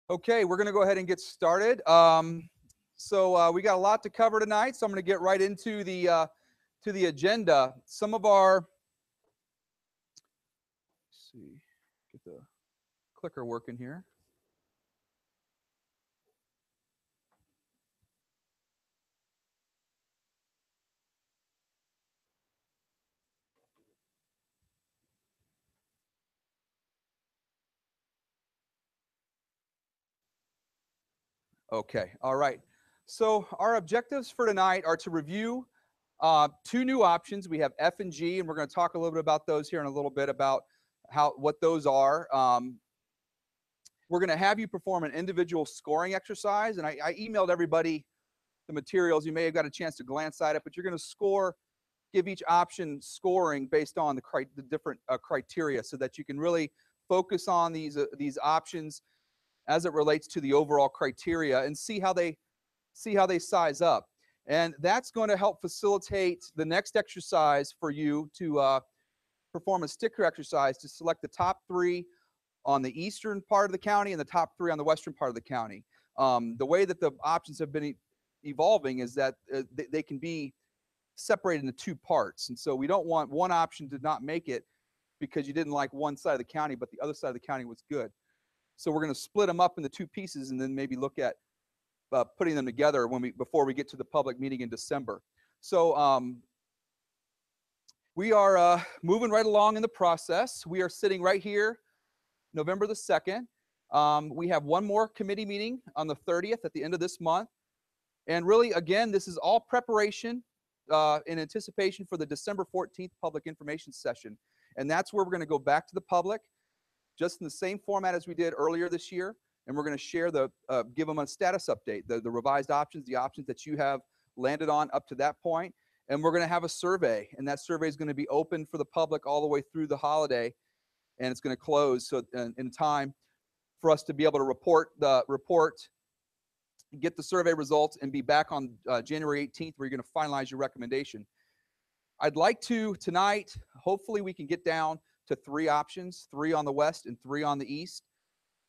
Okay, we're going to go ahead and get started. We got a lot to cover tonight, so I'm going to get right into the agenda. Some of our, let's see, get the clicker working here. Okay, all right. So our objectives for tonight are to review two new options. We have F and G, and we're going to talk a little bit about those here in a little bit about what those are. We're going to have you perform an individual scoring exercise, and I emailed everybody the materials. You may have got a chance to glance at it, but you're going to give each option scoring based on the different criteria, so that you can really focus on these options as it relates to the overall criteria and see how they size up. And that's going to help facilitate the next exercise for you to perform a sticker exercise to select the top 3 on the eastern part of the county and the top 3 on the western part of the county. The way that the options have been evolving is that they can be separated into 2 parts. And so we don't want one option to not make it because you didn't like one side of the county, but the other side of the county was good. So we're going to split them up into 2 pieces and then maybe look at putting them together before we get to the public meeting in December. So we are moving right along in the process. We are sitting right here, November the 2nd. We have one more committee meeting on the 30th at the end of this month. And really, again, this is all preparation in anticipation for the December 14th public information session. And that's where we're going to go back to the public, just in the same format as we did earlier this year. And we're going to share give them a status update, the revised options, the options that you have landed on up to that point. And we're going to have a survey, and that survey is going to be open for the public all the way through the holiday, and it's going to close so in time for us to be able to report, get the survey results, and be back on January 18th, where you're going to finalize your recommendation. I'd like to tonight, hopefully we can get down to 3 options, 3 on the west and 3 on the east,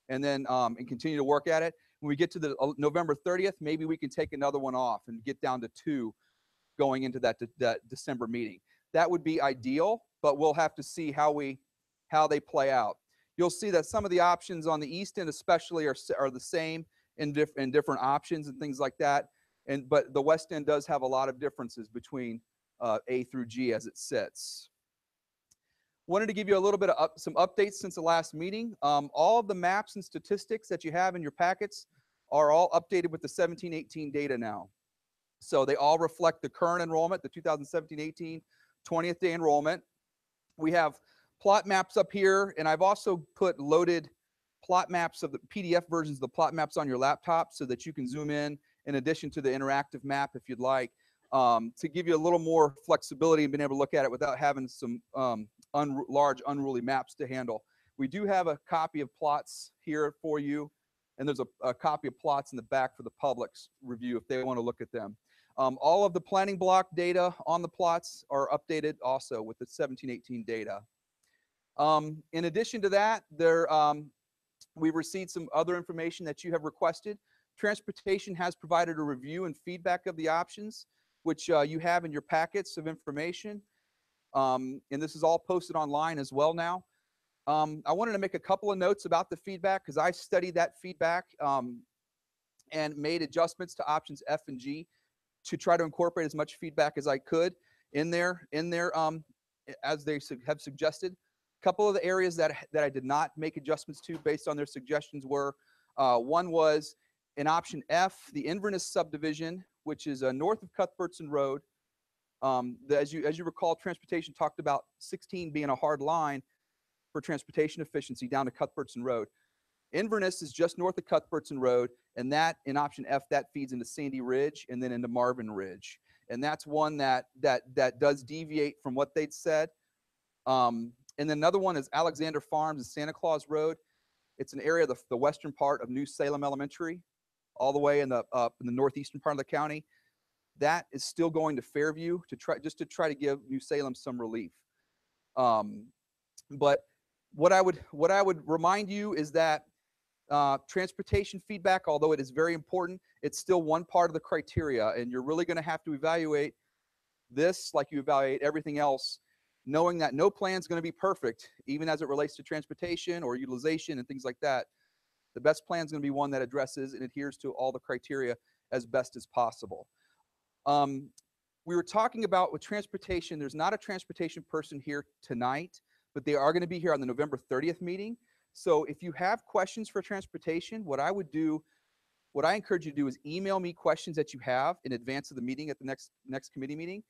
and then and continue to work at it. When we get to the November 30th, maybe we can take another one off and get down to 2 going into that December meeting. That would be ideal, but we'll have to see how they play out. You'll see that some of the options on the east end especially are the same in different options and things like that. But the west end does have a lot of differences between A through G as it sits. Wanted to give you a little bit of some updates since the last meeting. All of the maps and statistics that you have in your packets are all updated with the 17-18 data now. So they all reflect the current enrollment, the 2017-18 20th day enrollment. We have plot maps up here, and I've also put loaded plot maps of the PDF versions of the plot maps on your laptop so that you can zoom in addition to the interactive map if you'd like, to give you a little more flexibility and being able to look at it without having some large unruly maps to handle. We do have a copy of plots here for you, and there's a copy of plots in the back for the public's review if they want to look at them. All of the planning block data on the plots are updated also with the 17-18 data. In addition to that, we've received some other information that you have requested. Transportation has provided a review and feedback of the options, which you have in your packets of information. And this is all posted online as well now. I wanted to make a couple of notes about the feedback because I studied that feedback and made adjustments to options F and G to try to incorporate as much feedback as I could in there as they have suggested. A couple of the areas that I did not make adjustments to based on their suggestions were, one was in option F, the Inverness subdivision, which is north of Cuthbertson Road. As you recall, transportation talked about 16 being a hard line for transportation efficiency down to Cuthbertson Road. Inverness is just north of Cuthbertson Road, and that in option F, that feeds into Sandy Ridge and then into Marvin Ridge. And that's one that does deviate from what they'd said. And then another one is Alexander Farms and Santa Claus Road. It's an area of the western part of New Salem Elementary, all the way in the northeastern part of the county. That is still going to Fairview to try to give New Salem some relief. But what I would remind you is that Transportation feedback, although it is very important, it's still one part of the criteria, and you're really going to have to evaluate this like you evaluate everything else, knowing that no plan is going to be perfect, even as it relates to transportation or utilization and things like that. The best plan is going to be one that addresses and adheres to all the criteria as best as possible. We were talking about with transportation, there's not a transportation person here tonight, but they are going to be here on the November 30th meeting. So if you have questions for transportation, what I encourage you to do is email me questions that you have in advance of the meeting at the next committee meeting.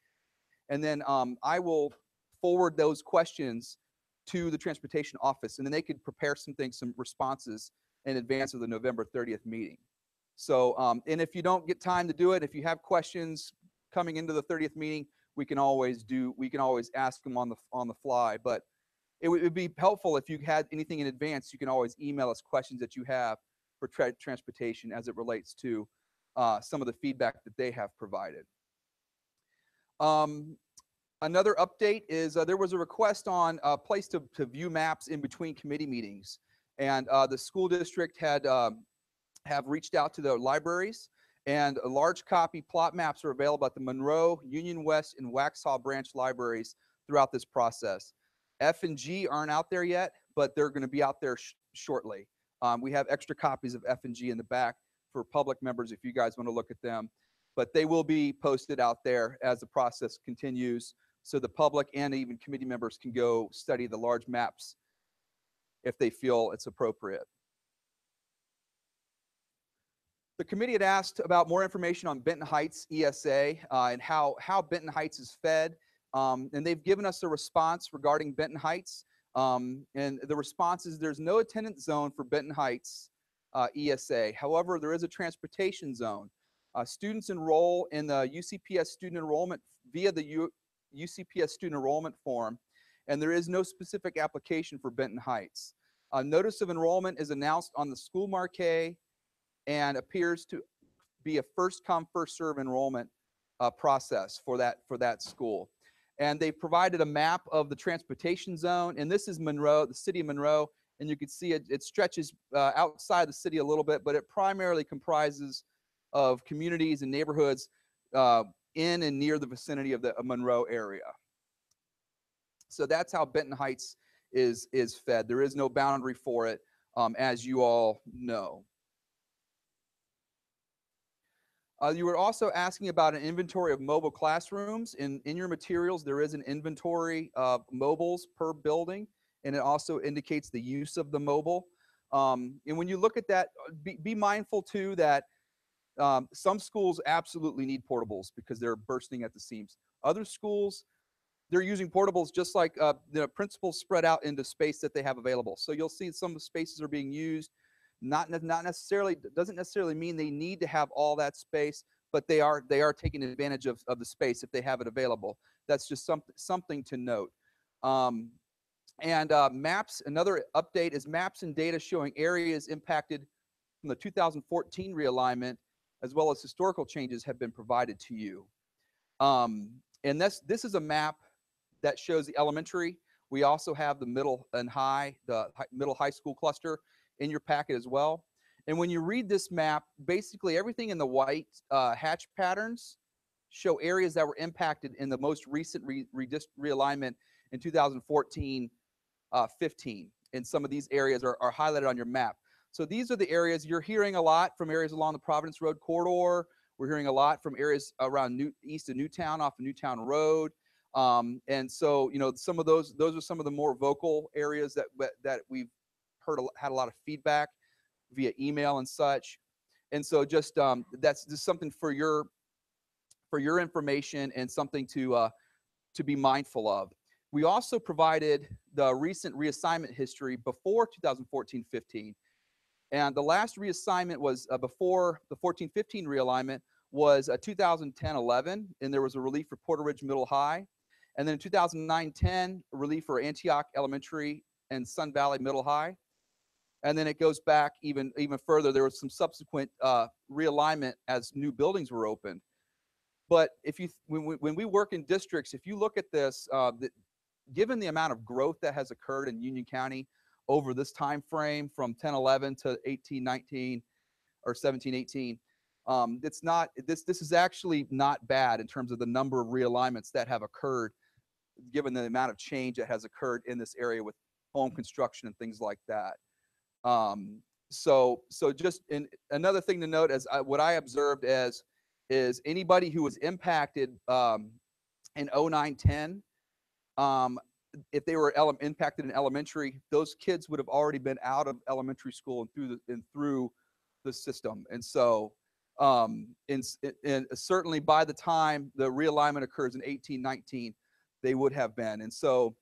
And then I will forward those questions to the transportation office, and then they could prepare some responses in advance of the November 30th meeting. So, and if you don't get time to do it, if you have questions coming into the 30th meeting, we can always ask them on the fly. But it would be helpful if you had anything in advance. You can always email us questions that you have for transportation as it relates to some of the feedback that they have provided. Another update is there was a request on a place to view maps in between committee meetings, and the school district have reached out to the libraries, and a large copy plot maps are available at the Monroe, Union West, and Waxhaw branch libraries throughout this process. F and G aren't out there yet, but they're going to be out there shortly. We have extra copies of F and G in the back for public members if you guys want to look at them, but they will be posted out there as the process continues, so the public and even committee members can go study the large maps if they feel it's appropriate. The committee had asked about more information on Benton Heights ESA and how Benton Heights is fed. And they've given us a response regarding Benton Heights. And the response is there's no attendance zone for Benton Heights ESA. However, there is a transportation zone. Students enroll in the UCPS student enrollment via the UCPS student enrollment form, and there is no specific application for Benton Heights. Notice of enrollment is announced on the school marquee and appears to be a first come, first serve enrollment process for that school. And they provided a map of the transportation zone, and this is Monroe, the city of Monroe, and you can see it stretches outside the city a little bit, but it primarily comprises of communities and neighborhoods in and near the vicinity of the Monroe area. So that's how Benton Heights is fed. There is no boundary for it, as you all know. You were also asking about an inventory of mobile classrooms. In your materials, there is an inventory of mobiles per building, and it also indicates the use of the mobile. And when you look at that, be mindful too that some schools absolutely need portables because they're bursting at the seams. Other schools, they're using portables just like the principals spread out into space that they have available. So you'll see some of the spaces are being used. Not necessarily, doesn't necessarily mean they need to have all that space, but they are taking advantage of the space if they have it available. That's just something to note. Maps, another update is maps and data showing areas impacted from the 2014 realignment, as well as historical changes have been provided to you. And this is a map that shows the elementary. We also have the middle and high, the middle high school cluster in your packet as well. And when you read this map, basically everything in the white hatch patterns show areas that were impacted in the most recent realignment in 2014-15. And some of these areas are highlighted on your map. So these are the areas you're hearing a lot from, areas along the Providence Road corridor. We're hearing a lot from areas around east of Newtown, off of Newtown Road. And so, you know, some of those are some of the more vocal areas that we've had a lot of feedback via email and such. And so just that's just something for your information and something to be mindful of. We also provided the recent reassignment history before 2014-15. And the last reassignment was before the 14-15 realignment was 2010-11, and there was a relief for Porter Ridge Middle High. And then in 2009-10, relief for Antioch Elementary and Sun Valley Middle High. And then it goes back even further. There was some subsequent realignment as new buildings were opened. But when we work in districts, if you look at this, given the amount of growth that has occurred in Union County over this time frame from 10-11 to 18-19 or 17-18. It's not, this is actually not bad in terms of the number of realignments that have occurred, given the amount of change that has occurred in this area with home construction and things like that. So just another thing to note, as what I observed as is anybody who was impacted in 09-10, if they were impacted in elementary, those kids would have already been out of elementary school and through the system. And so and certainly by the time the realignment occurs in 18-19, they would have been. And so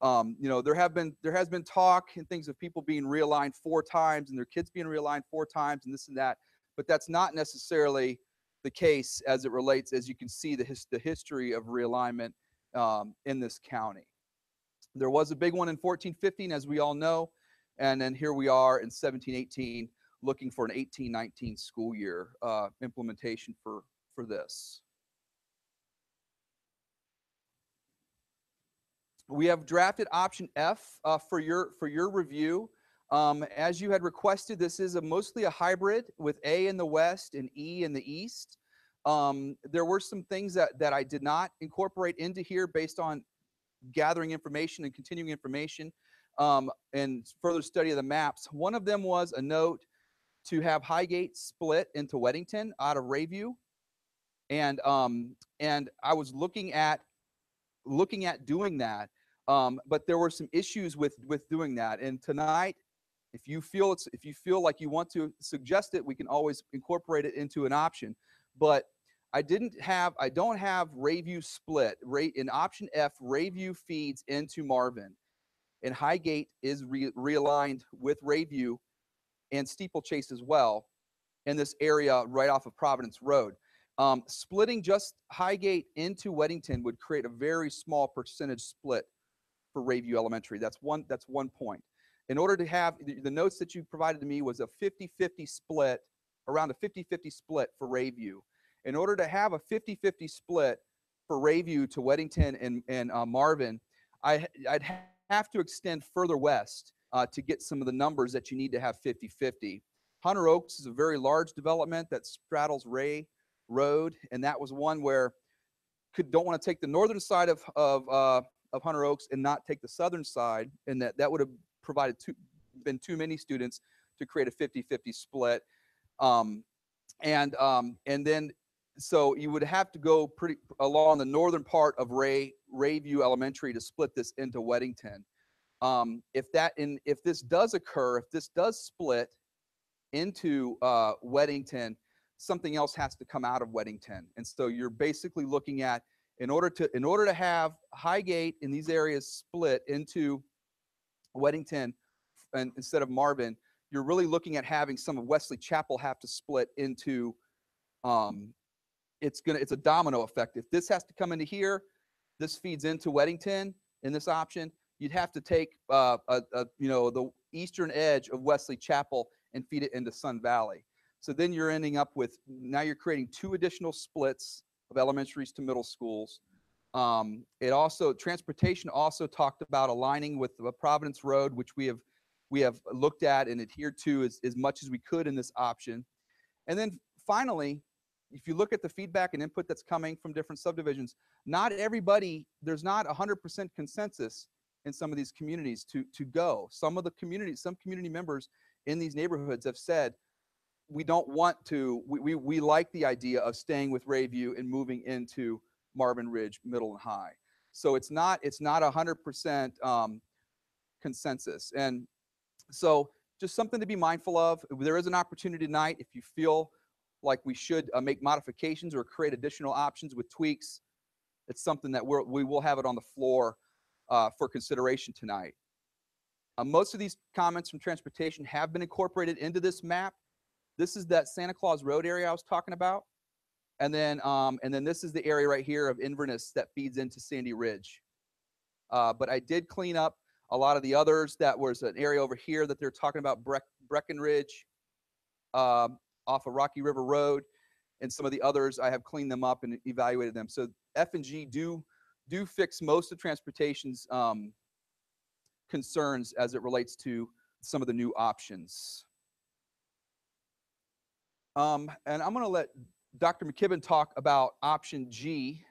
you know, there has been talk and things of people being realigned 4 times and their kids being realigned 4 times and this and that, but that's not necessarily the case as it relates, as you can see, the history of realignment in this county. There was a big one in 14-15, as we all know, and then here we are in 17-18, looking for an 18-19 school year implementation for this. We have drafted option F for your review. As you had requested, this is mostly a hybrid with A in the west and E in the east. There were some things that I did not incorporate into here based on gathering information and continuing information and further study of the maps. One of them was a note to have Highgate split into Weddington out of Rayview, and I was looking at doing that, but there were some issues with doing that. And tonight, if you feel like you want to suggest it, we can always incorporate it into an option. But I don't have Rayview split. In option F, Rayview feeds into Marvin, and Highgate is realigned with Rayview and Steeplechase as well in this area right off of Providence Road. Splitting just Highgate into Weddington would create a very small percentage split for Rayview Elementary. That's one point. In order to have the notes that you provided to me was a 50-50 split, around a 50-50 split for Rayview. In order to have a 50-50 split for Rayview to Weddington and Marvin, I'd have to extend further west to get some of the numbers that you need to have 50-50. Hunter Oaks is a very large development that straddles Ray Road, and that was one where don't want to take the northern side of Hunter Oaks and not take the southern side, and that would have provided been too many students to create a 50-50 split. And then so you would have to go pretty along the northern part of Rayview Elementary to split this into Weddington. If this does occur, if this does split into Weddington, something else has to come out of Weddington. And so you're basically looking at, in order to have Highgate in these areas split into Weddington and instead of Marvin, you're really looking at having some of Wesley Chapel have to split into it's a domino effect. If this has to come into here, this feeds into Weddington in this option. You'd have to take the eastern edge of Wesley Chapel and feed it into Sun Valley. So then you're ending up with, now you're creating 2 additional splits of elementaries to middle schools. Transportation also talked about aligning with the Providence Road, which we have looked at and adhered to as much as we could in this option. And then finally, if you look at the feedback and input that's coming from different subdivisions, not everybody, there's not 100% consensus in some of these communities to go. Some community members in these neighborhoods have said, we don't want to, we like the idea of staying with Rayview and moving into Marvin Ridge Middle and High. So it's not 100% consensus. And so just something to be mindful of. There is an opportunity tonight if you feel like we should make modifications or create additional options with tweaks. It's something that we will have it on the floor for consideration tonight. Most of these comments from transportation have been incorporated into this map. This is that Santa Claus Road area I was talking about. And then this is the area right here of Inverness that feeds into Sandy Ridge. But I did clean up a lot of the others. That was an area over here that they're talking about, Breckenridge, off of Rocky River Road, and some of the others I have cleaned them up and evaluated them. So F and G do fix most of transportation's concerns as it relates to some of the new options. And I'm going to let Dr. McKibben talk about option G.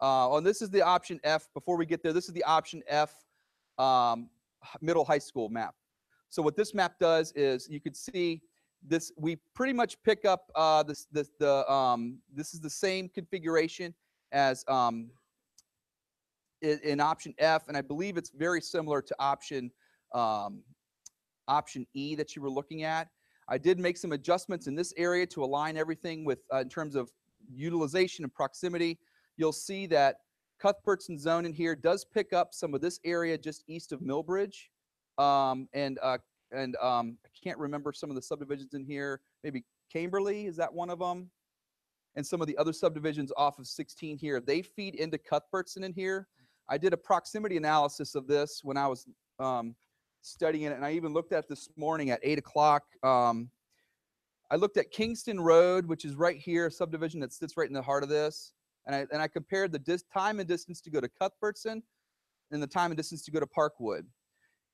And this is the option F. Before we get there, this is the option F middle high school map. So what this map does is you could see this. We pretty much pick up this is the same configuration as in option F, and I believe it's very similar to option E that you were looking at. I did make some adjustments in this area to align everything with in terms of utilization and proximity. You'll see that Cuthbertson zone in here does pick up some of this area just east of Millbridge, and I can't remember some of the subdivisions in here. Maybe Camberley, is that one of them? And some of the other subdivisions off of 16 here, they feed into Cuthbertson in here. I did a proximity analysis of this when I was studying it, and I even looked at it this morning at 8 o'clock. I looked at Kingston Road, which is right here, a subdivision that sits right in the heart of this, and I compared the time and distance to go to Cuthbertson and the time and distance to go to Parkwood.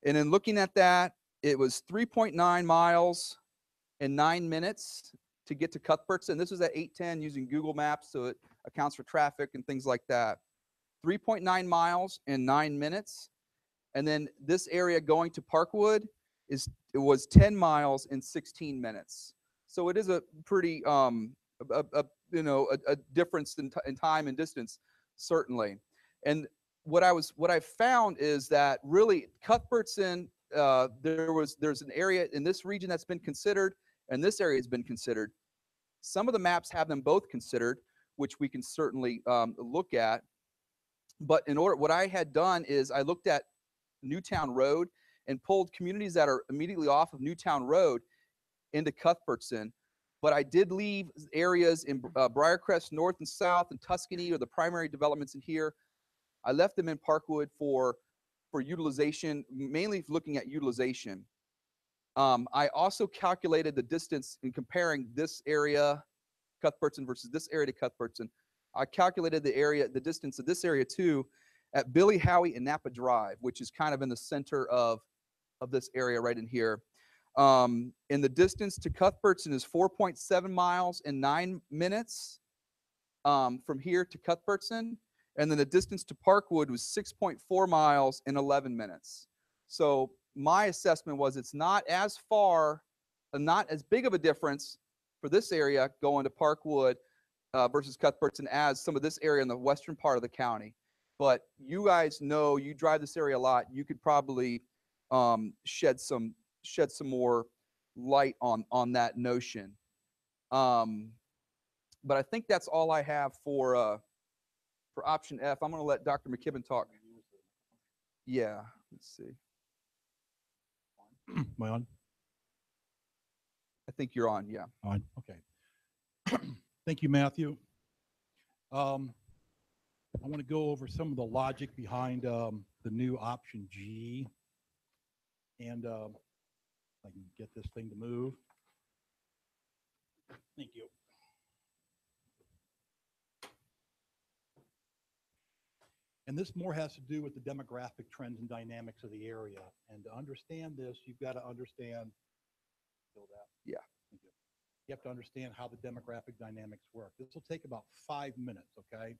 And in looking at that, it was 3.9 miles in 9 minutes to get to Cuthbertson. This was at 8:10 using Google Maps, so it accounts for traffic and things like that. 3.9 miles in 9 minutes. And then this area going to Parkwood was 10 miles in 16 minutes. So it is a pretty a difference in time and distance, certainly. And what I found is that really Cuthbertson, there's an area in this region that's been considered, and this area has been considered. Some of the maps have them both considered, which we can certainly look at. But what I had done is I looked at Newtown Road and pulled communities that are immediately off of Newtown Road into Cuthbertson. But I did leave areas in Briarcrest North and South and Tuscany, or the primary developments in here. I left them in Parkwood for utilization, mainly looking at utilization. I also calculated the distance in comparing this area, Cuthbertson, versus this area to Cuthbertson. I calculated the distance of this area too at Billy Howie and Napa Drive, which is kind of in the center of this area right in here. And the distance to Cuthbertson is 4.7 miles in 9 minutes from here to Cuthbertson. And then the distance to Parkwood was 6.4 miles in 11 minutes. So my assessment was it's not as far, not as big of a difference for this area going to Parkwood versus Cuthbertson as some of this area in the western part of the county. But you guys know, you drive this area a lot, you could probably shed some more light on that notion. But I think that's all I have for option F. I'm going to let Dr. McKibben talk. Yeah, let's see. Am I on? I think you're on, yeah. On, okay. Thank you, Matthew. I want to go over some of the logic behind the new option G. And I can get this thing to move. Thank you. And this more has to do with the demographic trends and dynamics of the area. And to understand this, you've got to understand. Feel that? Yeah. Thank you. You have to understand how the demographic dynamics work. This will take about 5 minutes, okay?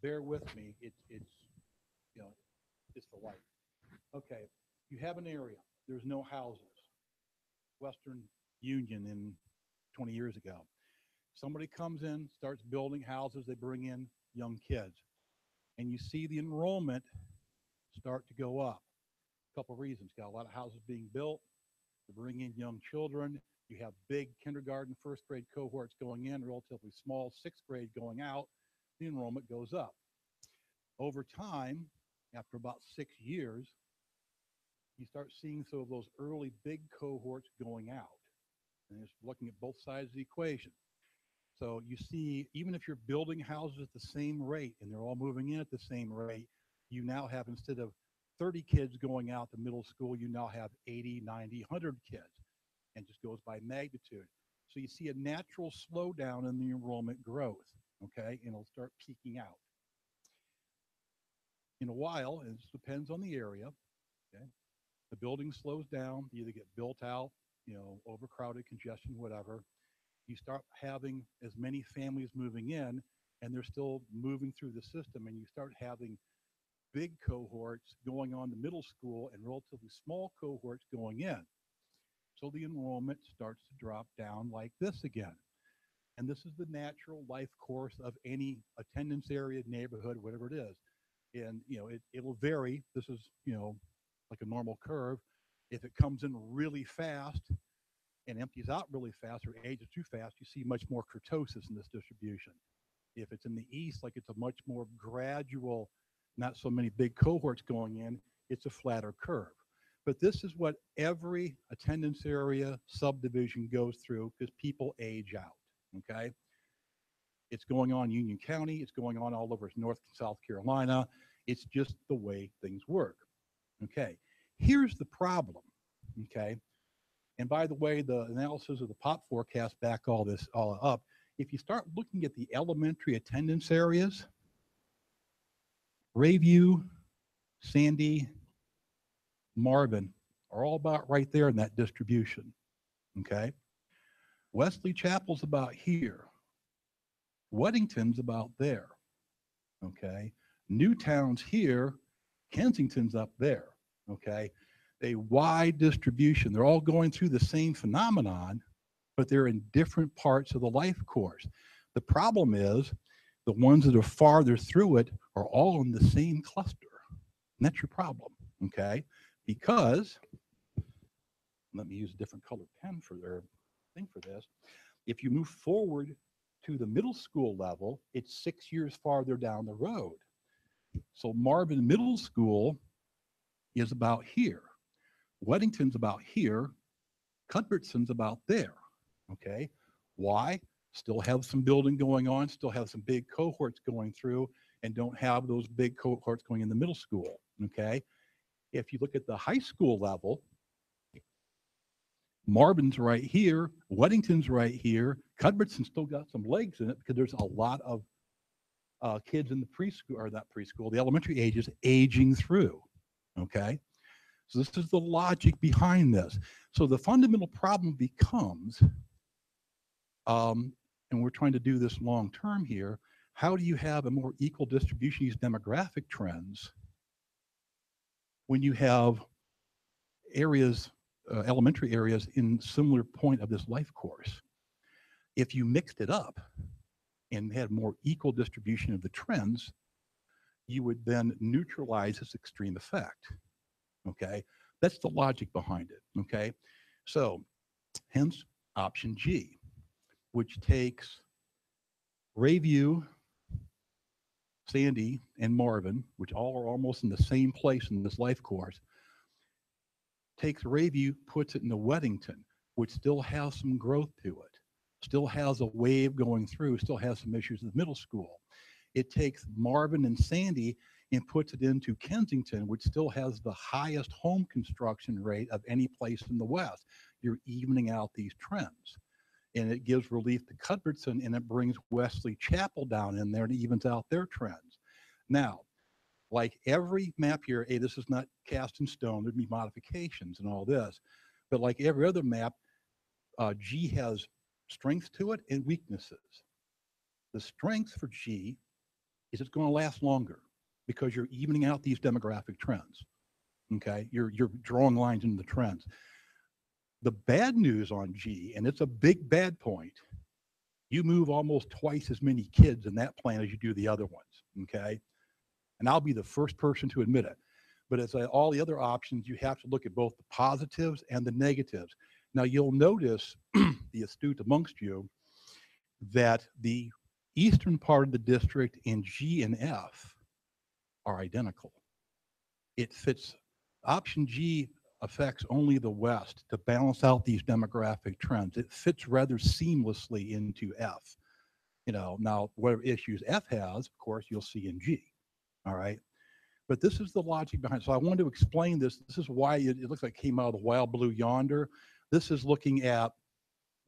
Bear with me. It's you know, it's the light. Okay, you have an area. There's no houses. Western Union in 20 years ago. Somebody comes in, starts building houses. They bring in young kids. And you see the enrollment start to go up. A couple of reasons. Got a lot of houses being built to bring in young children. You have big kindergarten, first grade cohorts going in, relatively small sixth grade going out. The enrollment goes up. Over time, after about 6 years, you start seeing some of those early big cohorts going out. And it's looking at both sides of the equation. So you see, even if you're building houses at the same rate and they're all moving in at the same rate, you now have, instead of 30 kids going out to middle school, you now have 80, 90, 100 kids, and just goes by magnitude. So you see a natural slowdown in the enrollment growth, okay? And it'll start peaking out. In a while, and it depends on the area, Okay. The building slows down. You either get built out, overcrowded, congestion, whatever. You start having as many families moving in, and they're still moving through the system, and you start having big cohorts going on to middle school and relatively small cohorts going in. So the enrollment starts to drop down like this again. And this is the natural life course of any attendance area, neighborhood, whatever it is. And, it'll vary. This is, like a normal curve. If it comes in really fast and empties out really fast or ages too fast, you see much more kurtosis in this distribution. If it's in the east, like it's a much more gradual, not so many big cohorts going in, it's a flatter curve. But this is what every attendance area subdivision goes through because people age out, okay? It's going on in Union County. It's going on all over North and South Carolina. It's just the way things work, okay? Here's the problem, okay? And by the way, the analysis of the pop forecast back all up. If you start looking at the elementary attendance areas, Rayview, Sandy, Marvin are all about right there in that distribution, okay? Wesley Chapel's about here. Weddington's about there, okay? Newtown's here. Kensington's up there, okay? A wide distribution. They're all going through the same phenomenon, but they're in different parts of the life course. The problem is the ones that are farther through it are all in the same cluster. And that's your problem, okay? Because, let me use a different colored pen for their thing for this. If you move forward to the middle school level, it's 6 years farther down the road. So Marvin Middle School is about here. Weddington's about here. Cuthbertson's about there, okay? Why? Still have some building going on, still have some big cohorts going through, and don't have those big cohorts going in the middle school, okay? If you look at the high school level, Marvin's right here, Weddington's right here, Cuthbertson's still got some legs in it because there's a lot of kids in the preschool, or not preschool, the elementary ages aging through, okay? So this is the logic behind this. So the fundamental problem becomes, and we're trying to do this long term here, how do you have a more equal distribution of these demographic trends when you have areas, elementary areas in similar point of this life course? If you mixed it up and had more equal distribution of the trends, you would then neutralize this extreme effect, okay? That's the logic behind it, okay? So hence option G, which takes Rayview, Sandy, and Marvin, which all are almost in the same place in this life course, takes Rayview, puts it into Weddington, which still has some growth to it, still has a wave going through, still has some issues in the middle school. It takes Marvin and Sandy and puts it into Kensington, which still has the highest home construction rate of any place in the West. You're evening out these trends. And it gives relief to Cuthbertson, and it brings Wesley Chapel down in there and evens out their trends. Now, like every map here, this is not cast in stone. There'd be modifications and all this. But like every other map, G has strengths to it and weaknesses. The strength for G is it's going to last longer because you're evening out these demographic trends, okay? You're drawing lines into the trends. The bad news on G, and it's a big bad point, you move almost twice as many kids in that plan as you do the other ones, okay? And I'll be the first person to admit it. But as all the other options, you have to look at both the positives and the negatives. Now, you'll notice, the astute amongst you, that the eastern part of the district in G and F are identical. It fits, option G affects only the West to balance out these demographic trends. It fits rather seamlessly into F. Now whatever issues F has, of course, you'll see in G, all right? But this is the logic behind it. So I wanted to explain this. This is why it looks like it came out of the wild blue yonder. This is looking at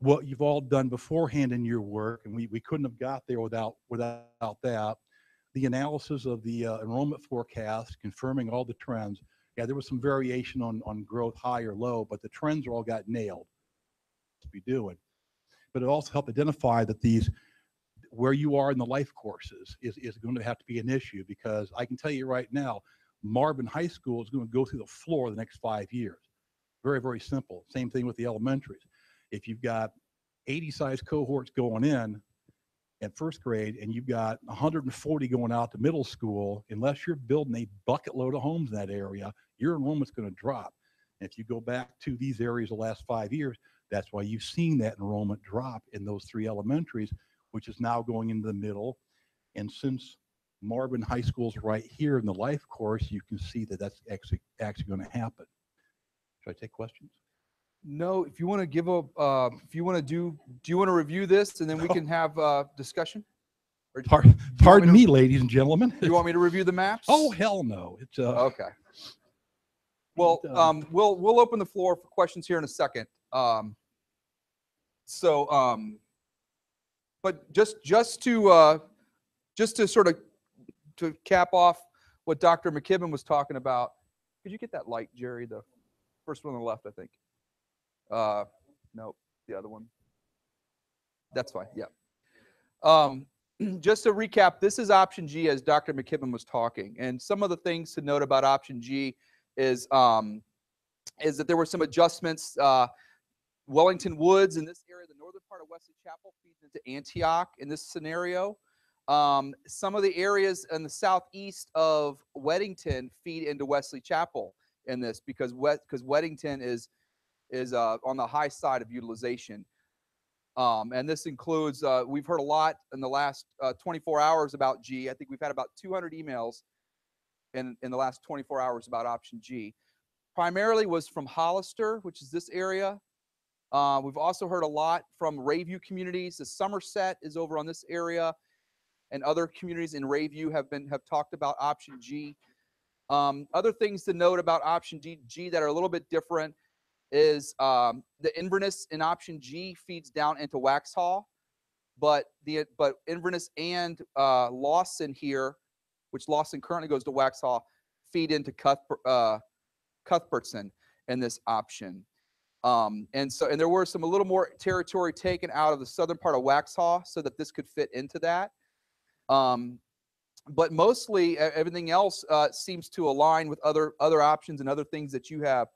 what you've all done beforehand in your work, and we couldn't have got there without that. The analysis of the enrollment forecast, confirming all the trends, Yeah, there was some variation on growth, high or low, but the trends all got nailed to be doing. But it also helped identify that these, where you are in the life courses is going to have to be an issue, because I can tell you right now, Marvin High School is going to go through the floor the next 5 years. Very, very simple. Same thing with the elementaries. If you've got 80 size cohorts going in first grade, and you've got 140 going out to middle school, unless you're building a bucket load of homes in that area, your enrollment's going to drop. And if you go back to these areas the last 5 years, that's why you've seen that enrollment drop in those 3 elementaries, which is now going into the middle. And since Marvin High School's right here in the life course, you can see that that's actually going to happen. Should I take questions? No, if you want to give a, if you want to do you want to review this and then we can have discussion? Or Pardon me, ladies and gentlemen. You want me to review the maps? Oh, hell no. It's okay. Well, we'll open the floor for questions here in a second. But just to sort of to cap off what Dr. McKibben was talking about, could you get that light, Jerry? The first one on the left, I think. Nope, the other one. That's fine. Yeah. Just to recap, this is option G as Dr. McKibben was talking, and some of the things to note about option G is that there were some adjustments. Wellington Woods in this area, the northern part of Wesley Chapel, feeds into Antioch in this scenario. Some of the areas in the southeast of Weddington feed into Wesley Chapel in this, because Weddington is on the high side of utilization. And this includes, we've heard a lot in the last 24 hours about G. I think we've had about 200 emails in the last 24 hours about option G. Primarily was from Hollister, which is this area. We've also heard a lot from Rayview communities. The Somerset is over on this area, and other communities in Rayview have talked about option G. Other things to note about option G that are a little bit different is the Inverness in option G feeds down into Waxhaw, but Inverness and Lawson here, which Lawson currently goes to Waxhaw, feed into Cuthbertson in this option. And there were a little more territory taken out of the southern part of Waxhaw so that this could fit into that. But mostly everything else seems to align with other options and other things that you have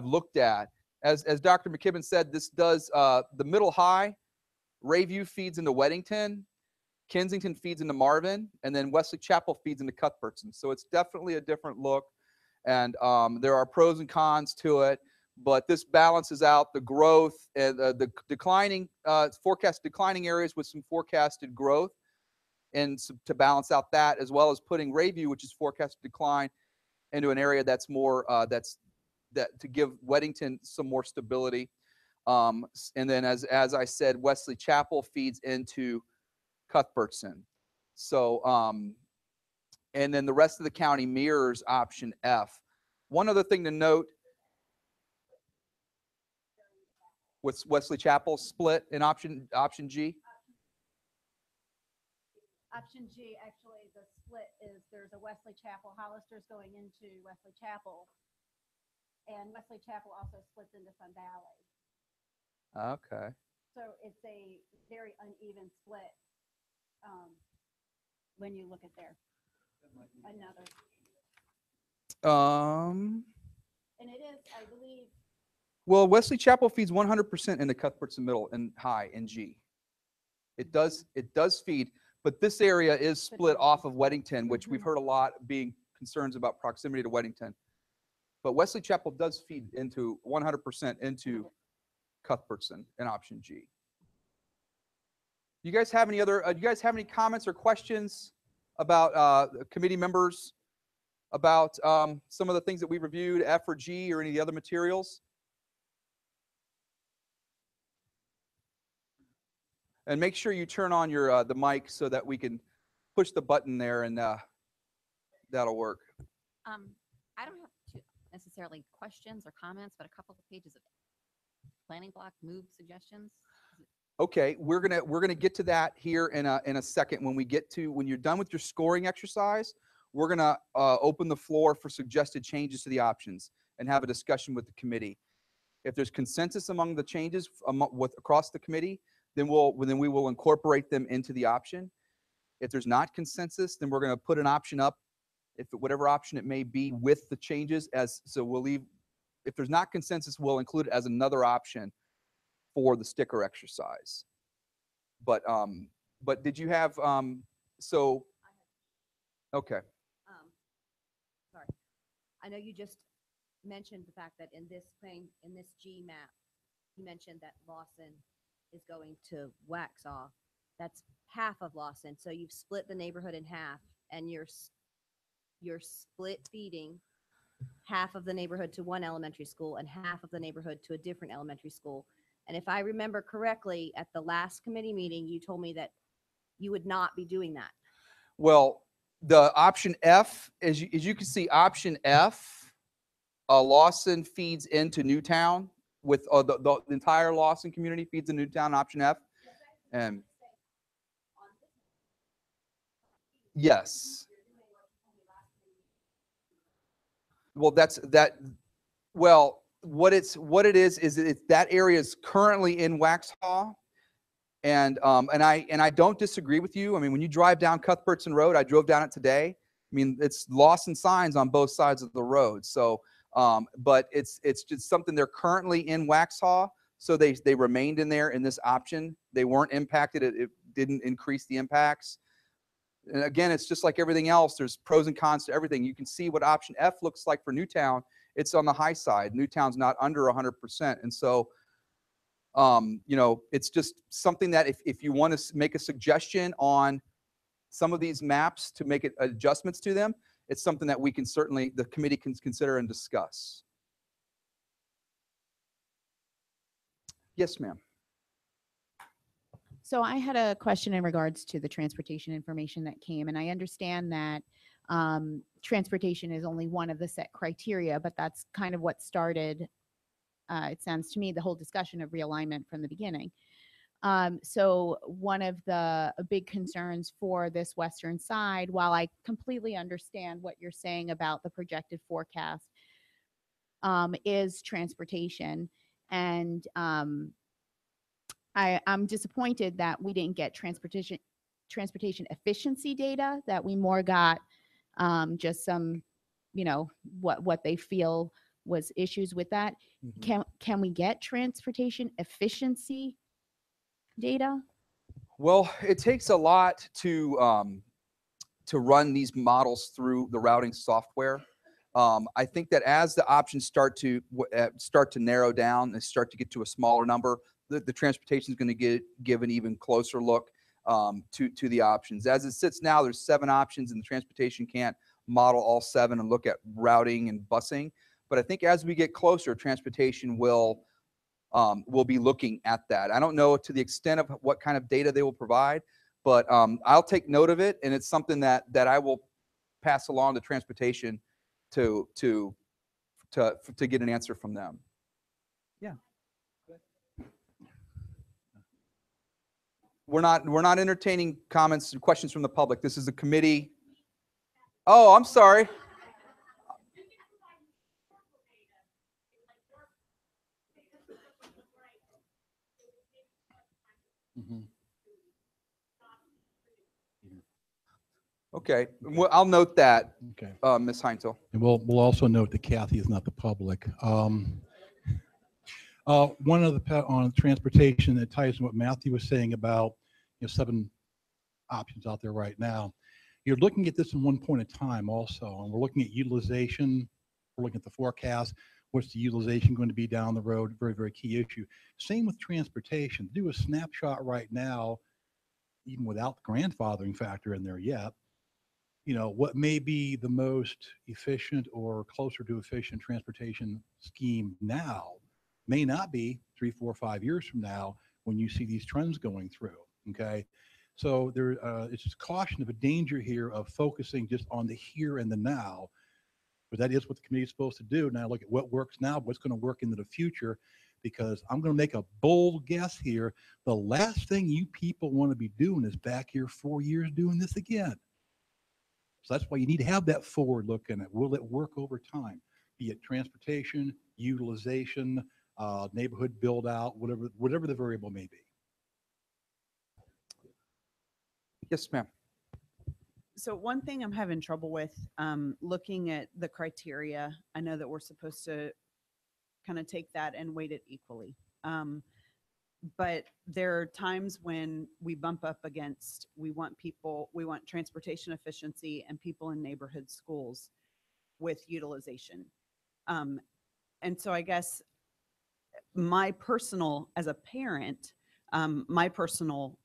looked at. As Dr. McKibben said, this does the middle high. Rayview feeds into Weddington, Kensington feeds into Marvin, and then Wesley Chapel feeds into Cuthbertson. So it's definitely a different look, and there are pros and cons to it. But this balances out the growth and the declining forecast declining areas with some forecasted growth, and to balance out that, as well as putting Rayview, which is forecast to decline, into an area that's more to give Weddington some more stability. And then as I said, Wesley Chapel feeds into Cuthbertson. So and then the rest of the county mirrors option F. One other thing to note, with Wesley Chapel split in option G? Option G, actually, the split is there's a Wesley Chapel. Hollister's going into Wesley Chapel, and Wesley Chapel also splits into Sun Valley. Okay. So it's a very uneven split when you look at there. Another. And it is, I believe. Well, Wesley Chapel feeds 100% into Cuthbertson Middle and High in G. It does feed, but this area is split off of Weddington, which we've heard a lot being concerns about proximity to Weddington. But Wesley Chapel does feed into 100% into Cuthbertson in option G. You guys have any other? Do you guys have any comments or questions about committee members about some of the things that we reviewed, F or G, or any of the other materials? And make sure you turn on your the mic so that we can push the button there, and that'll work. I don't have necessarily questions or comments, but a couple of pages of planning block move suggestions. Okay, we're gonna get to that here in a second when you're done with your scoring exercise. we're going to open the floor for suggested changes to the options and have a discussion with the committee. If there's consensus among the changes across the committee, then we will incorporate them into the option. If there's not consensus, then we're going to put an option up, whatever option it may be, with the changes. So we'll leave. If there's not consensus, we'll include it as another option for the sticker exercise. But did you have so? Okay. Sorry. I know you just mentioned the fact that in this G map, you mentioned that Lawson is going to Waxhaw. That's half of Lawson. So you've split the neighborhood in half, and you're split feeding half of the neighborhood to one elementary school and half of the neighborhood to a different elementary school. And if I remember correctly, at the last committee meeting, you told me that you would not be doing that. Well, the option F, as you can see, option F, Lawson feeds into Newtown with the entire Lawson community feeds in Newtown, option F. And yes. Well, well, what it is that area is currently in Waxhaw. And I don't disagree with you. I mean, when you drive down Cuthbertson Road, I drove down it today. I mean, it's Lawson signs on both sides of the road. So, but it's just something they're currently in Waxhaw. So they remained in there in this option. They weren't impacted. It didn't increase the impacts. And again, it's just like everything else. There's pros and cons to everything. You can see what option F looks like for Newtown. It's on the high side. Newtown's not under 100%. And so, you know, it's just something that if you want to make a suggestion on some of these maps to make adjustments to them, it's something that we can certainly, the committee can consider and discuss. Yes, ma'am. So I had a question in regards to the transportation information that came, and I understand that transportation is only one of the set criteria, but that's kind of what started, it sounds to me, the whole discussion of realignment from the beginning. So one of the big concerns for this western side, while I completely understand what you're saying about the projected forecast, is transportation. And I'm disappointed that we didn't get transportation efficiency data, that we more got just some, you know, what they feel was issues with that. Mm-hmm. Can we get transportation efficiency data? Well, it takes a lot to run these models through the routing software. I think that as the options start to narrow down and start to get to a smaller number, the transportation is going to give an even closer look to the options. As it sits now, there's 7 options, and the transportation can't model all 7 and look at routing and busing. But I think as we get closer, transportation will be looking at that. I don't know to the extent of what kind of data they will provide, but I'll take note of it, and it's something that I will pass along to transportation to get an answer from them. Yeah. We're not entertaining comments and questions from the public. This is a committee. Oh, I'm sorry. Mm-hmm. Okay, well, I'll note that. Okay, Ms. Heintel. And we'll also note that Kathy is not the public. One of the on transportation that ties in what Matthew was saying about 7 options out there right now. You're looking at this in one point in time also, and we're looking at utilization. We're looking at the forecast. What's the utilization going to be down the road? Very, very key issue. Same with transportation. Do a snapshot right now, even without the grandfathering factor in there yet. What may be the most efficient or closer to efficient transportation scheme now may not be 3, 4, 5 years from now when you see these trends going through. Okay. So it's just caution of a danger here of focusing just on the here and the now, but that is what the committee is supposed to do. Now look at what works now, what's going to work into the future, because I'm going to make a bold guess here. The last thing you people want to be doing is back here 4 years doing this again. So that's why you need to have that forward look in it. Will it work over time? Be it transportation, utilization, neighborhood build out, whatever the variable may be. Yes, ma'am. So one thing I'm having trouble with, looking at the criteria, I know that we're supposed to kind of take that and weight it equally. But there are times when we bump up against, we want transportation efficiency and people in neighborhood schools with utilization. And so I guess as a parent, my personal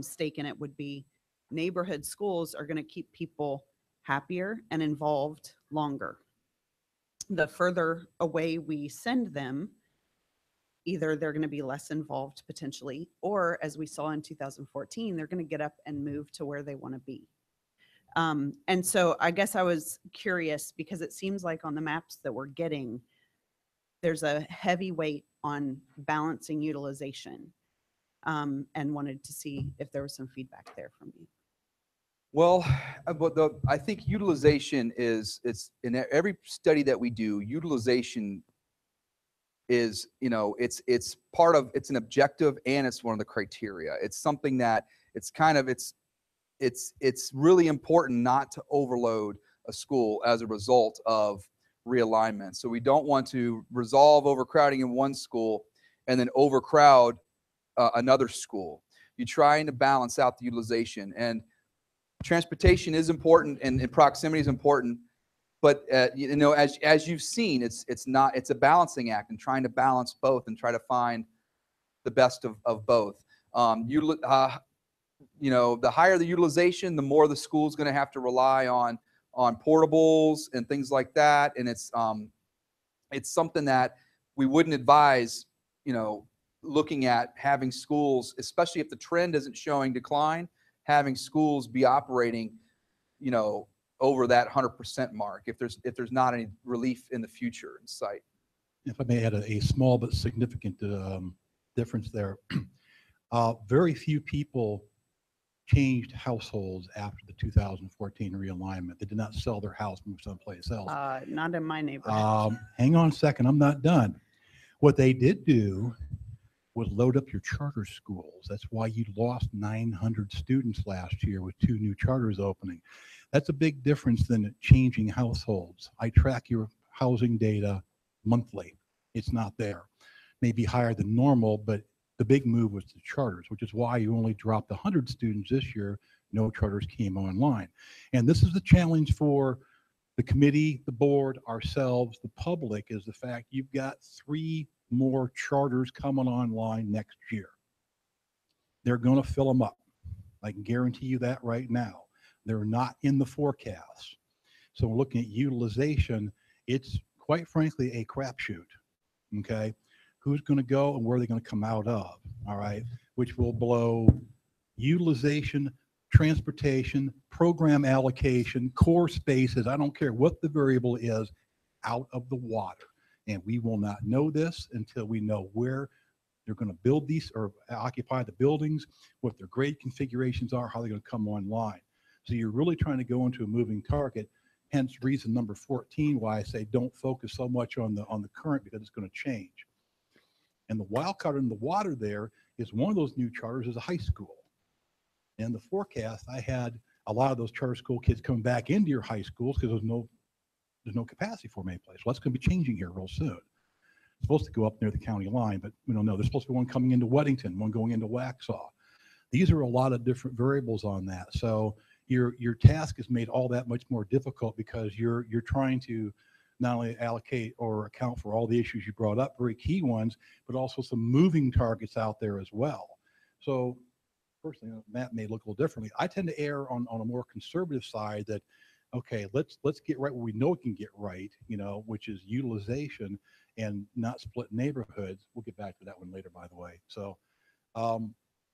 stake in it would be neighborhood schools are going to keep people happier and involved longer. The further away we send them, either they're going to be less involved potentially, or as we saw in 2014, they're going to get up and move to where they want to be. And so I guess I was curious because it seems like on the maps that we're getting, there's a heavy weight on balancing utilization, and wanted to see if there was some feedback there from you. Well, I think utilization it's in every study that we do, utilization is, it's part of, it's an objective and it's one of the criteria. It's something that it's really important not to overload a school as a result of realignment. So we don't want to resolve overcrowding in one school and then overcrowd another school. You're trying to balance out the utilization, and transportation is important and proximity is important. But as you've seen, it's a balancing act and trying to balance both and try to find the best of both. The higher the utilization, the more the school's going to have to rely on portables and things like that. And it's something that we wouldn't advise, looking at having schools, especially if the trend isn't showing decline, having schools be operating, over that 100% mark if there's not any relief in the future in sight. If I may add a small but significant difference there. Very few people changed households after the 2014 realignment. They did not sell their house, move someplace else. Not in my neighborhood. Hang on a second, I'm not done. What they did do was load up your charter schools. That's why you lost 900 students last year with 2 new charters opening. That's a big difference than changing households. I track your housing data monthly. It's not there. Maybe higher than normal, but the big move was the charters, which is why you only dropped 100 students this year. No charters came online. And this is the challenge for the committee, the board, ourselves, the public, is the fact you've got 3 more charters coming online next year. They're going to fill them up. I can guarantee you that right now. They're not in the forecast. So looking at utilization, it's quite frankly a crapshoot. Okay, who's going to go and where are they going to come out of? All right, which will blow utilization, transportation, program allocation, core spaces. I don't care what the variable is, out of the water. And we will not know this until we know where they're going to build these or occupy the buildings, what their grade configurations are, how they're going to come online. So you're really trying to go into a moving target. Hence reason number 14, why I say don't focus so much on the current, because it's going to change. And the wild card in the water there is one of those new charters is a high school. And the forecast, I had a lot of those charter school kids coming back into your high schools because there's no capacity for them anyplace. Well, that's going to be changing here real soon. It's supposed to go up near the county line, but we don't know. There's supposed to be one coming into Weddington, one going into Waxhaw. These are a lot of different variables on that. So your task is made all that much more difficult because you're trying to not only allocate or account for all the issues you brought up, very key ones, but also some moving targets out there as well. So personally, Matt may look a little differently. I tend to err on a more conservative side that, okay, let's get right what we know we can get right, which is utilization and not split neighborhoods. We'll get back to that one later, by the way. So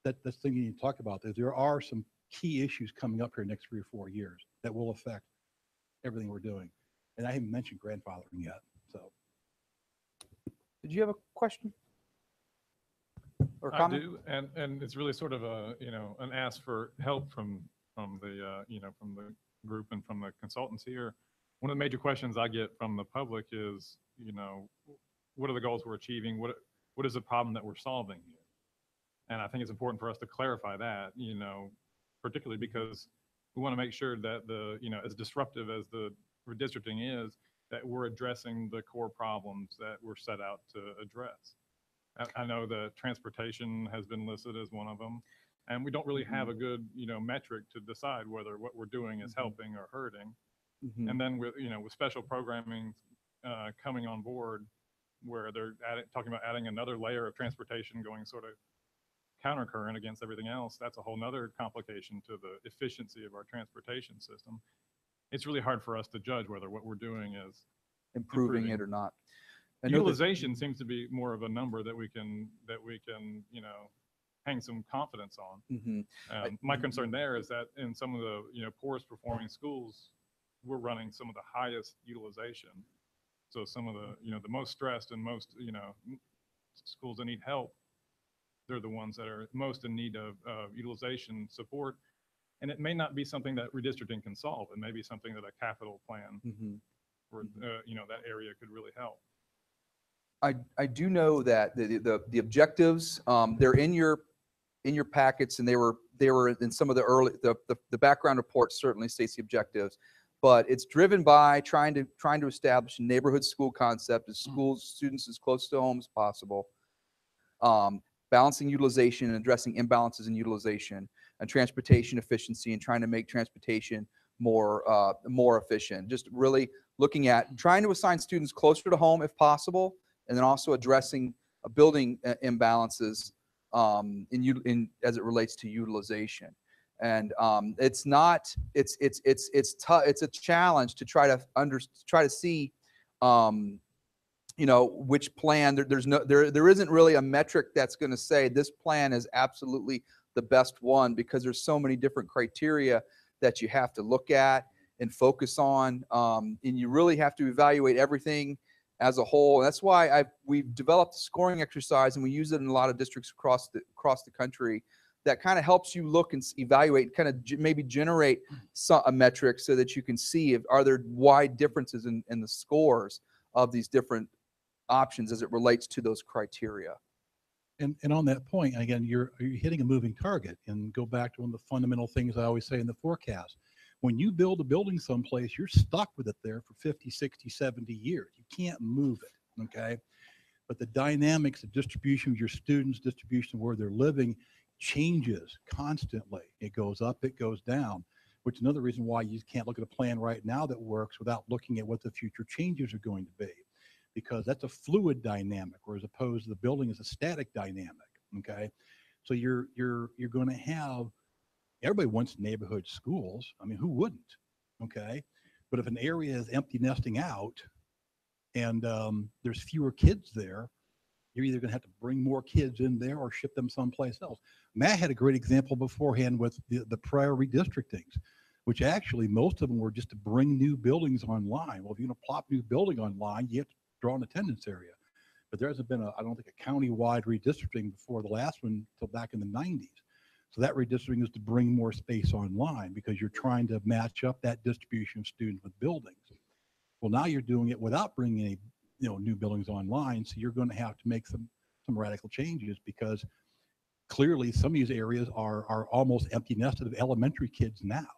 that's the thing you need to talk about. There are some key issues coming up here next 3 or 4 years that will affect everything we're doing. And I haven't mentioned grandfathering yet. So, did you have a question or comment? I do, and it's really sort of a an ask for help from the group and from the consultants here, one of the major questions I get from the public is, you know, what are the goals we're achieving? What is the problem that we're solving here? And I think it's important for us to clarify that, you know, particularly because we want to make sure that the, you know, as disruptive as the redistricting is, that we're addressing the core problems that we're set out to address. I know that transportation has been listed as one of them, and we don't really have a good, you know, metric to decide whether what we're doing is helping or hurting. And then with, you know, with special programming coming on board, where they're talking about adding another layer of transportation going sort of countercurrent against everything else, that's a whole nother complication to the efficiency of our transportation system. It's really hard for us to judge whether what we're doing is improving it or not. I know that- utilization seems to be more of a number that we can, you know, hang some confidence on. My concern there is that in some of the, you know, poorest performing schools, we're running some of the highest utilization. So some of the, you know, the most stressed and most, you know, schools that need help, they're the ones that are most in need of utilization support. And it may not be something that redistricting can solve. It may be something that a capital plan for, you know, that area could really help. I do know that the objectives, they're in your packets, and they were in some of the early, the background report certainly states the objectives, but it's driven by trying to establish a neighborhood school concept as students as close to home as possible, balancing utilization and addressing imbalances in utilization, and transportation efficiency, and trying to make transportation more efficient. Just really looking at trying to assign students closer to home if possible, and then also addressing building imbalances as it relates to utilization. And it's a challenge to try to see, you know, which plan. There isn't really a metric that's going to say this plan is absolutely the best one, because there's so many different criteria that you have to look at and focus on, and you really have to evaluate everything as a whole. And that's why we've developed a scoring exercise, and we use it in a lot of districts across the country, that kind of helps you look and evaluate, kind of maybe generate a metric so that you can see are there wide differences in the scores of these different options as it relates to those criteria. And on that point, again, you're hitting a moving target, and go back to one of the fundamental things I always say in the forecast. When you build a building someplace, you're stuck with it there for 50, 60, 70 years. You can't move it, okay? But the dynamics, the distribution of your students, distribution of where they're living changes constantly. It goes up, it goes down, which is another reason why you can't look at a plan right now that works without looking at what the future changes are going to be, because that's a fluid dynamic, whereas opposed to the building is a static dynamic, okay? So you're going to have, everybody wants neighborhood schools. I mean, who wouldn't? Okay. But if an area is empty nesting out and there's fewer kids there, you're either going to have to bring more kids in there or ship them someplace else. Matt had a great example beforehand with the prior redistrictings, which actually most of them were just to bring new buildings online. Well, if you're going to plop new building online, you have to draw an attendance area. But there hasn't been I don't think, a county-wide redistricting before the last one until back in the 90s. So that redistricting is to bring more space online, because you're trying to match up that distribution of students with buildings. Well, now you're doing it without bringing any, you know, new buildings online. So you're going to have to make some radical changes, because clearly some of these areas are almost empty nested of elementary kids now.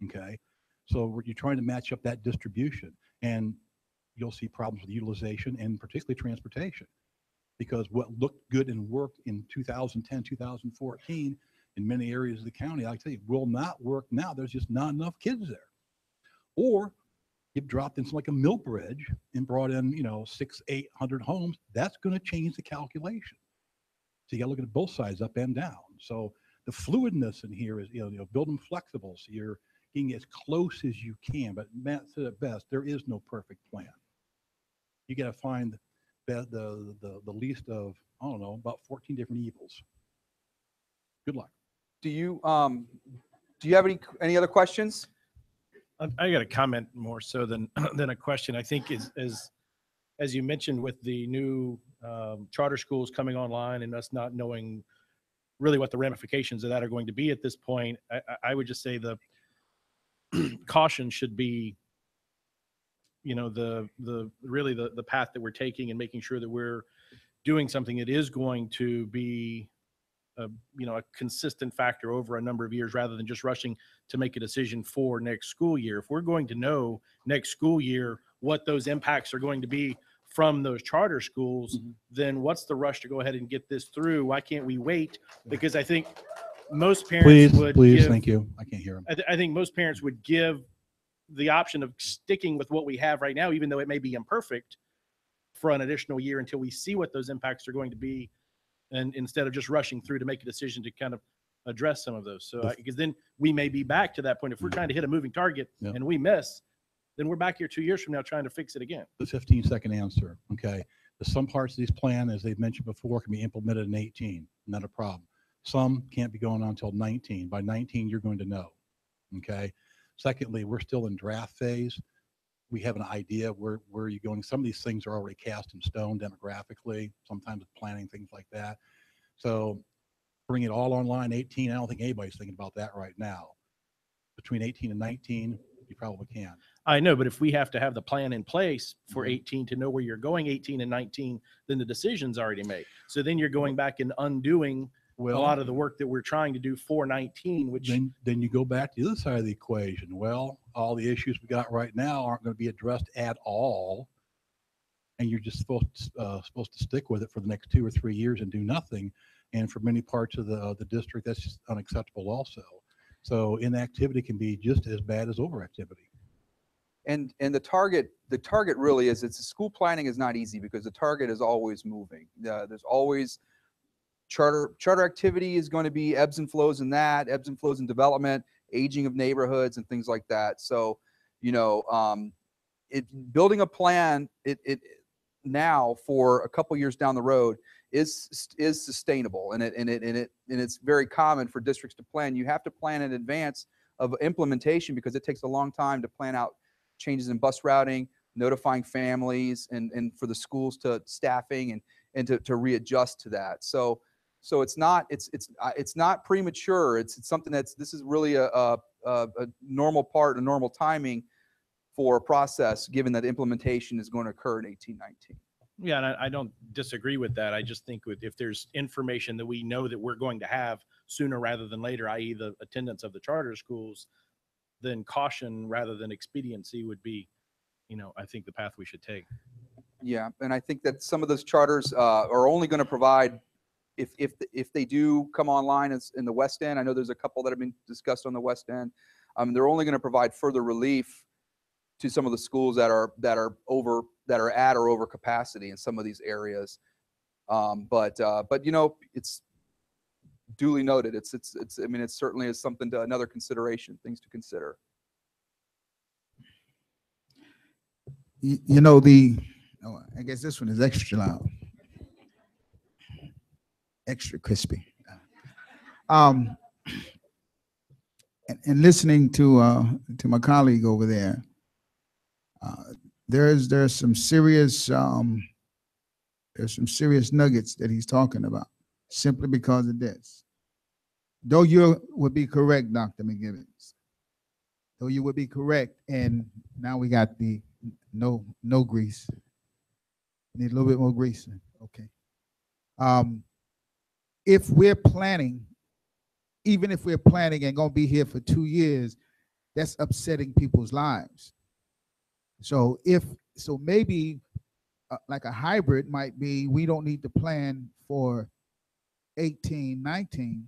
Okay. So you're trying to match up that distribution, and you'll see problems with utilization and particularly transportation. Because what looked good and worked in 2010, 2014 in many areas of the county, I tell you, will not work now. There's just not enough kids there. Or you've dropped in something like a mill bridge and brought in, you know, 600-800 homes. That's going to change the calculation. So you got to look at both sides, up and down. So the fluidness in here is, you know, build them flexible. So you're getting as close as you can. But Matt said it best, there is no perfect plan. You got to find the least of, I don't know, about 14 different evils. Good luck. Do you have any other questions? I got a comment more so than a question. I think as you mentioned, with the new charter schools coming online and us not knowing really what the ramifications of that are going to be at this point, I would just say caution should be, really the path that we're taking, and making sure that we're doing something that is going to be a consistent factor over a number of years, rather than just rushing to make a decision for next school year. If we're going to know next school year what those impacts are going to be from those charter schools, then what's the rush to go ahead and get this through? Why can't we wait? Because I think most parents would Please, give, thank you. I can't hear him. I think most parents would give the option of sticking with what we have right now, even though it may be imperfect, for an additional year until we see what those impacts are going to be, and instead of just rushing through to make a decision to kind of address some of those. So because then we may be back to that point. If we're trying to hit a moving target and we miss, then we're back here 2 years from now trying to fix it again. The 15-second answer, okay? Some parts of these plan, as they've mentioned before, can be implemented in 18, not a problem. Some can't be going on until 19. By 19, you're going to know, okay? Secondly, we're still in draft phase. We have an idea where you're going. Some of these things are already cast in stone demographically, sometimes planning, things like that. So bring it all online 18. I don't think anybody's thinking about that right now. Between 18 and 19, you probably can. I know, but if we have to have the plan in place for 18 to know where you're going 18 and 19, then the decision's already made. So then you're going back and undoing a lot of the work that we're trying to do for 19, which then you go back to the other side of the equation. Well, all the issues we got right now aren't going to be addressed at all, and you're just supposed to stick with it for the next 2 or 3 years and do nothing. And for many parts of the district, that's just unacceptable also. So inactivity can be just as bad as overactivity. And the target really is, school planning is not easy because the target is always moving. There's always charter activity is going to be ebbs and flows in that, ebbs and flows in development, aging of neighborhoods and things like that. So, building a plan now for a couple years down the road is sustainable, and it's very common for districts to plan. You have to plan in advance of implementation because it takes a long time to plan out changes in bus routing, notifying families, and for the schools to staffing and to readjust to that. So it's not premature. It's something this is really a normal part, a normal timing for a process, given that implementation is going to occur in 18-19. Yeah, and I don't disagree with that. I just think if there's information that we know that we're going to have sooner rather than later, i.e. the attendance of the charter schools, then caution rather than expediency would be, I think the path we should take. Yeah, and I think that some of those charters are only going to provide, if they do come online in the West End. I know there's a couple that have been discussed on the West End. They're only going to provide further relief to some of the schools that are at or over capacity in some of these areas. But it's duly noted. It's it certainly is something to another consideration, things to consider. I guess this one is extra loud, extra crispy. And listening to my colleague over there, there's some serious nuggets that he's talking about simply because of this. Though you would be correct, Dr. McGivens. Though you would be correct, and now we got the no grease. Need a little bit more grease. Okay. If we're planning, even if we're planning and gonna be here for 2 years, that's upsetting people's lives. So maybe like a hybrid might be, we don't need to plan for 18, 19,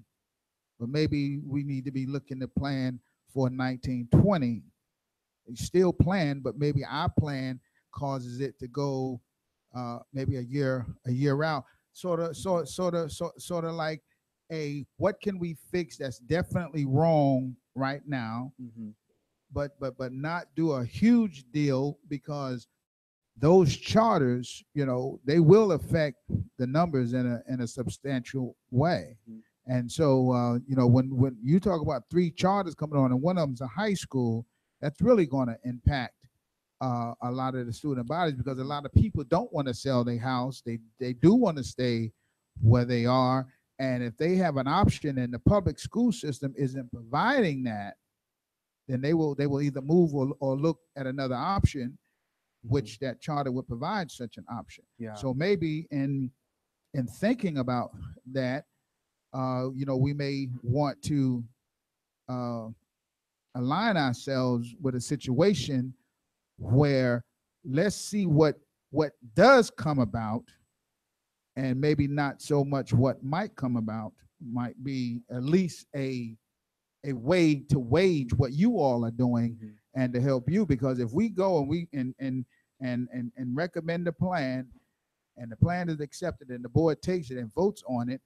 but maybe we need to be looking to plan for 19, 20. Still plan, but maybe our plan causes it to go maybe a year out. Sort of like what can we fix that's definitely wrong right now, but not do a huge deal, because those charters, they will affect the numbers in a substantial way. And so, when you talk about 3 charters coming on and one of them's a high school, that's really going to impact a lot of the student bodies, because a lot of people don't want to sell their house. They do want to stay where they are. And if they have an option and the public school system isn't providing that, then they will either move or look at another option, which that charter would provide such an option. Yeah. So maybe in thinking about that, we may want to align ourselves with a situation where let's see what does come about, and maybe not so much what might come about, might be at least a way to wage what you all are doing and to help you. Because if we go and we and recommend a plan, and the plan is accepted and the board takes it and votes on it,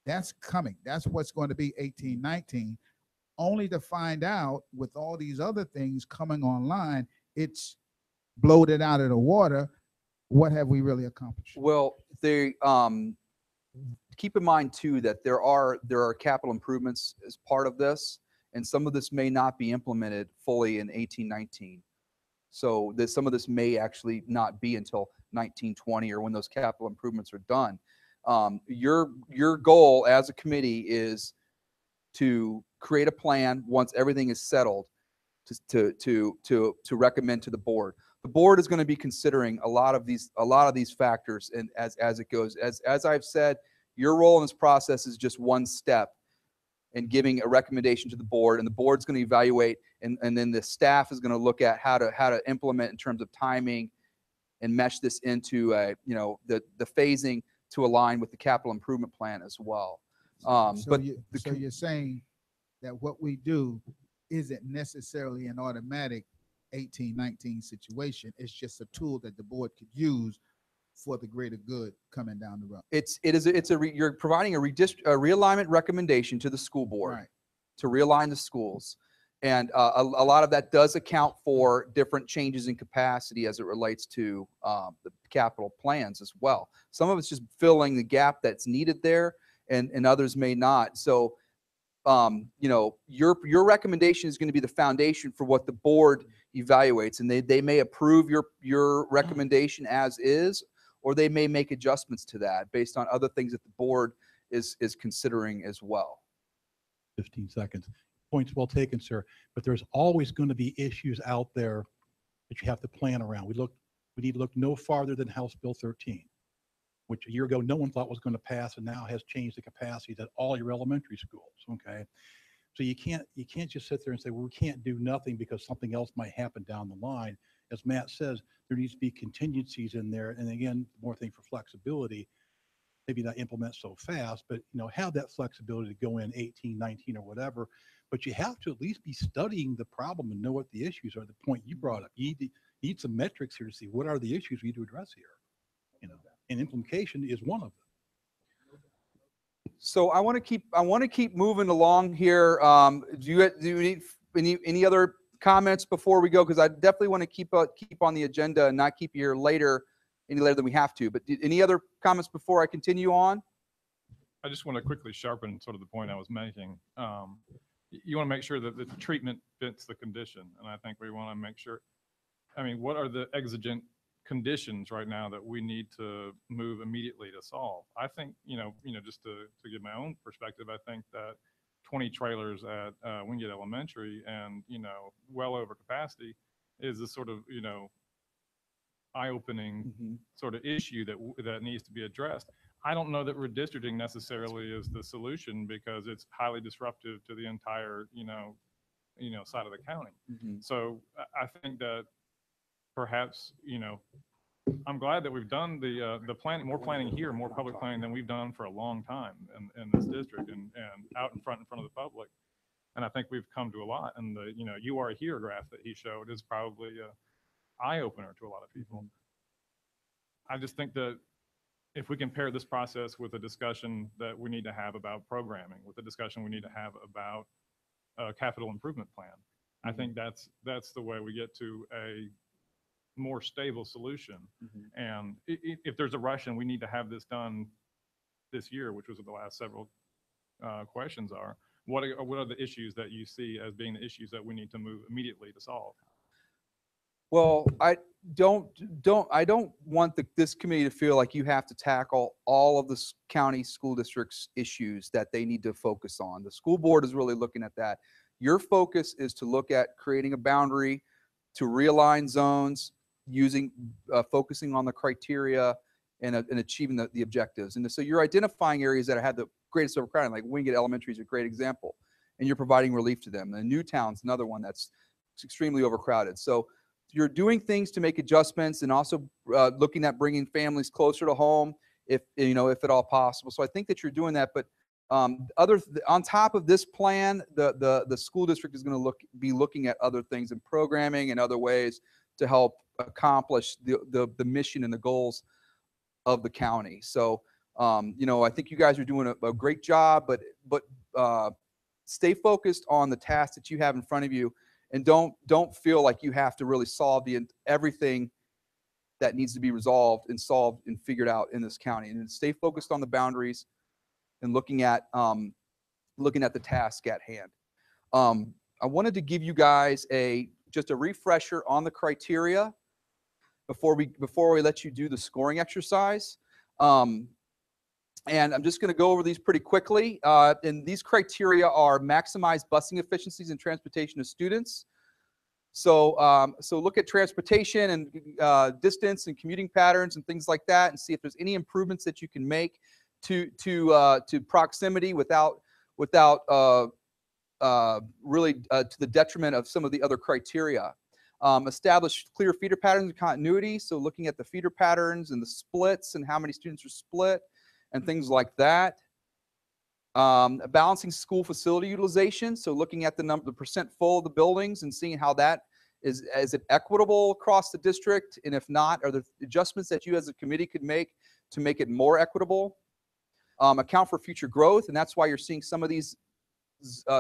that's coming. That's what's going to be 1819, only to find out with all these other things coming online, it's bloated out of the water. What have we really accomplished? Well, they keep in mind too that there are capital improvements as part of this, and some of this may not be implemented fully in 1819. So some of this may actually not be until 1920 or when those capital improvements are done. Your goal as a committee is to create a plan once everything is settled to recommend to the board. The board is going to be considering a lot of these factors, and as it goes, as I've said, your role in this process is just one step in giving a recommendation to the board, and the board's going to evaluate, and then the staff is going to look at how to implement in terms of timing and mesh this into the phasing to align with the capital improvement plan as well. So you're saying that what we do isn't necessarily an automatic 1819 situation. It's just a tool that the board could use for the greater good coming down the road. You're providing a realignment recommendation to the school board, right, to realign the schools. And a lot of that does account for different changes in capacity as it relates to the capital plans as well. Some of it's just filling the gap that's needed there, and others may not. So, your recommendation is going to be the foundation for what the board evaluates, and they may approve your recommendation as is, or they may make adjustments to that based on other things that the board is considering as well. 15 seconds. Points well taken, sir. But there's always going to be issues out there that you have to plan around. We need to look no farther than House Bill 13, which a year ago no one thought was going to pass, and now has changed the capacities at all your elementary schools. Okay, so you can't just sit there and say, well, we can't do nothing because something else might happen down the line. As Matt says, there needs to be contingencies in there, and again, more thing for flexibility. Maybe not implement so fast, but have that flexibility to go in 18, 19, or whatever. But you have to at least be studying the problem and know what the issues are. The point you brought up, you need some metrics here to see what are the issues we need to address here. And implementation is one of them. So I want to keep moving along here. Do you need any other comments before we go? Because I definitely want to keep on the agenda and not keep you here any later than we have to. But any other comments before I continue on? I just want to quickly sharpen sort of the point I was making. You want to make sure that the treatment fits the condition, and I think we want to make sure. I mean, what are the exigent conditions right now that we need to move immediately to solve? I think, just to give my own perspective, I think that 20 trailers at Wingate Elementary and, well over capacity is a sort of, eye-opening sort of issue that needs to be addressed. I don't know that redistricting necessarily is the solution because it's highly disruptive to the entire, side of the county. So I think that perhaps, I'm glad that we've done the planning, more planning here, more public planning than we've done for a long time in this district and out in front of the public. And I think we've come to a lot. And the, you are here graph that he showed is probably a eye opener to a lot of people. I just think that if we can pair this process with a discussion that we need to have about programming, with a discussion we need to have about a capital improvement plan, I think that's the way we get to a more stable solution. And if there's a rush and we need to have this done this year, which was what the last several questions are, what are the issues that you see as being the issues that we need to move immediately to solve? Well, I don't want this committee to feel like you have to tackle all of the county school districts issues that they need to focus on. The school board is really looking at that. Your focus is to look at creating a boundary, to realign zones, using focusing on the criteria and achieving the objectives. And so you're identifying areas that had the greatest overcrowding, like Wingate Elementary is a great example, and you're providing relief to them. And Newtown's another one that's extremely overcrowded. So you're doing things to make adjustments, and also looking at bringing families closer to home, if at all possible. So I think that you're doing that. But on top of this plan, the school district is going to be looking at other things in programming and other ways to help accomplish the mission and the goals of the county. So I think you guys are doing a great job, but stay focused on the tasks that you have in front of you, and don't feel like you have to really solve everything that needs to be resolved and solved and figured out in this county. And stay focused on the boundaries and looking at the task at hand. I wanted to give you guys just a refresher on the criteria before we let you do the scoring exercise. And I'm just going to go over these pretty quickly. And these criteria are maximize busing efficiencies and transportation of students. So look at transportation and distance and commuting patterns and things like that, and see if there's any improvements that you can make to proximity without really to the detriment of some of the other criteria. Establish clear feeder patterns and continuity. So looking at the feeder patterns and the splits and how many students are split and things like that. Balancing school facility utilization. So looking at the percent full of the buildings and seeing how that is it equitable across the district? And if not, are there adjustments that you as a committee could make to make it more equitable? Account for future growth. And that's why you're seeing some of these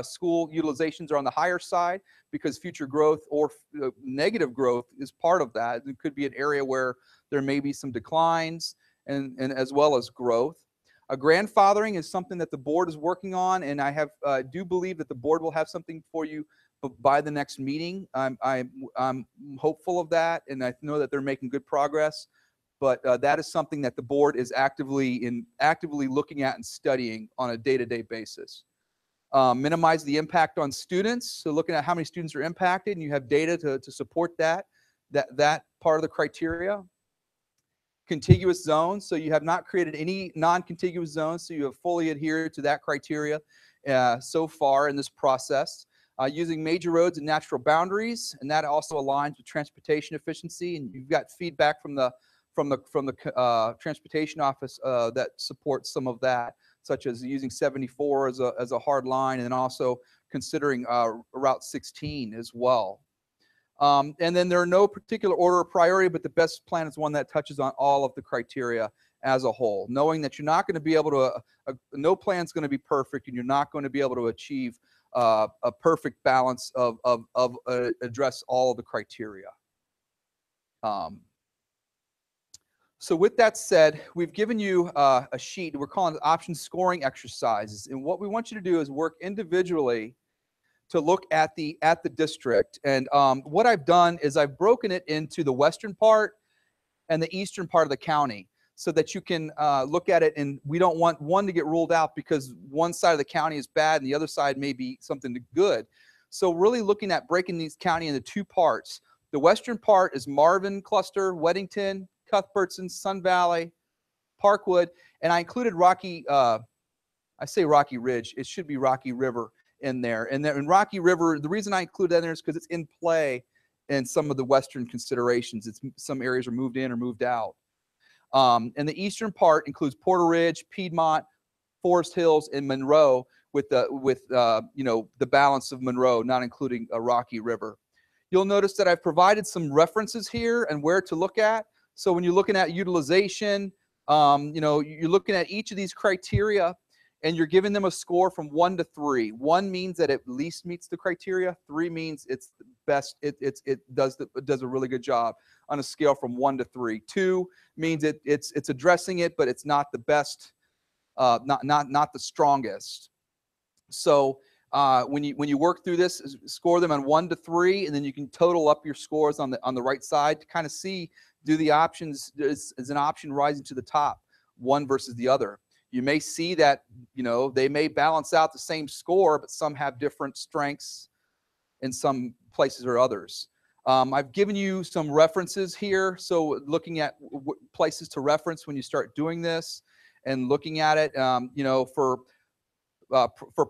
school utilizations are on the higher side, because future growth or negative growth is part of that. It could be an area where there may be some declines and as well as growth. Grandfathering is something that the board is working on, and I do believe that the board will have something for you by the next meeting. I'm hopeful of that, and I know that they're making good progress. But that is something that the board is actively looking at and studying on a day-to-day basis. Minimize the impact on students. So looking at how many students are impacted, and you have data to support that part of the criteria. Contiguous zones. So you have not created any non-contiguous zones, so you have fully adhered to that criteria so far in this process. Using major roads and natural boundaries, and that also aligns with transportation efficiency. And you've got feedback from the transportation office that supports some of that, such as using 74 as a hard line, and then also considering Route 16 as well. And then there are no particular order of priority, but the best plan is one that touches on all of the criteria as a whole, knowing that you're not going to be able to, no plan is going to be perfect, and you're not going to be able to achieve a perfect balance of address all of the criteria. So with that said, we've given you a sheet. We're calling it option scoring exercises. And what we want you to do is work individually to look at the district. And what I've done is I've broken it into the western part and the eastern part of the county, so that you can look at it, and we don't want one to get ruled out because one side of the county is bad and the other side may be something good. So really looking at breaking these county into two parts. The western part is Marvin cluster, Weddington, Cuthbertson, Sun Valley, Parkwood, and I included I say Rocky Ridge, it should be Rocky River in there. And then in Rocky River, the reason I include that in there is because it's in play in some of the western considerations. Some areas are moved in or moved out. And the eastern part includes Porter Ridge, Piedmont, Forest Hills, and Monroe, with the balance of Monroe, not including Rocky River. You'll notice that I've provided some references here and where to look at. So when you're looking at utilization, you're looking at each of these criteria, and you're giving them a score from 1 to 3. 1 means that it at least meets the criteria. 3 means it's the best. It does a really good job on a scale from 1 to 3. 2 means it's addressing it, but it's not the best, not the strongest. So when you work through this, score them on 1 to 3, and then you can total up your scores on the right side to kind of see, do the options, is an option rising to the top, one versus the other. you may see that, they may balance out the same score, but some have different strengths in some places or others. I've given you some references here. So looking at places to reference when you start doing this and looking at it, for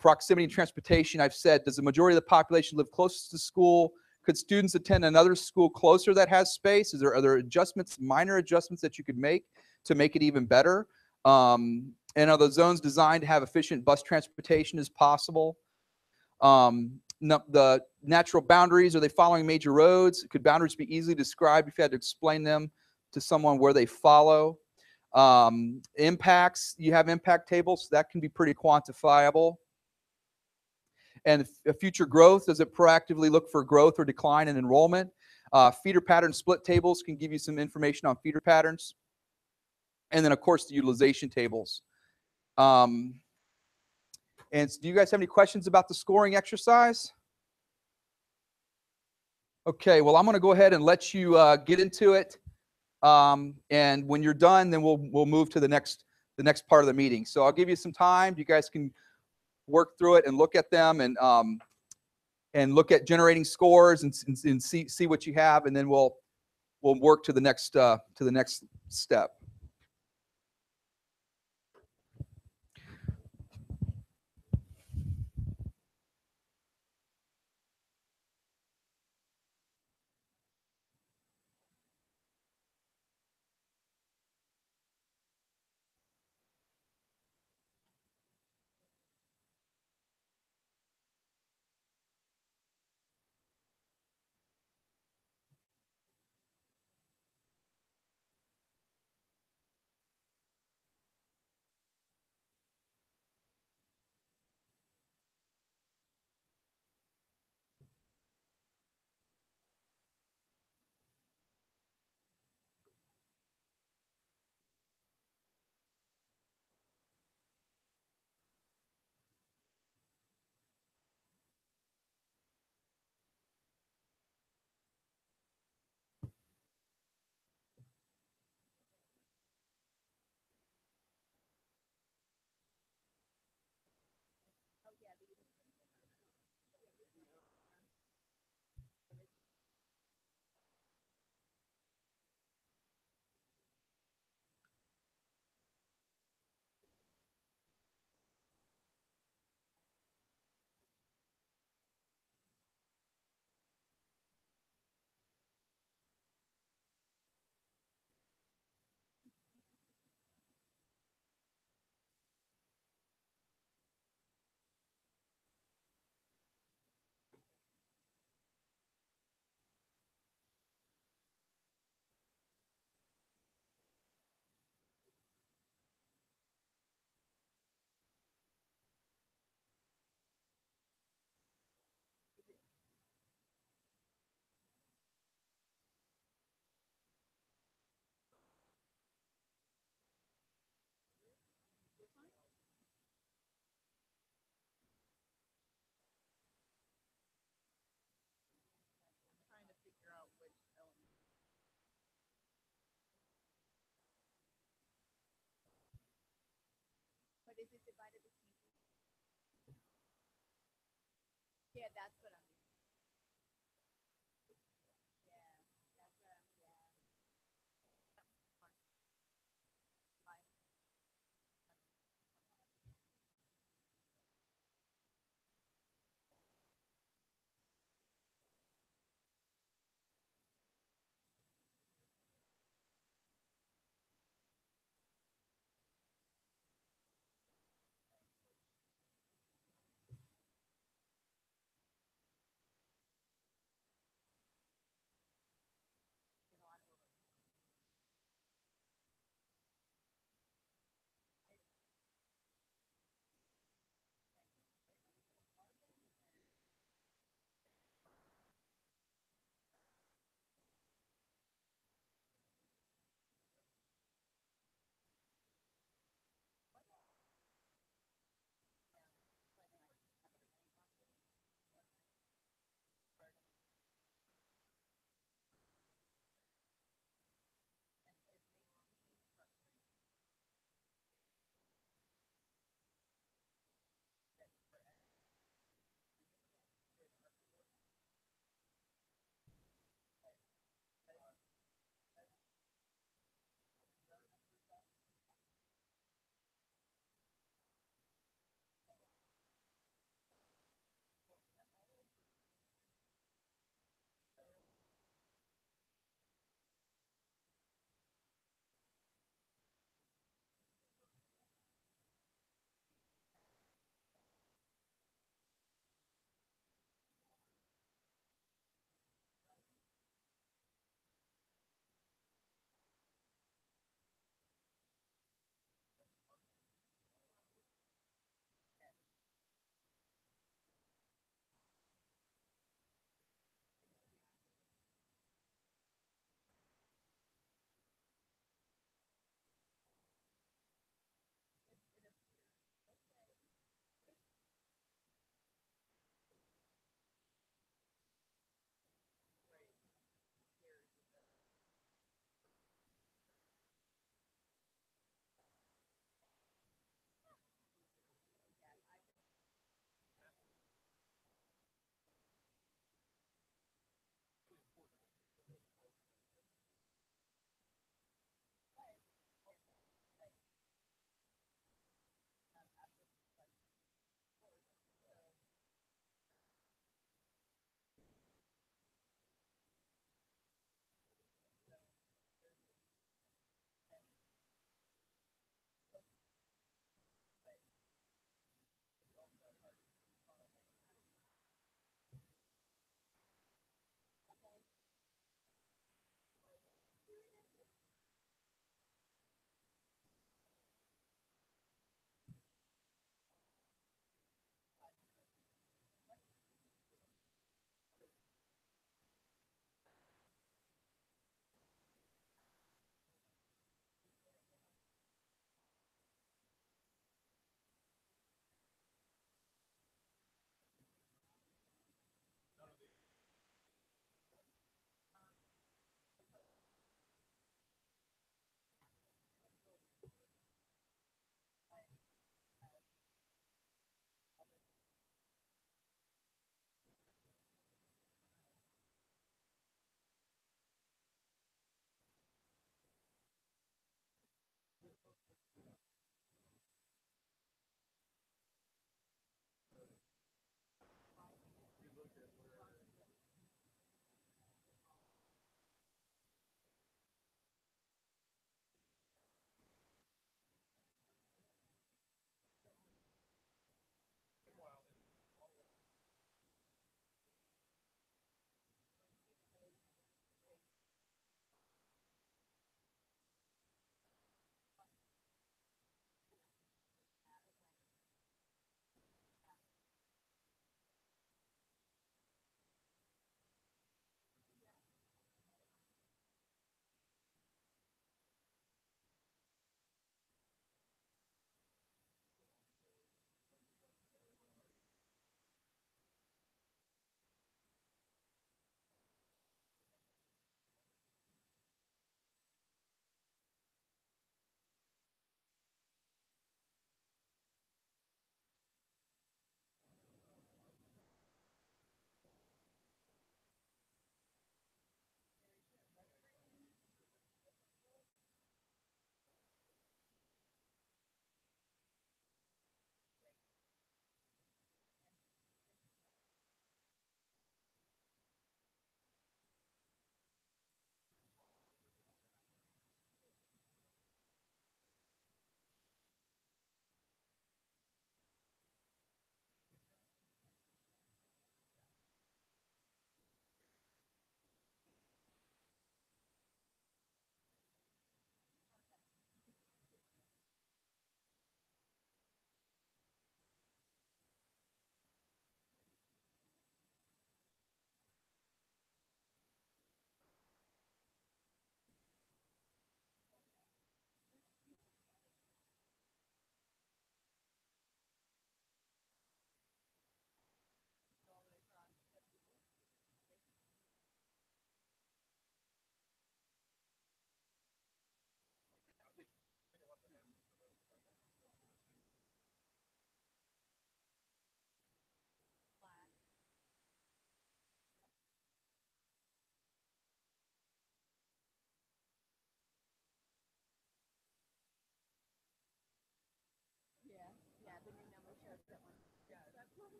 proximity and transportation, I've said, does the majority of the population live closest to school? Could students attend another school closer that has space? Are there adjustments, minor adjustments that you could make to make it even better? And are the zones designed to have efficient bus transportation as possible? The natural boundaries, are they following major roads? Could boundaries be easily described if you had to explain them to someone where they follow? Impacts, you have impact tables, so that can be pretty quantifiable. And future growth, does it proactively look for growth or decline in enrollment? Feeder pattern split tables can give you some information on feeder patterns. And then, of course, the utilization tables. And do you guys have any questions about the scoring exercise? Okay, well, I'm going to go ahead and let you get into it. And when you're done, then we'll move to the next part of the meeting. So I'll give you some time. You guys can work through it and look at them and look at generating scores and see what you have, and then we'll work to the next step. Yeah, that's what I'm.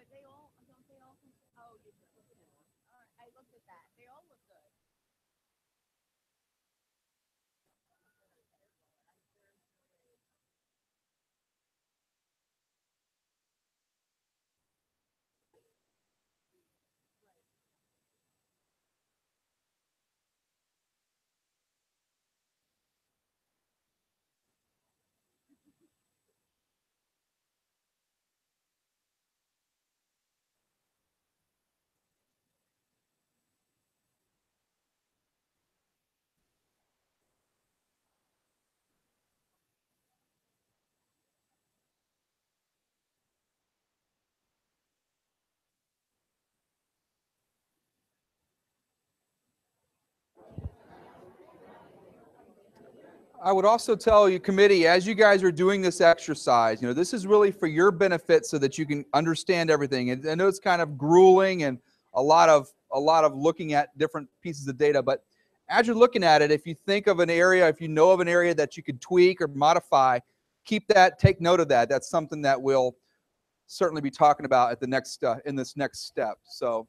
But they all, don't they all, oh, you just looked at it. All right, I looked at that. They all look good. I would also tell you, committee, as you guys are doing this exercise, this is really for your benefit so that you can understand everything. And I know it's kind of grueling and a lot of looking at different pieces of data, but as you're looking at it, if you think of an area, if you know of an area that you could tweak or modify, take note of that. That's something that we'll certainly be talking about at the next in this next step. So.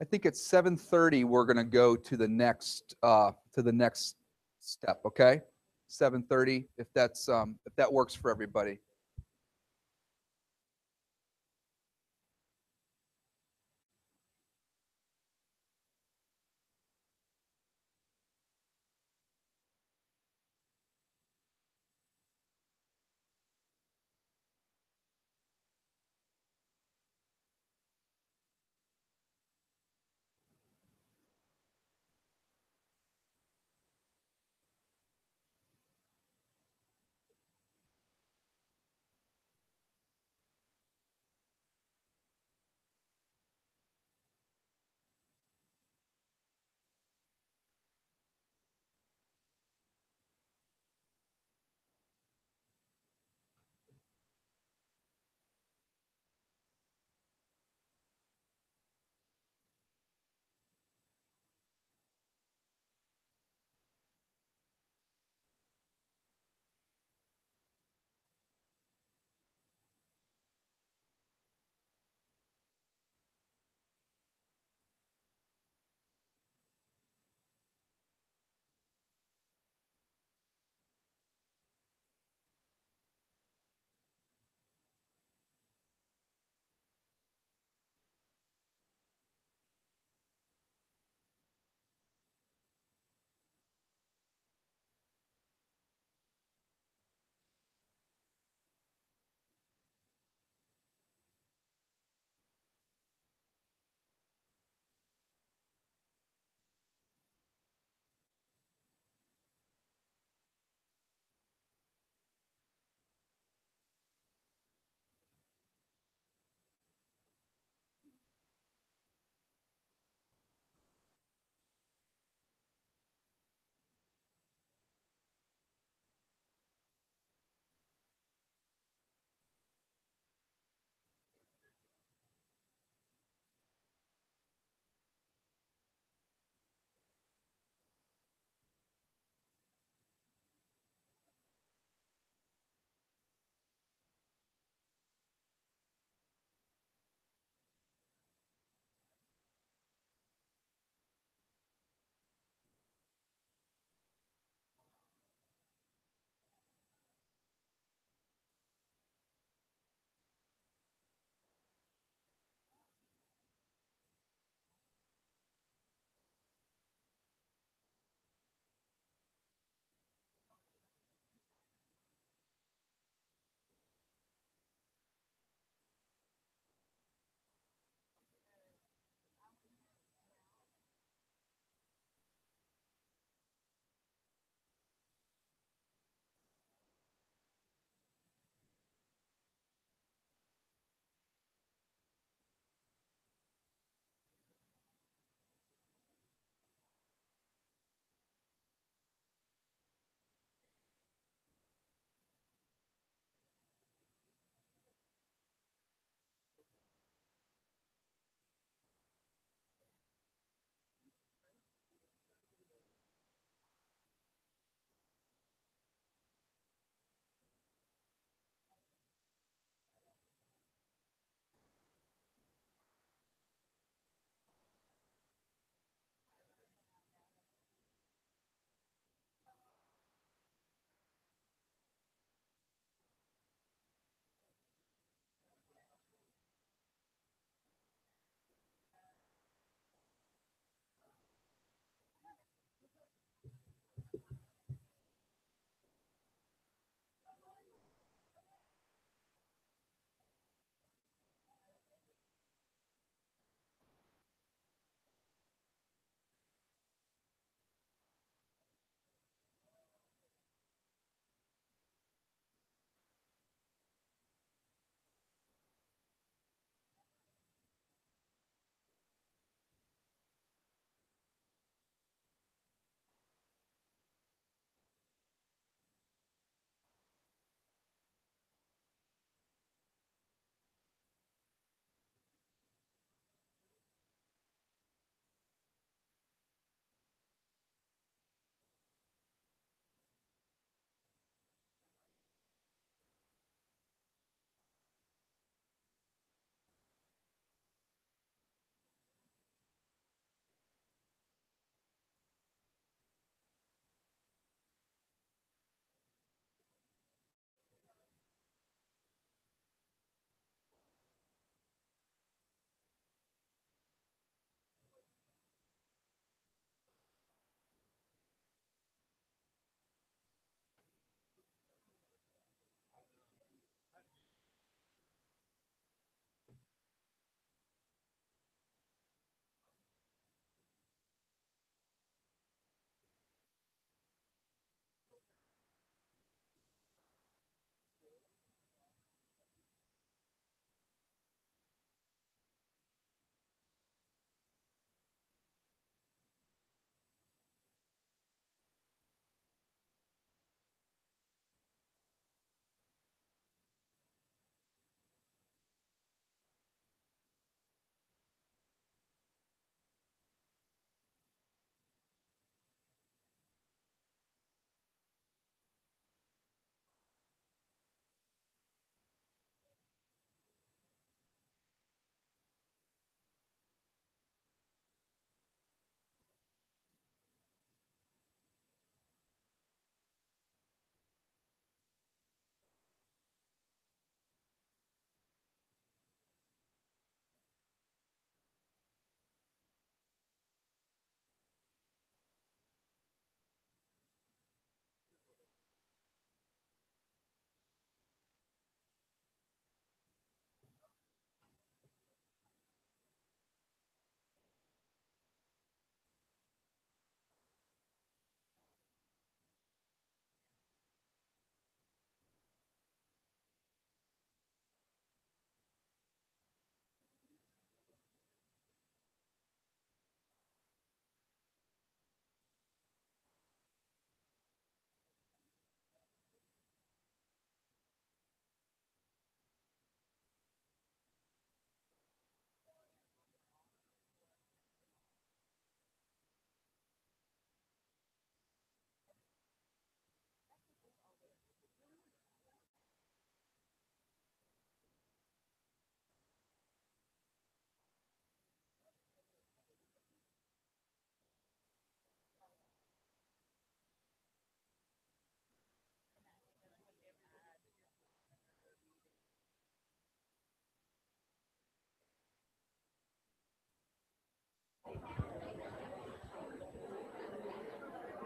I think at 7:30, we're going to go to the next step, okay? 7:30, if that works for everybody.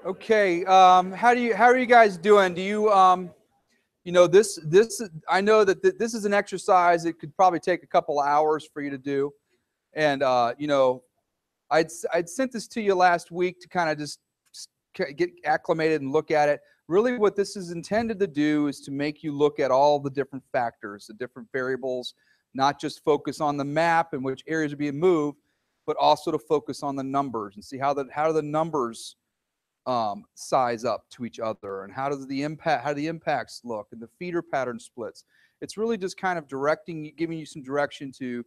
Okay, how are you guys doing? Do you you know, I know that this is an exercise. It could probably take a couple of hours for you to do, and you know, I'd sent this to you last week to kind of just get acclimated and look at it. Really, what this is intended to do is to make you look at all the different factors, the different variables, not just focus on the map and which areas are being moved, but also to focus on the numbers and see how do the numbers size up to each other, and how do the impacts look, and the feeder pattern splits. It's really just kind of giving you some direction to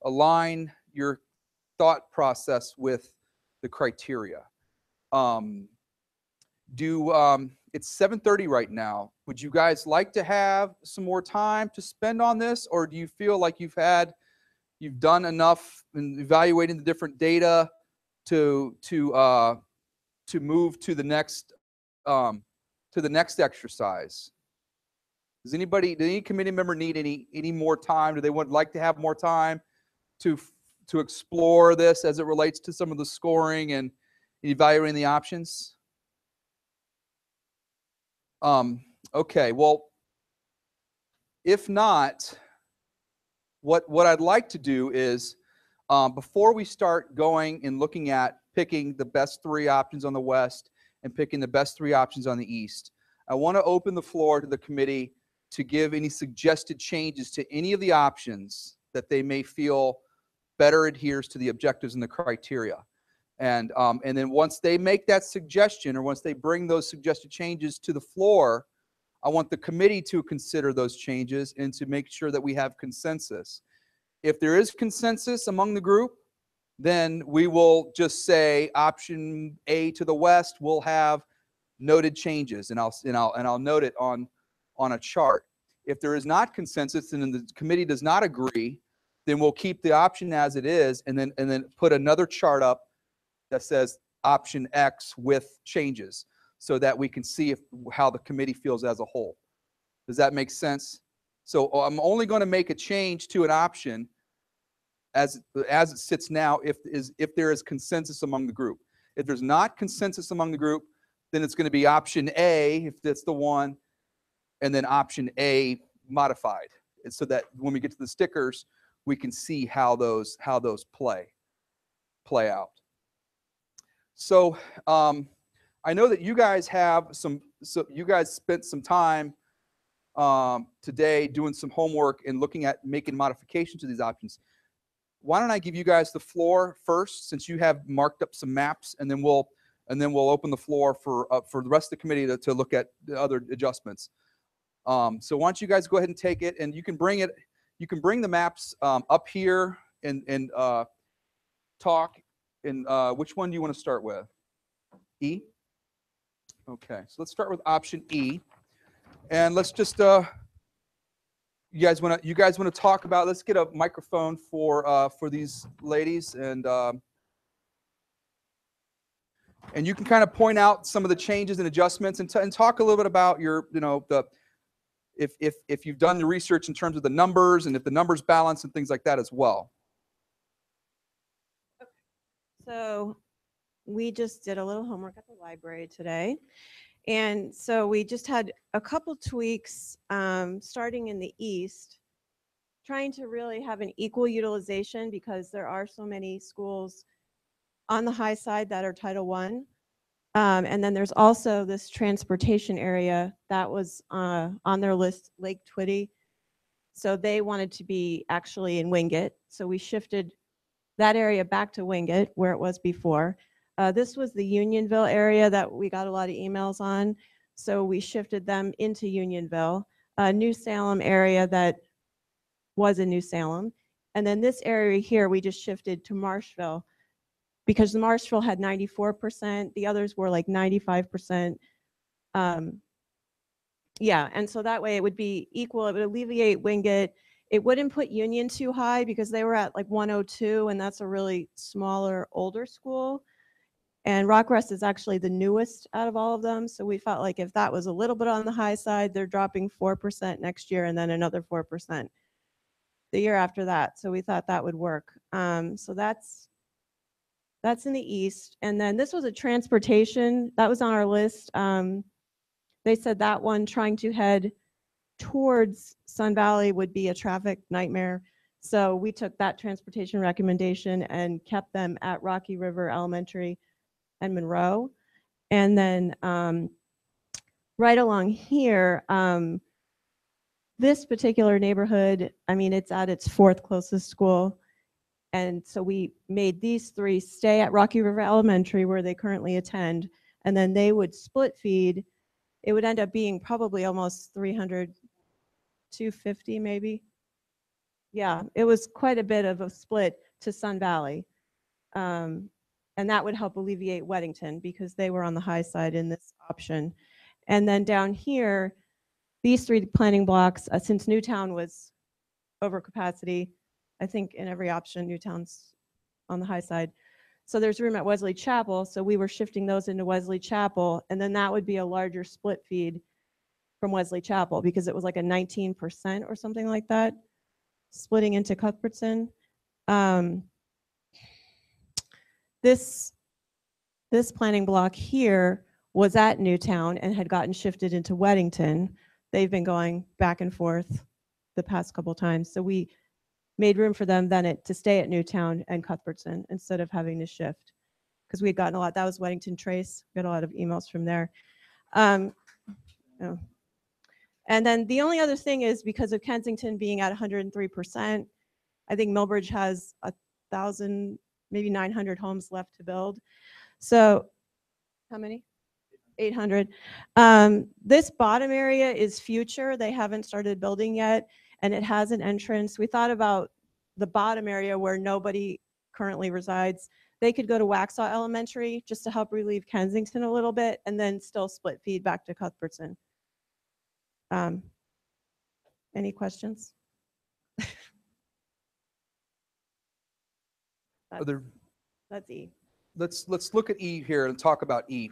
align your thought process with the criteria. It's 7:30 right now. Would you guys like to have some more time to spend on this, or do you feel like you've done enough in evaluating the different data to move to the next exercise? Does any committee member need any more time? Do they like to have more time to explore this as it relates to some of the scoring and evaluating the options? Okay, well, if not, what I'd like to do is, before we start going and looking at picking the best 3 options on the west and picking the best 3 options on the east, I want to open the floor to the committee to give any suggested changes to any of the options that they may feel better adheres to the objectives and the criteria. And then once they make that suggestion, or once they bring those suggested changes to the floor, I want the committee to consider those changes and to make sure that we have consensus. If there is consensus among the group, then we will just say option A to the west will have noted changes, and I'll note it on a chart. If there is not consensus and the committee does not agree, then we'll keep the option as it is, and then put another chart up that says option X with changes, so that we can see how the committee feels as a whole. Does that make sense? So I'm only going to make a change to an option as it sits now if there is consensus among the group. If there's not consensus among the group, then it's going to be option A, if that's the one, and then option A modified. And so that when we get to the stickers, we can see how those play out. So I know that you guys you guys spent some time today doing some homework and looking at making modifications to these options. Why don't I give you guys the floor first, since you have marked up some maps, and then we'll open the floor for the rest of the committee to look at the other adjustments. So why don't you guys go ahead and take it, and you can bring the maps up here and talk. And which one do you want to start with? E? Okay, so let's start with option E. And let's just you guys want to talk about, let's get a microphone for these ladies, and you can kind of point out some of the changes and adjustments, and talk a little bit about your, if you've done the research in terms of the numbers, and if the numbers balance and things like that as well. So we just did a little homework at the library today. And so we just had a couple tweaks starting in the east, trying to really have an equal utilization, because there are so many schools on the high side that are Title I. And then there's also this transportation area that was on their list, Lake Twitty. So they wanted to be actually in Wingate. So we shifted that area back to Wingate, where it was before. This was the Unionville area that we got a lot of emails on. So we shifted them into Unionville. New Salem area that was in New Salem. And then this area here, we just shifted to Marshville, because the Marshville had 94%. The others were like 95%. Yeah, and so that way it would be equal. It would alleviate Wingate. It wouldn't put Union too high, because they were at like 102, and that's a really smaller, older school. And Rockrest is actually the newest out of all of them. So we felt like if that was a little bit on the high side, they're dropping 4% next year, and then another 4% the year after that. So we thought that would work. So that's That's in the east. And then this was a transportation that was on our list. They said that one trying to head towards Sun Valley would be a traffic nightmare. So we took that transportation recommendation and kept them at Rocky River Elementary and Monroe. And then right along here, this particular neighborhood, I mean, it's at its fourth closest school. And so we made these three stay at Rocky River Elementary where they currently attend, and then they would split feed. It would end up being probably almost 300, 250 maybe. Yeah, it was quite a bit of a split to Sun Valley. And that would help alleviate Weddington because they were on the high side in this option. And then down here, these three planning blocks, since Newtown was over capacity, I think in every option, Newtown's on the high side. So there's room at Wesley Chapel. So we were shifting those into Wesley Chapel. And then that would be a larger split feed from Wesley Chapel because it was like a 19% or something like that, splitting into Cuthbertson. This planning block here was at Newtown and had gotten shifted into Weddington. They've been going back and forth the past couple times. So we made room for them then to stay at Newtown and Cuthbertson instead of having to shift because we had gotten a lot. That was Weddington Trace. We got a lot of emails from there. Oh. And then the only other thing is because of Kensington being at 103%, I think Millbridge has 1,000, maybe 900 homes left to build. So how many? 800. This bottom area is future. They haven't started building yet, and it has an entrance. We thought about the bottom area where nobody currently resides. They could go to Waxhaw Elementary just to help relieve Kensington a little bit, and then still split feed back to Cuthbertson. Any questions? That's E. Let's look at E here and talk about E,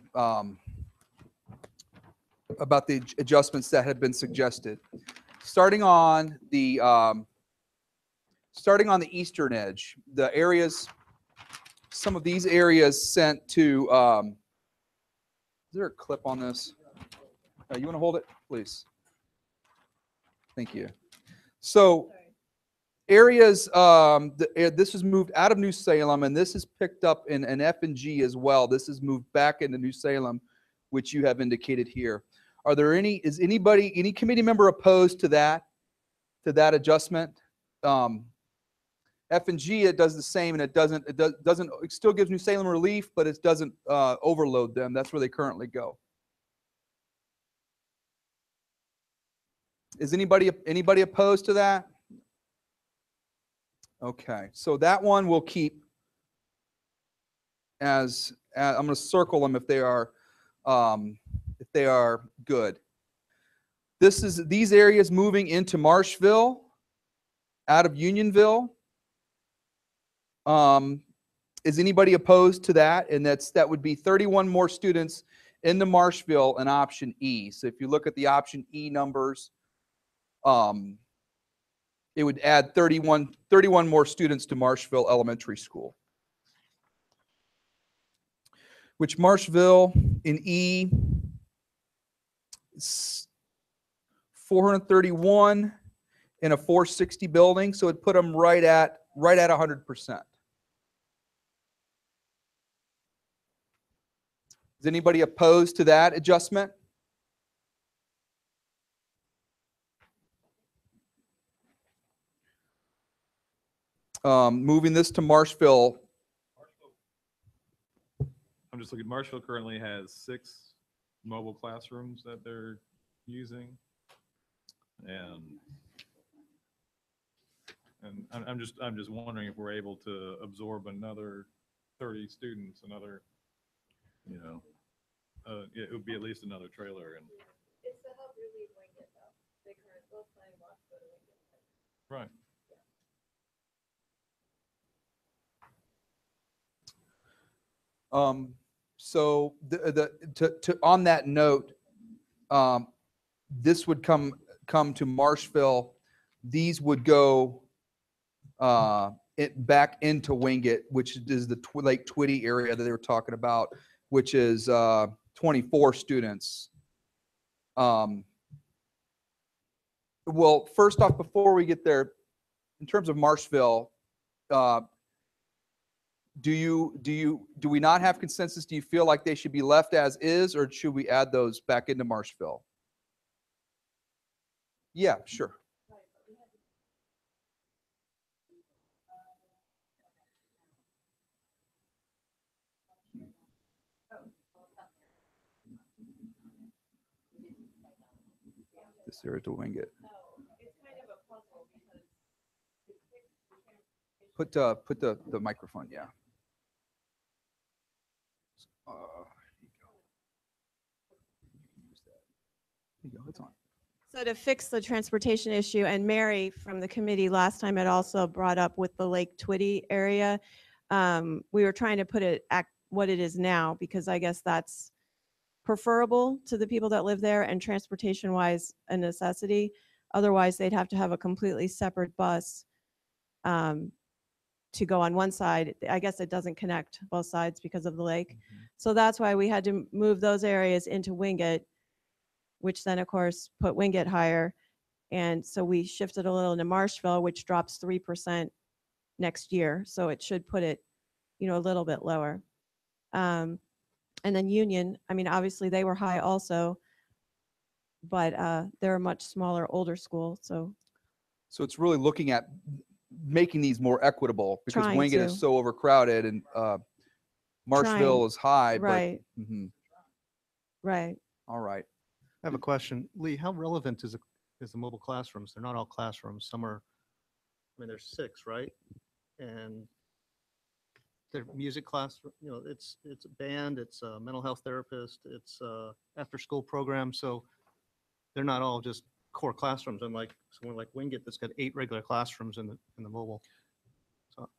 about the adjustments that have been suggested. Starting on the eastern edge, the areas, some of these areas sent to. Is there a clip on this? You want to hold it, please? Thank you. So areas, this was moved out of New Salem, and this is picked up in an F and G as well. This is moved back into New Salem, which you have indicated here. Are there any committee member opposed to that adjustment? F and G, it does the same, and it still gives New Salem relief, but it doesn't overload them. That's where they currently go. Is anybody opposed to that? Okay, so that one we'll keep as I'm going to circle them if they are good. These areas moving into Marshville, out of Unionville. Is anybody opposed to that? And that would be 31 more students into Marshville in option E. So if you look at the option E numbers, it would add 31 more students to Marshville Elementary School. Which Marshville in E is 431 in a 460 building, so it put them right at 100%. Is anybody opposed to that adjustment? Moving this to Marshville. I'm just looking, Marshville currently has 6 mobile classrooms that they're using. And I'm just wondering if we're able to absorb another 30 students, another, it would be at least another trailer. And It's to help relieve Lincoln, though. They currently both planning blocks go to Lincoln. right. So on that note, this would come to Marshville. These would go it back into Wingate, which is the Lake Twitty area that they were talking about, which is 24 students. Well, first off, before we get there, in terms of Marshville, do we not have consensus? Do you feel like they should be left as is, or should we add those back into Marshville? Yeah, sure. This area to Wingate. Put the microphone, yeah. Here you go. It's on. So to fix the transportation issue, and Mary from the committee last time had also brought up with the Lake Twitty area, we were trying to put it at what it is now, because I guess that's preferable to the people that live there and transportation wise a necessity. Otherwise, they'd have to have a completely separate bus to go on one side. I guess it doesn't connect both sides because of the lake. Mm-hmm. So that's why we had to move those areas into Wingate, which then of course put Wingate higher. And so we shifted a little into Marshville, which drops 3% next year. So it should put it, a little bit lower. And then Union, I mean, obviously they were high also, but they're a much smaller, older school. So it's really looking at making these more equitable, because Trying Wingate to. is so overcrowded and Marshville is high. right, But, mhm. right. All right. I have a question. Lee, how relevant is the mobile classrooms? They're not all classrooms. Some are, I mean, there's 6, right? And they're music class, it's a band, it's a mental health therapist, it's a after-school program. So they're not all just core classrooms. Unlike somewhere like Wingate that's got 8 regular classrooms in the mobile.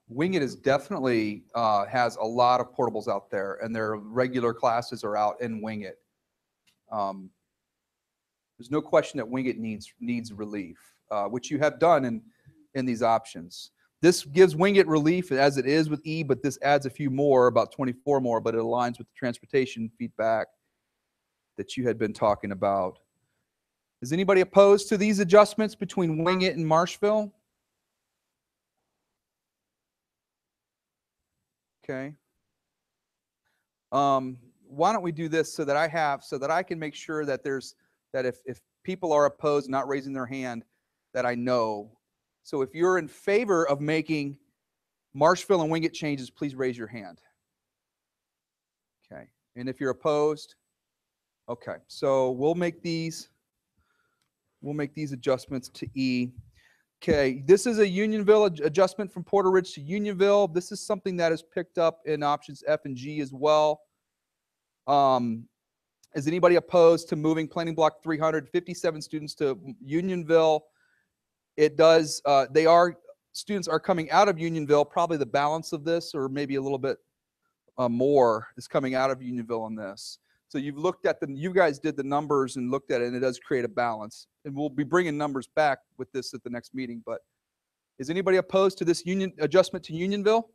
Wingate is definitely has a lot of portables out there, and their regular classes are out in Wingate. There's no question that Wingate needs relief, which you have done in these options. This gives Wingate relief as it is with E, but this adds a few more, about 24 more, but it aligns with the transportation feedback that you had been talking about. Is anybody opposed to these adjustments between Wingate and Marshville? Okay. Why don't we do this so that I can make sure that if people are opposed, not raising their hand, that I know. So if you're in favor of making Marshville and Wingate changes, please raise your hand. Okay. And if you're opposed, okay. So we'll make these adjustments to E. Okay, this is a Unionville adjustment from Porter Ridge to Unionville. This is something that is picked up in options F and G as well. Is anybody opposed to moving planning block 357 students to Unionville? It does, students are coming out of Unionville, probably the balance of this, or maybe a little bit more is coming out of Unionville on this. So you guys did the numbers and looked at it, and it does create a balance. And we'll be bringing numbers back with this at the next meeting. But is anybody opposed to this adjustment to Unionville?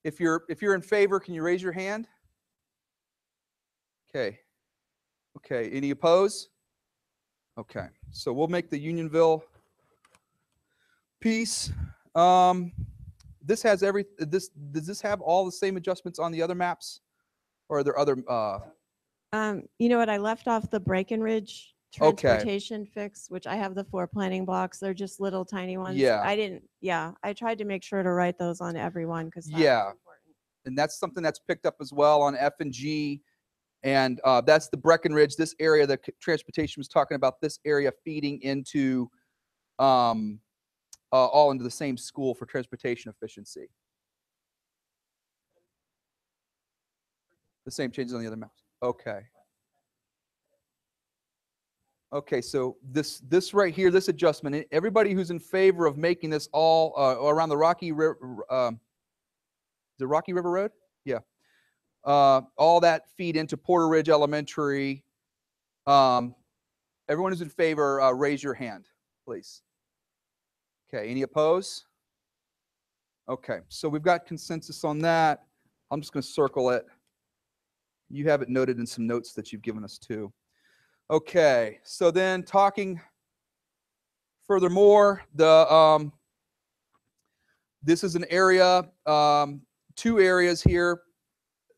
If you're in favor, can you raise your hand? Okay. Okay. Any opposed? Okay. So we'll make the Unionville piece. Does this have all the same adjustments on the other maps? Or are there other? You know what? I left off the Breckenridge transportation fix, which I have the 4 planning blocks. They're just little tiny ones. Yeah. I tried to make sure to write those on everyone because Yeah. And that's something that's picked up as well on F and G. And that's the Breckenridge, this area that transportation was talking about, this area feeding into all into the same school for transportation efficiency. The same changes on the other maps. Okay. Okay, so this right here, this adjustment, everybody who's in favor of making this all around the Rocky River, the Rocky River Road? Yeah. All that feed into Porter Ridge Elementary. Everyone who's in favor, raise your hand, please. Okay, any opposed? Okay, so we've got consensus on that. I'm just going to circle it. You have it noted in some notes that you've given us too. Okay, so then talking furthermore, this is an area, 2 areas here.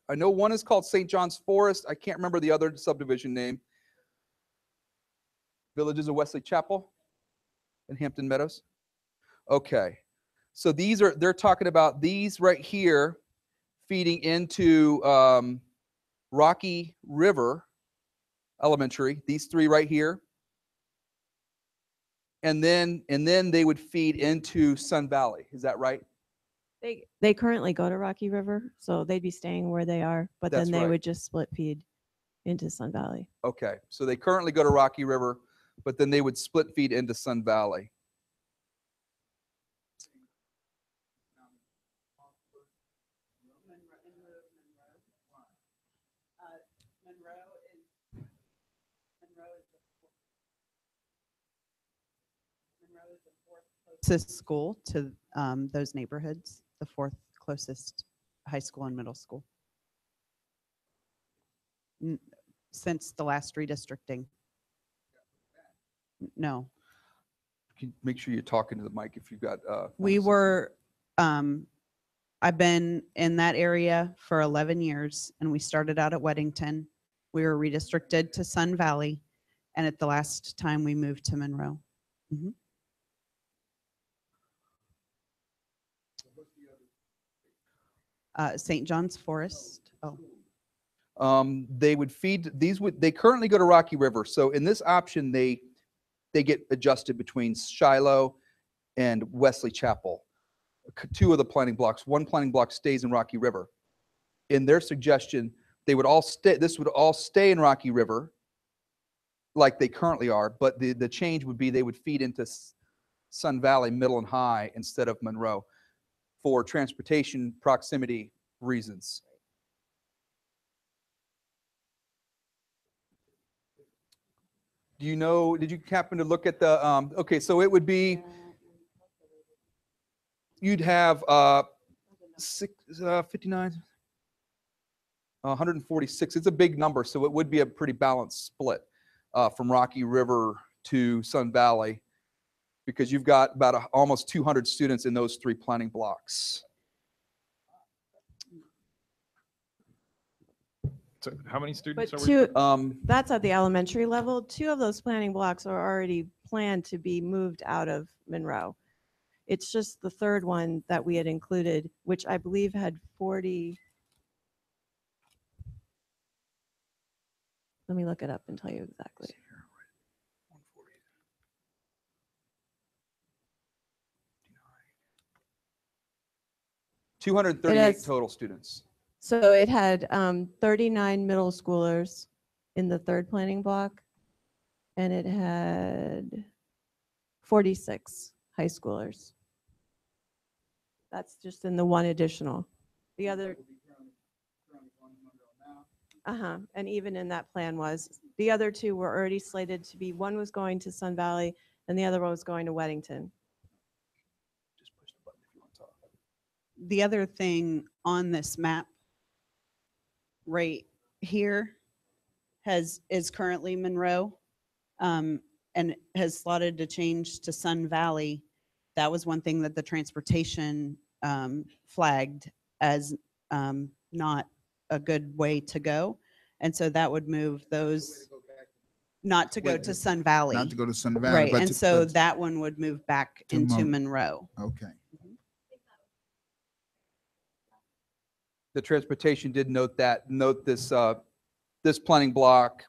I know one is called St. John's Forest. I can't remember the other subdivision name. Villages of Wesley Chapel in Hampton Meadows. Okay, so they're talking about these right here feeding into Rocky River Elementary, these 3 right here. And then they would feed into Sun Valley. Is that right? They currently go to Rocky River, so they'd be staying where they are, but That's then they right. would just split feed into Sun Valley. Okay, so they currently go to Rocky River, but then they would split feed into Sun Valley. Closest school to those neighborhoods, the 4th closest high school and middle school. Since the last redistricting. No. Can you make sure you're talking to the mic if you've got. We were, I've been in that area for 11 years, and we started out at Weddington. We were redistricted to Sun Valley, and at the last time we moved to Monroe. St. John's Forest. Oh, They would feed they currently go to Rocky River. So in this option, they get adjusted between Shiloh and Wesley Chapel. 2 of the planning blocks. 1 planning block stays in Rocky River. In their suggestion, they would all stay. This would all stay in Rocky River, like they currently are. But the change would be they would feed into Sun Valley Middle and High instead of Monroe, for transportation proximity reasons. Do you know, did you happen to look at the, okay, so it would be, you'd have 59, 146. It's a big number, so it would be a pretty balanced split from Rocky River to Sun Valley, because you've got about almost 200 students in those 3 planning blocks. So how many students But are we? that's at the elementary level. 2 of those planning blocks are already planned to be moved out of Monroe. It's just the 3rd one that we had included, which I believe had 40. Let me look it up and tell you exactly. 238 total students. So it had 39 middle schoolers in the 3rd planning block, and it had 46 high schoolers. That's just in the 1 additional. The other, and even in that plan was, the other 2 were already slated to be, 1 was going to Sun Valley, and the other one was going to Weddington. the other thing on this map right here is currently Monroe, and has slotted to change to Sun Valley. That was one thing that the transportation flagged as not a good way to go. And so that would move those, not to go to Sun Valley. Not to go to Sun Valley. Right, but and to- so but- that one would move back To into Monroe. Okay. The transportation did note this this planning block,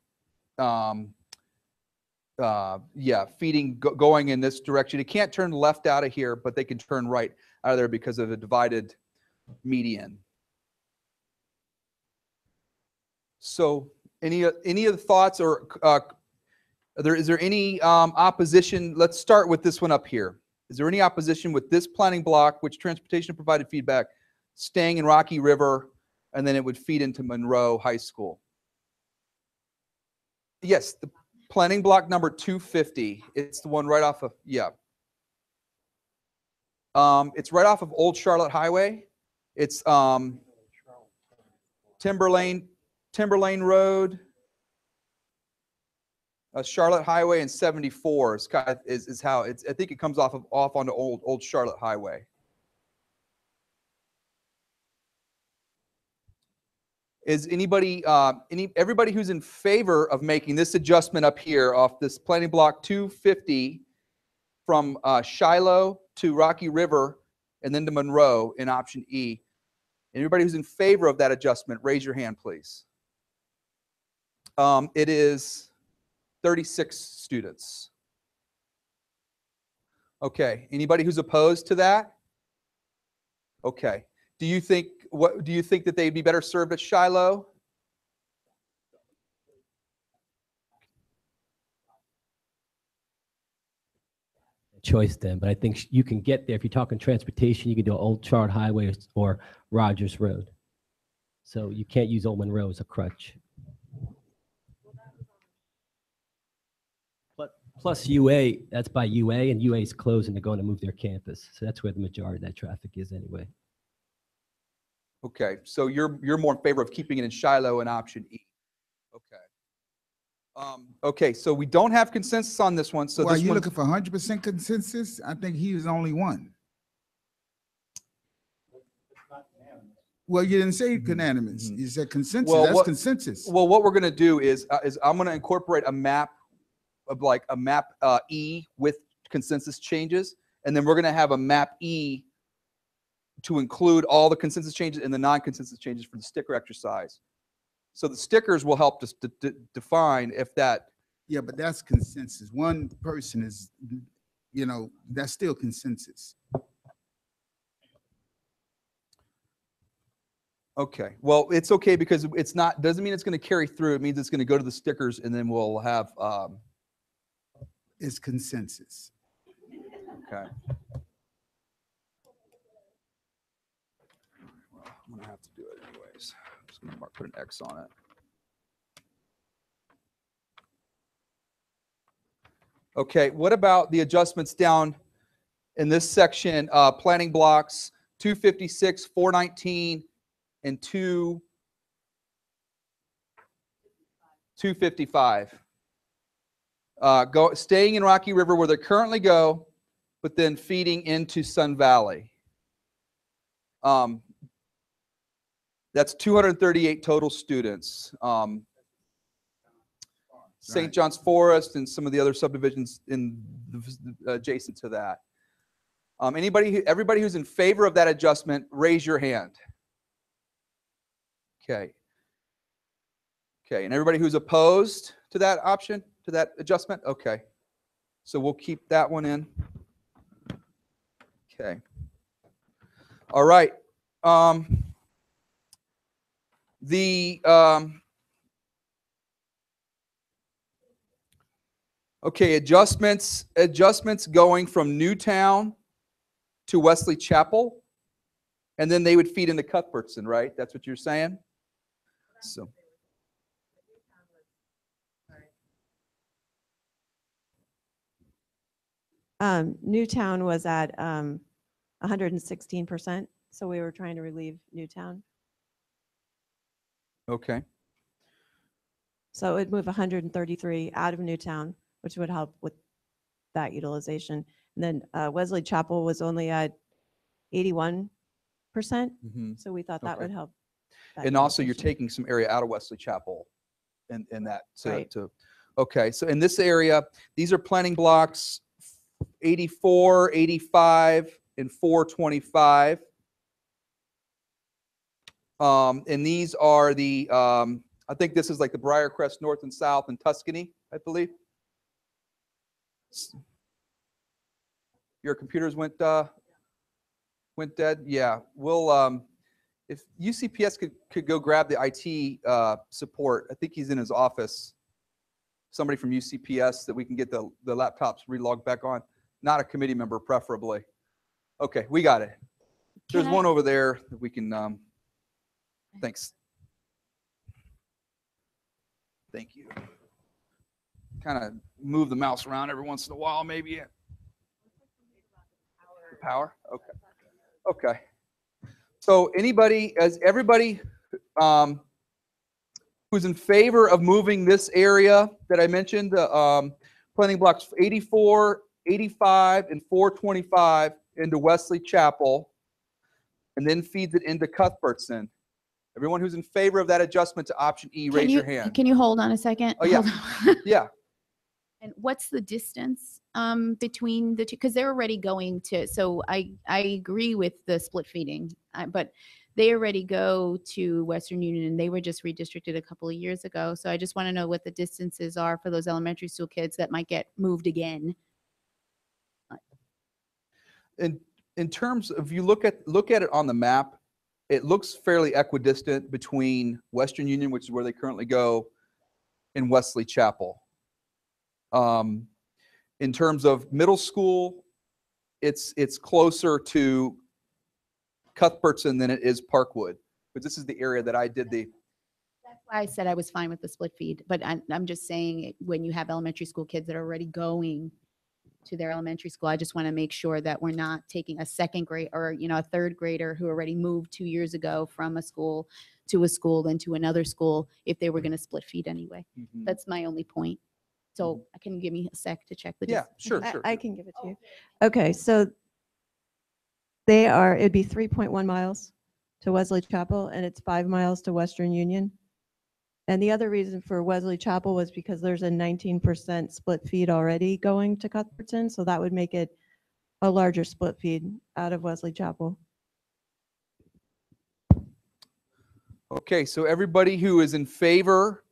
feeding going in this direction. It can't turn left out of here, but they can turn right out of there because of a divided median. So any other thoughts, or is there any opposition? Let's start with this one up here. Is there any opposition with this planning block, which transportation provided feedback, staying in Rocky River, and then it would feed into Monroe High School? Yes, the planning block number 250. It's the one right off of, yeah. It's right off of Old Charlotte Highway. It's Timberlane Road, Charlotte Highway, and 74 is how it's. I think it comes off onto Old Charlotte Highway. Is anybody everybody who's in favor of making this adjustment up here off this planning block 250 from Shiloh to Rocky River and then to Monroe in option E? Anybody who's in favor of that adjustment, raise your hand, please. It is 36 students. Okay. Anybody who's opposed to that? Okay. Do you think that they'd be better served at Shiloh? Choice then, but I think you can get there. If you're talking transportation, you can do Old Charlotte Highway or Rogers Road. So you can't use Old Monroe as a crutch. Plus UA, that's by UA, and UA is closing. They're going to move their campus. So that's where the majority of that traffic is anyway. Okay, so you're more in favor of keeping it in Shiloh in option E. Okay. Okay, so we don't have consensus on this one. So Well, are this you one, looking for 100% consensus? I think he was the only one. Well, you didn't say unanimous. You said consensus. Well, That's what- consensus. well, what we're going to do is I'm going to incorporate a map of like a map E with consensus changes, and then we're going to have a map E to include all the consensus changes and the non-consensus changes for the sticker exercise. So the stickers will help us define if that. Yeah, but that's consensus. One person is, that's still consensus. Okay, well, it's okay because it's not, doesn't mean it's going to carry through. It means it's going to go to the stickers, and then we'll have. It's consensus. Okay. I'm going to have to do it anyways. I'm just going to put an X on it. Okay, what about the adjustments down in this section, planning blocks 256, 419, and 255? Staying in Rocky River where they currently go, but then feeding into Sun Valley. That's 238 total students. St. Right. John's Forest and some of the other subdivisions adjacent to that. Everybody who's in favor of that adjustment, raise your hand. Okay. Okay, and everybody who's opposed to that option, to that adjustment? Okay. So we'll keep that one in. Okay. All right. Okay, adjustments going from Newtown to Wesley Chapel, and then they would feed into Cuthbertson, right? That's what you're saying? So. Newtown was at 116%, so we were trying to relieve Newtown. Okay. So it would move 133 out of Newtown, which would help with that utilization. And then Wesley Chapel was only at 81%, so we thought that Okay. would help. that And also, you're utilization. taking some area out of Wesley Chapel in that. Right. Okay, so in this area, these are planning blocks 84, 85, and 425. And these are the, I think this is like the Briarcrest North and South and Tuscany, I believe. Your computers went dead? Yeah, we'll, if UCPS could go grab the IT support, I think he's in his office. Somebody from UCPS that we can get the laptops relogged back on. Not a committee member, preferably. Okay, we got it. There's one over there that we can, thanks. Thank you. Kind of move the mouse around every once in a while, maybe. The power? Okay. Okay. So everybody who's in favor of moving this area that I mentioned, the planning blocks 84, 85, and 425 into Wesley Chapel, and then feeds it into Cuthbertson. Everyone who's in favor of that adjustment to option E, raise your hand. Can you hold on a second? Oh, yeah. Hold on. Yeah. And what's the distance between the two? Because they're already going to, so I agree with the split feeding, but they already go to Western Union and they were just redistricted a couple of years ago. So I just want to know what the distances are for those elementary school kids that might get moved again. In terms of, you look at it on the map, it looks fairly equidistant between Western Union, which is where they currently go, and Wesley Chapel. In terms of middle school, it's closer to Cuthbertson than it is Parkwood, but this is the area that I did the. That's why I said I was fine with the split feed, but I'm just saying when you have elementary school kids that are already going to their elementary school, I just want to make sure that we're not taking a second grade or, a third grader who already moved 2 years ago from a school then to another school if they were going to split feed anyway. That's my only point. So can you give me a sec to check the Yeah, distance? sure. I can give it to you. Okay, so it'd be 3.1 miles to Wesley Chapel, and it's 5 miles to Western Union. And the other reason for Wesley Chapel was because there's a 19% split feed already going to Cuthbertson, so that would make it a larger split feed out of Wesley Chapel. Okay, so everybody who is in favor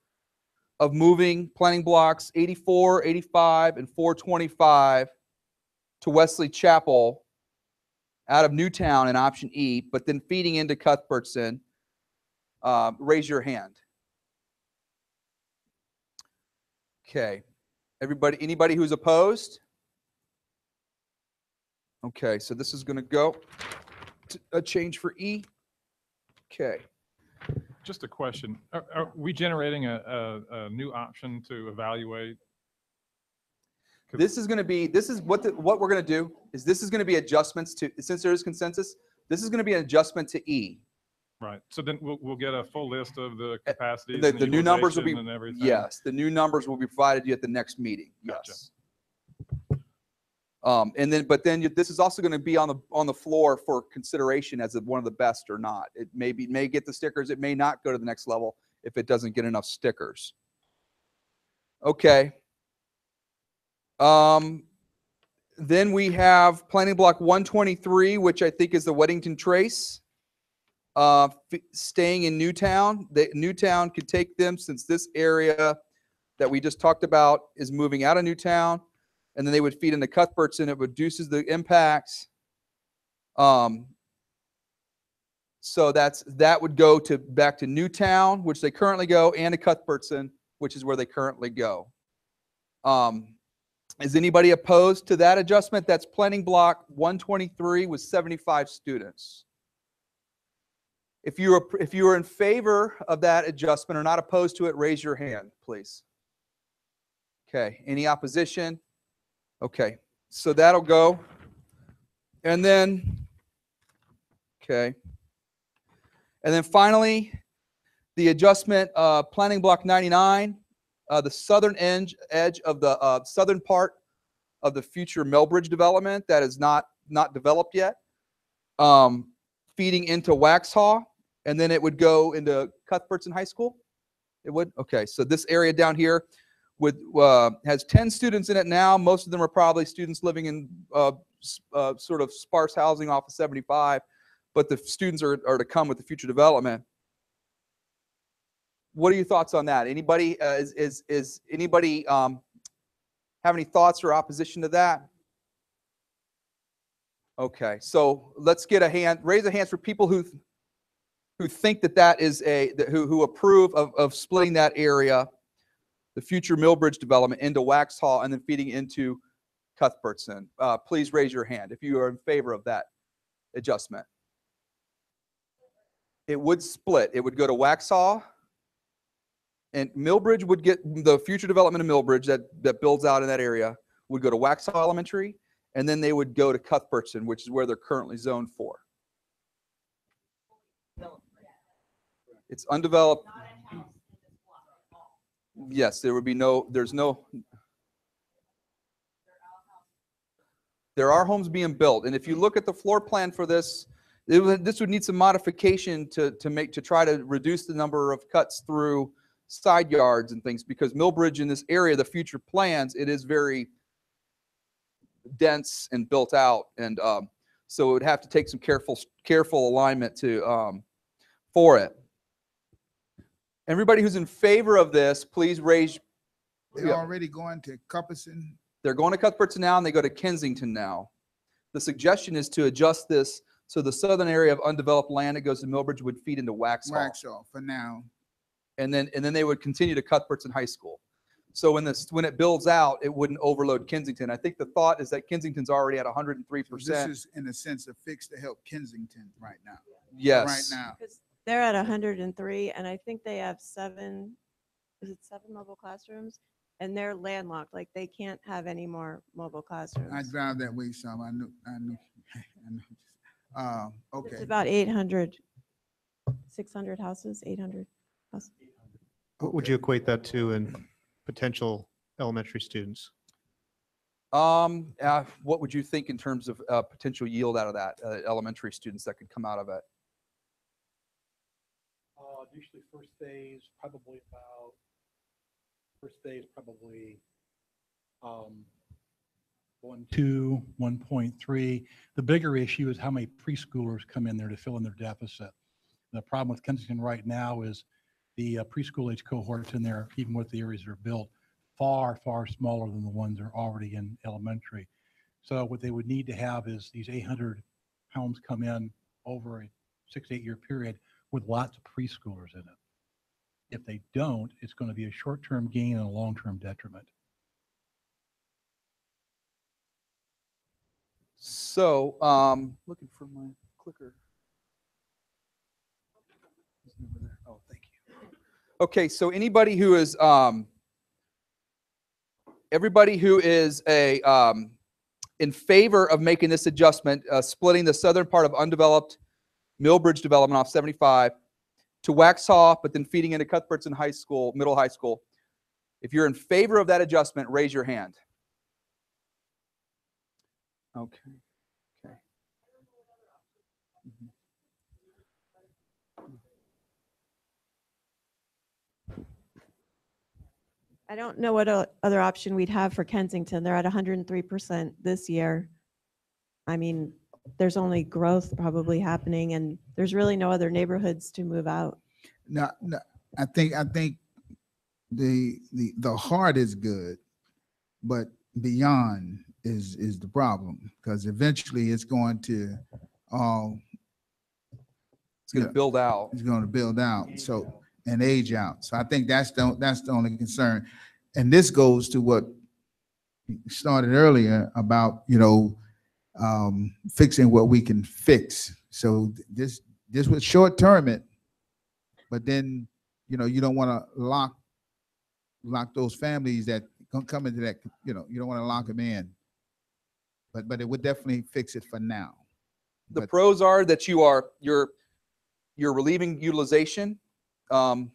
of moving planning blocks 84, 85, and 425 to Wesley Chapel out of Newtown in option E, but then feeding into Cuthbertson, raise your hand. Okay. Anybody who's opposed? Okay, so this is going to go to a change for E. Okay. Just a question. Are we generating a new option to evaluate? This is what we're going to do is this is going to be adjustments to, since there is consensus, this is going to be an adjustment to E. Right. So then we'll get a full list of the capacities. The new numbers will be, and everything. yes, the new numbers will be provided to you at the next meeting. Gotcha. Yes. But then this is also going to be on the floor for consideration as one of the best or not. It may get the stickers. It may not go to the next level if it doesn't get enough stickers. Okay. Then we have planning block 123, which I think is the Weddington Trace. Staying in Newtown. Newtown could take them since this area that we just talked about is moving out of Newtown, and then they would feed into Cuthbertson. It reduces the impacts. So that would go back to Newtown, which they currently go, and to Cuthbertson, which is where they currently go. Is anybody opposed to that adjustment? That's planning block 123 with 75 students. If you are in favor of that adjustment or not opposed to it, raise your hand, please. Okay, any opposition? Okay, so that'll go. And then, okay. And then finally, the adjustment, planning block 99, the southern edge of the southern part of the future Millbridge development that is not developed yet, feeding into Waxhaw. And then it would go into Cuthbertson High School? It would? Okay, so this area down here has 10 students in it now. Most of them are probably students living in sort of sparse housing off of 75, but the students are to come with the future development. What are your thoughts on that? Anybody, is anybody have any thoughts or opposition to that? Okay, so let's get a hand, raise a hand for people who think that is who approve of splitting that area, the future Millbridge development, into Waxhaw and then feeding into Cuthbertson. Please raise your hand if you are in favor of that adjustment. It would split. It would go to Waxhaw, and Millbridge would get the future development of Millbridge that builds out in that area would go to Waxhaw Elementary, and then they would go to Cuthbertson, which is where they're currently zoned for. It's undeveloped. Yes, there would be no, there are homes being built. And if you look at the floor plan for this, this would need some modification to try to reduce the number of cuts through side yards and things, because Millbridge in this area, the future plans, it is very dense and built out. And so it would have to take some careful alignment for it. Everybody who's in favor of this, please raise. They're already going to Cuthbertson. They're going to Cuthbertson now, and they go to Kensington now. The suggestion is to adjust this so the southern area of undeveloped land that goes to Millbridge would feed into Waxhaw. Waxhaw for now. And then they would continue to Cuthbertson High School. So when it builds out, it wouldn't overload Kensington. I think the thought is that Kensington's already at 103%. So this is in a sense a fix to help Kensington right now. Yes. Right now. Because they're at 103, and I think they have 7 mobile classrooms, and they're landlocked. Like, they can't have any more mobile classrooms. I drive that way some. I knew. Okay. It's about 800, 600 houses, 800 houses. What would you equate that to in potential elementary students? What would you think in terms of potential yield out of that, elementary students that could come out of it? Usually first phase, probably 1.2, 1.3. The bigger issue is how many preschoolers come in there to fill in their deficit. The problem with Kensington right now is the preschool age cohorts in there, even with the areas that are built, far, far smaller than the ones that are already in elementary. So what they would need to have is these 800 homes come in over a 6 to 8 year period with lots of preschoolers in it. If they don't, it's going to be a short-term gain and a long-term detriment. So, looking for my clicker. Oh, thank you. Okay, so everybody who is in favor of making this adjustment, splitting the southern part of undeveloped Millbridge development off 75 to Waxhaw, but then feeding into Cuthbertson High School, middle high school. If you're in favor of that adjustment, raise your hand. Okay. Okay. I don't know what other option we'd have for Kensington. They're at 103% this year. I mean, there's only growth probably happening, and there's really no other neighborhoods to move out. No, I think the heart is good, but beyond is the problem, because eventually it's going to build out. It's going to build out. So and age out. So I think that's the only concern. And this goes to what started earlier about, fixing what we can fix. So this was short term it, but then, you don't want to lock those families that come into that, you don't want to lock them in. But it would definitely fix it for now. The pros are that you're relieving utilization of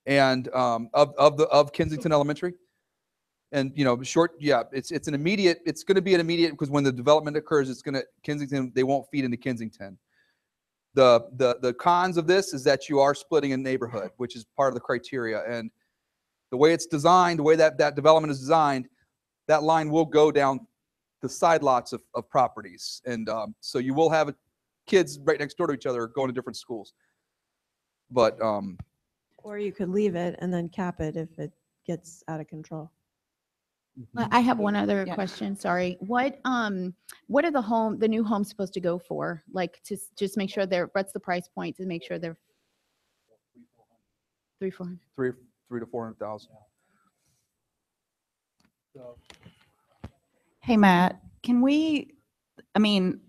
Kensington Elementary, and it's an immediate. It's going to be an immediate, because when the development occurs, Kensington. They won't feed into Kensington. The cons of this is that you are splitting a neighborhood, which is part of the criteria, and the way it's designed, the way that development is designed, that line will go down the side lots of properties, and so you will have kids right next door to each other going to different schools. But or you could leave it and then cap it if it gets out of control. I have one other question. Sorry. What are the new homes supposed to go for? Like, to just make sure what's the price point to make sure they're 300-400? 300 to 400,000. Hey, Matt,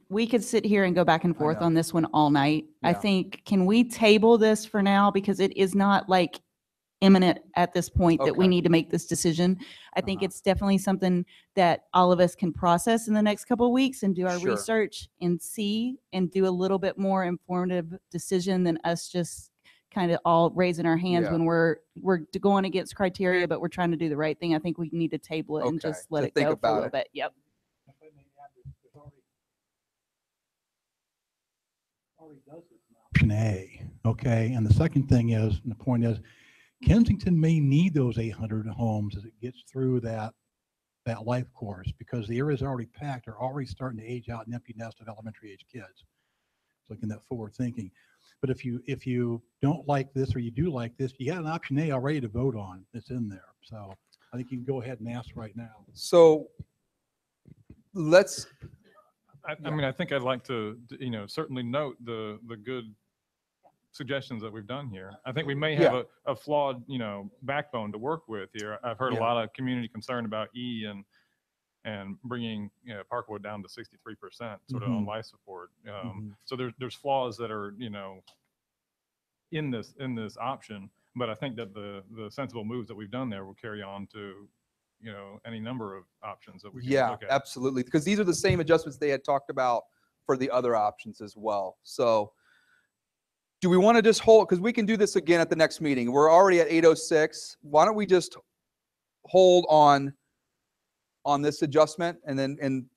we could sit here and go back and forth on this one all night. I think, can we table this for now? Because it is not like imminent at this point that we Okay. need to make this decision. I think Uh-huh. it's definitely something that all of us can process in the next couple of weeks and do our Sure. research and see and do a little bit more informative decision than us just kind of all raising our hands Yeah. when we're going against criteria, but we're trying to do the right thing. I think we need to table it and Okay, just let to it think go for a about little it. bit. Yep. If I may add, there's already does this in option A, okay? And the second thing is, and the point is, Kensington may need those 800 homes as it gets through that life course, because the areas already packed are already starting to age out an empty nest of elementary age kids. So looking at forward thinking. But if you don't like this or you do like this, you got an option A already to vote on. It's in there. So I think you can go ahead and ask right now. So let's, I mean, I think I'd like to, certainly note the good suggestions that we've done here. I think we may have Yeah. a flawed, backbone to work with here. I've heard Yeah. a lot of community concern about E and bringing Parkwood down to 63% sort of on Mhm. life support. Mhm. So there's flaws that are in this option, but I think that the sensible moves that we've done there will carry on to any number of options that we can yeah, look at. absolutely. Because these are the same adjustments they had talked about for the other options as well. So do we want to just hold, because we can do this again at the next meeting. We're already at 8:06. Why don't we just hold on this adjustment and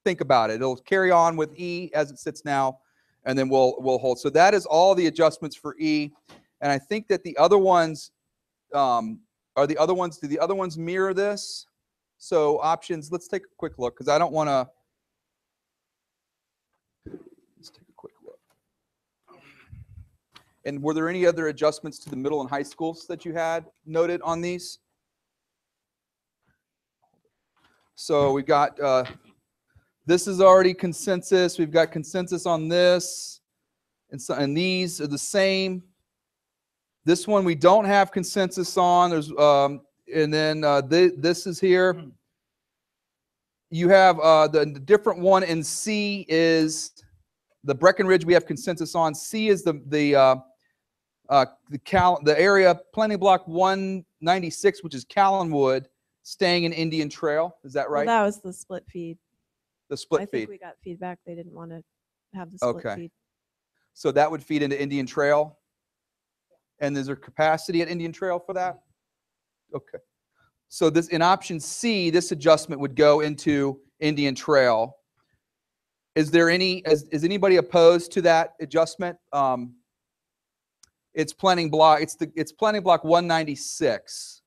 think about it. It'll carry on with E as it sits now, and then we'll hold. So that is all the adjustments for E. And I think that the other ones, do the other ones mirror this? So options, let's take a quick look, because I don't want to. Let's take a quick look. And were there any other adjustments to the middle and high schools that you had noted on these? So we got, this is already consensus. We've got consensus on this. And these are the same. This one we don't have consensus on. There's, and then this is here. You have the different one in C is the Breckenridge we have consensus on. C is the area planning block 196, which is Callanwood, staying in Indian Trail. Is that right? Well, that was the split feed. The split I feed. think we got feedback. They didn't want to have the split Okay. feed. So that would feed into Indian Trail. And is there capacity at Indian Trail for that? Okay. So this in option C, this adjustment would go into Indian Trail. Is there is anybody opposed to that adjustment? It's planning block. It's planning block 196.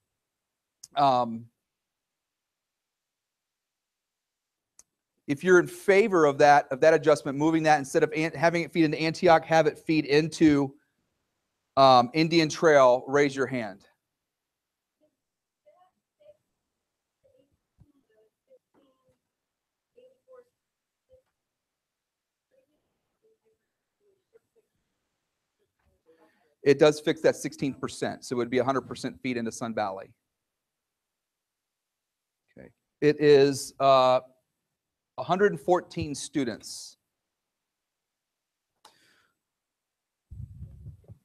If you're in favor of that adjustment, moving that instead of having it feed into Antioch, have it feed into Indian Trail, raise your hand. It does fix that 16%, so it would be 100% feed into Sun Valley. Okay. It is 114 students.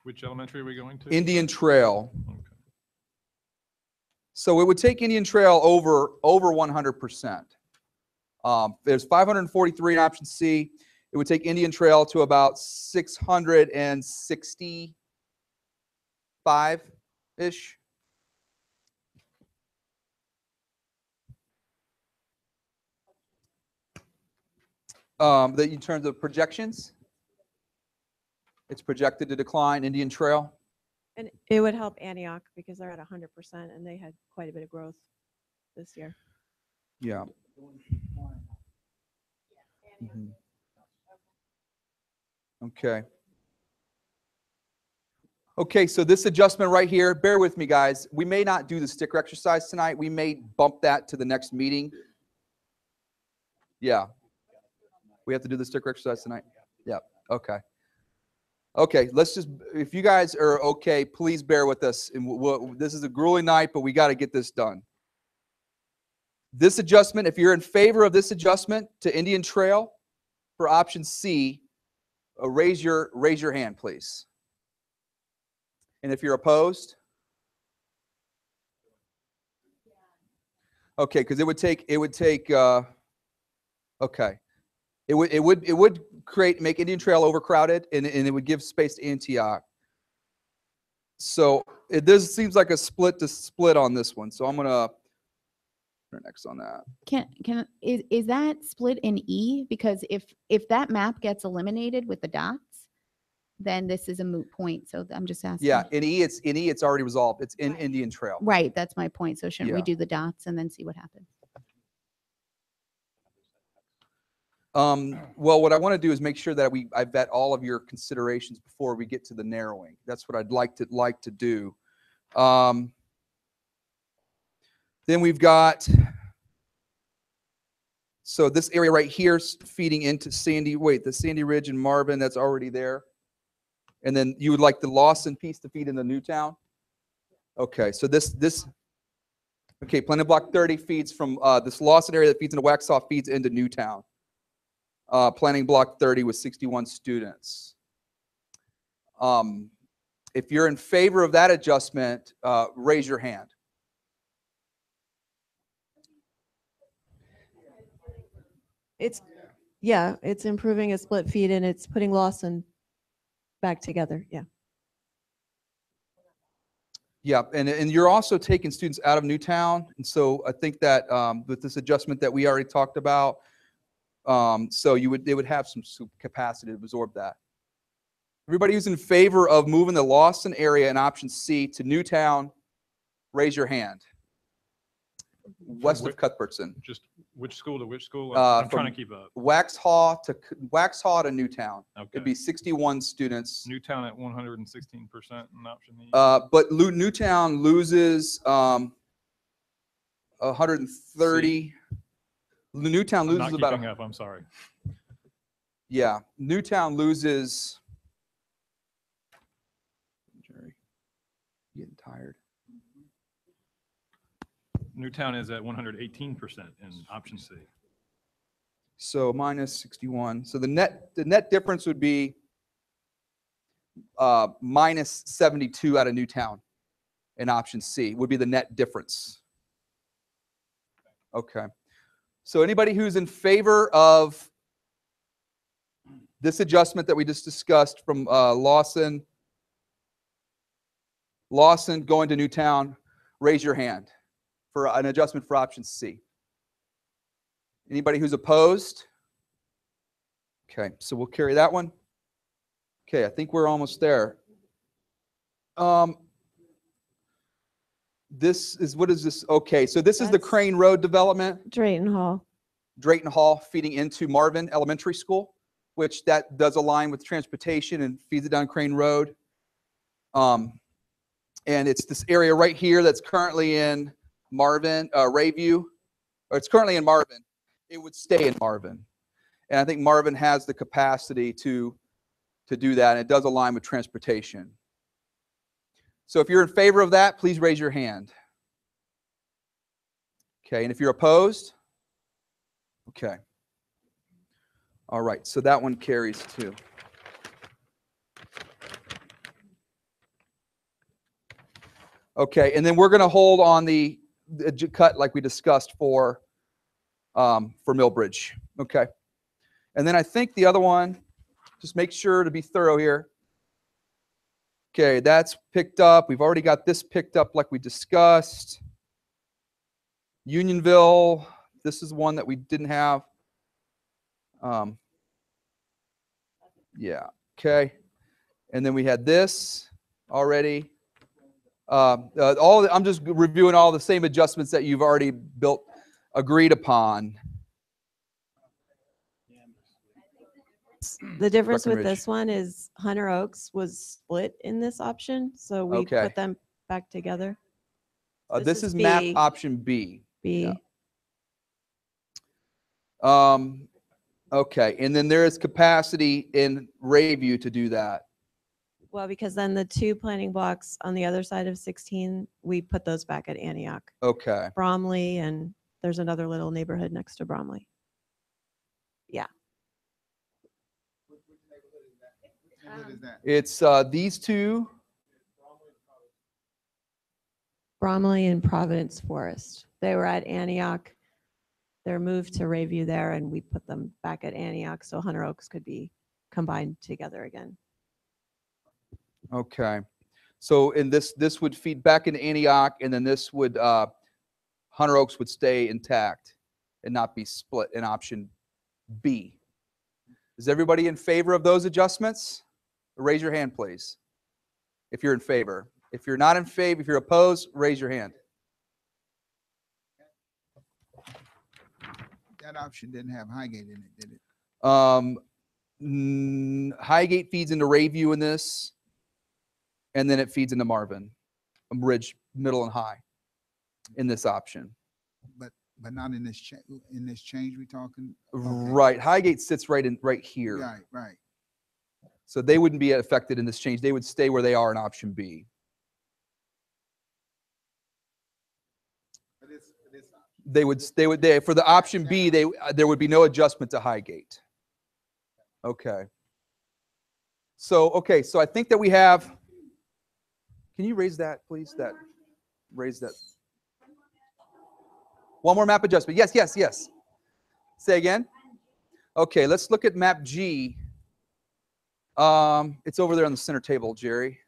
Which elementary are we going to? Indian Trail. Okay. So it would take Indian Trail over 100%. There's 543 in option C. It would take Indian Trail to about 665-ish. That in terms of projections, it's projected to decline Indian Trail. And it would help Antioch because they're at 100% and they had quite a bit of growth this year. Yeah. Mhm. Okay. Okay, so this adjustment right here, bear with me, guys. We may not do the sticker exercise tonight. We may bump that to the next meeting. Yeah. We have to do the sticker exercise tonight? Yeah, okay. Okay, let's just, if you guys are okay, please bear with us. And this is a grueling night, but we got to get this done. This adjustment, if you're in favor of this adjustment to Indian Trail for option C, raise your hand, please. And if you're opposed, Okay, because it would take, okay. It would make Indian Trail overcrowded, and it would give space to Antioch. So this seems like a split on this one. So I'm gonna put next on that. Is that split in E? Because if that map gets eliminated with the dots, then this is a moot point. So I'm just asking. Yeah, in E it's already resolved. It's in Indian Trail. Right, that's my point. So shouldn't we Yeah. do the dots and then see what happens? Well, what I want to do is make sure that I vet all of your considerations before we get to the narrowing. That's what I'd like to do. Then we've got, so this area right here is feeding into the Sandy Ridge and Marvin, that's already there. And then you would like the Lawson piece to feed into Newtown? Okay, so okay, Planning Block 30 feeds from this Lawson area that feeds into Waxhaw, feeds into Newtown. Planning Block 30 with 61 students. If you're in favor of that adjustment, raise your hand. It's improving a split feed and it's putting Lawson back together. Yeah. Yeah, and you're also taking students out of Newtown, and so I think that with this adjustment that we already talked about, so they would have some capacity to absorb that. Everybody who's in favor of moving the Lawson area in option C to Newtown, raise your hand. West of Cuthbertson. Just which school to which school? I'm trying to From keep up. Waxhaw to Newtown. Okay. It'd be 61 students. Newtown at 116% in option E. But Newtown loses 130. Newtown I'm loses not about. keeping up. I'm sorry. Yeah, Newtown loses. Jerry, getting tired. Newtown is at 118% in option C. So minus 61. So the net difference would be minus 72 out of Newtown in option C would be the net difference. Okay. So anybody who's in favor of this adjustment that we just discussed from Lawson going to Newtown, raise your hand for an adjustment for option C. Anybody who's opposed? Okay, so we'll carry that one. Okay, I think we're almost there. This is, what is this? Okay, so this is the That's- Crane Road development. Drayton Hall. Drayton Hall feeding into Marvin Elementary School, which that does align with transportation and feeds it down Crane Road. And it's this area right here that's currently in Marvin, Rayview, or it's currently in Marvin. It would stay in Marvin. And I think Marvin has the capacity to do that, and it does align with transportation. So if you're in favor of that, please raise your hand. Okay, and if you're opposed? Okay. All right, so that one carries too. Okay, and then we're going to hold on the cut like we discussed for Millbridge. Okay, and then I think the other one, just make sure to be thorough here. Okay, that's picked up. We've already got this picked up like we discussed. Unionville, this is one that we didn't have. Yeah, okay. And then we had this already. I'm just reviewing all the same adjustments that you've already agreed upon. The difference with Breckenridge. this one is Hunter Oaks was split in this option, so we Okay. put them back together. This This is is map B. option B. B. Yeah. Okay, and then there is capacity in Rayview to do that. Well, because then the two planning blocks on the other side of 16, we put those back at Antioch. Okay. Bromley, and there's another little neighborhood next to Bromley. Yeah. It's these two. Bromley and Providence Forest. They were at Antioch. They're moved to Rayview there, and we put them back at Antioch so Hunter Oaks could be combined together again. Okay. So in this would feed back into Antioch, and then this would, Hunter Oaks would stay intact and not be split in option B. Is everybody in favor of those adjustments? Raise your hand, please, if you're in favor. If you're not in favor, if you're opposed, raise your hand. That option didn't have Highgate in it, did it? Highgate feeds into Rayview in this, and then it feeds into Marvin, Ridge, Middle, and High in this option. But not in this change we're talking? Okay. Right. Highgate sits right here. Right, right. So they wouldn't be affected in this change. They would stay where they are in option B. They for the option B, there would be no adjustment to Highgate. Okay. So I think that we have, can you raise that, please? Raise that. One more map adjustment. Yes, yes, yes. Say again. Okay, let's look at map G. It's over there on the center table, Jerry.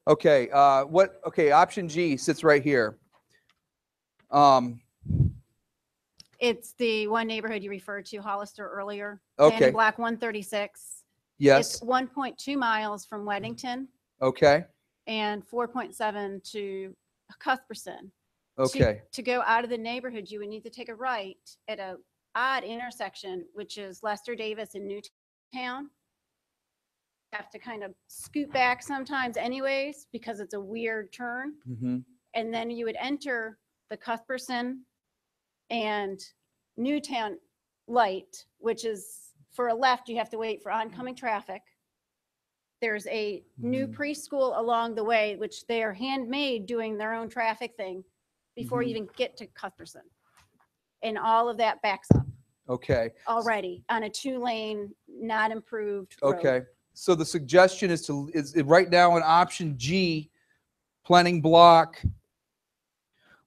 Okay. Okay, option G sits right here. It's the one neighborhood you referred to, Hollister, earlier. Okay. Planning Block 136. Yes. It's 1.2 miles from Weddington Okay. and 4.7 to Cuthbertson. Okay. To go out of the neighborhood, you would need to take a right at a odd intersection, which is Lester Davis and Newtown. Have to kind of scoot back sometimes anyways, because it's a weird turn. Mm-hmm. And then you would enter the Cuthbertson and Newtown light, which is for a left, you have to wait for oncoming traffic. There's a new preschool along the way, which they are handmade doing their own traffic thing before you even get to Cuthbertson. And all of that backs up Okay. already on a 2-lane, not improved road. Okay. So the suggestion is right now in option G, planning block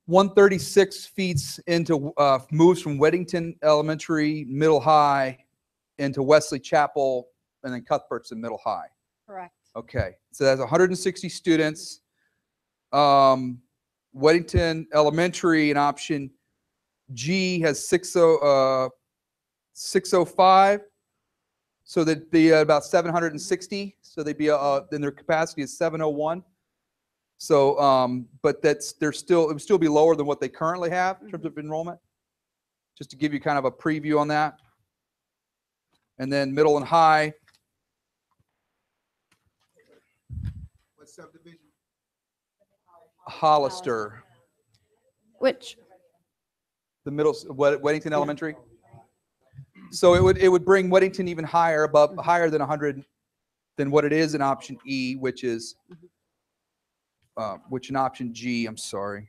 136 feeds into, moves from Weddington Elementary, Middle High into Wesley Chapel, and then Cuthbertson Middle High. Correct. Okay. So that's 160 students. Weddington Elementary in option G has 605. So that'd be about 760. So they'd be, then their capacity is 701. So, but it would still be lower than what they currently have in terms of enrollment. Just to give you kind of a preview on that. And then Middle and High. What subdivision? Hollister. Which? The Weddington Elementary. So it would bring Weddington even higher, higher than 100 than what it is in option E, which is which in option G, I'm sorry.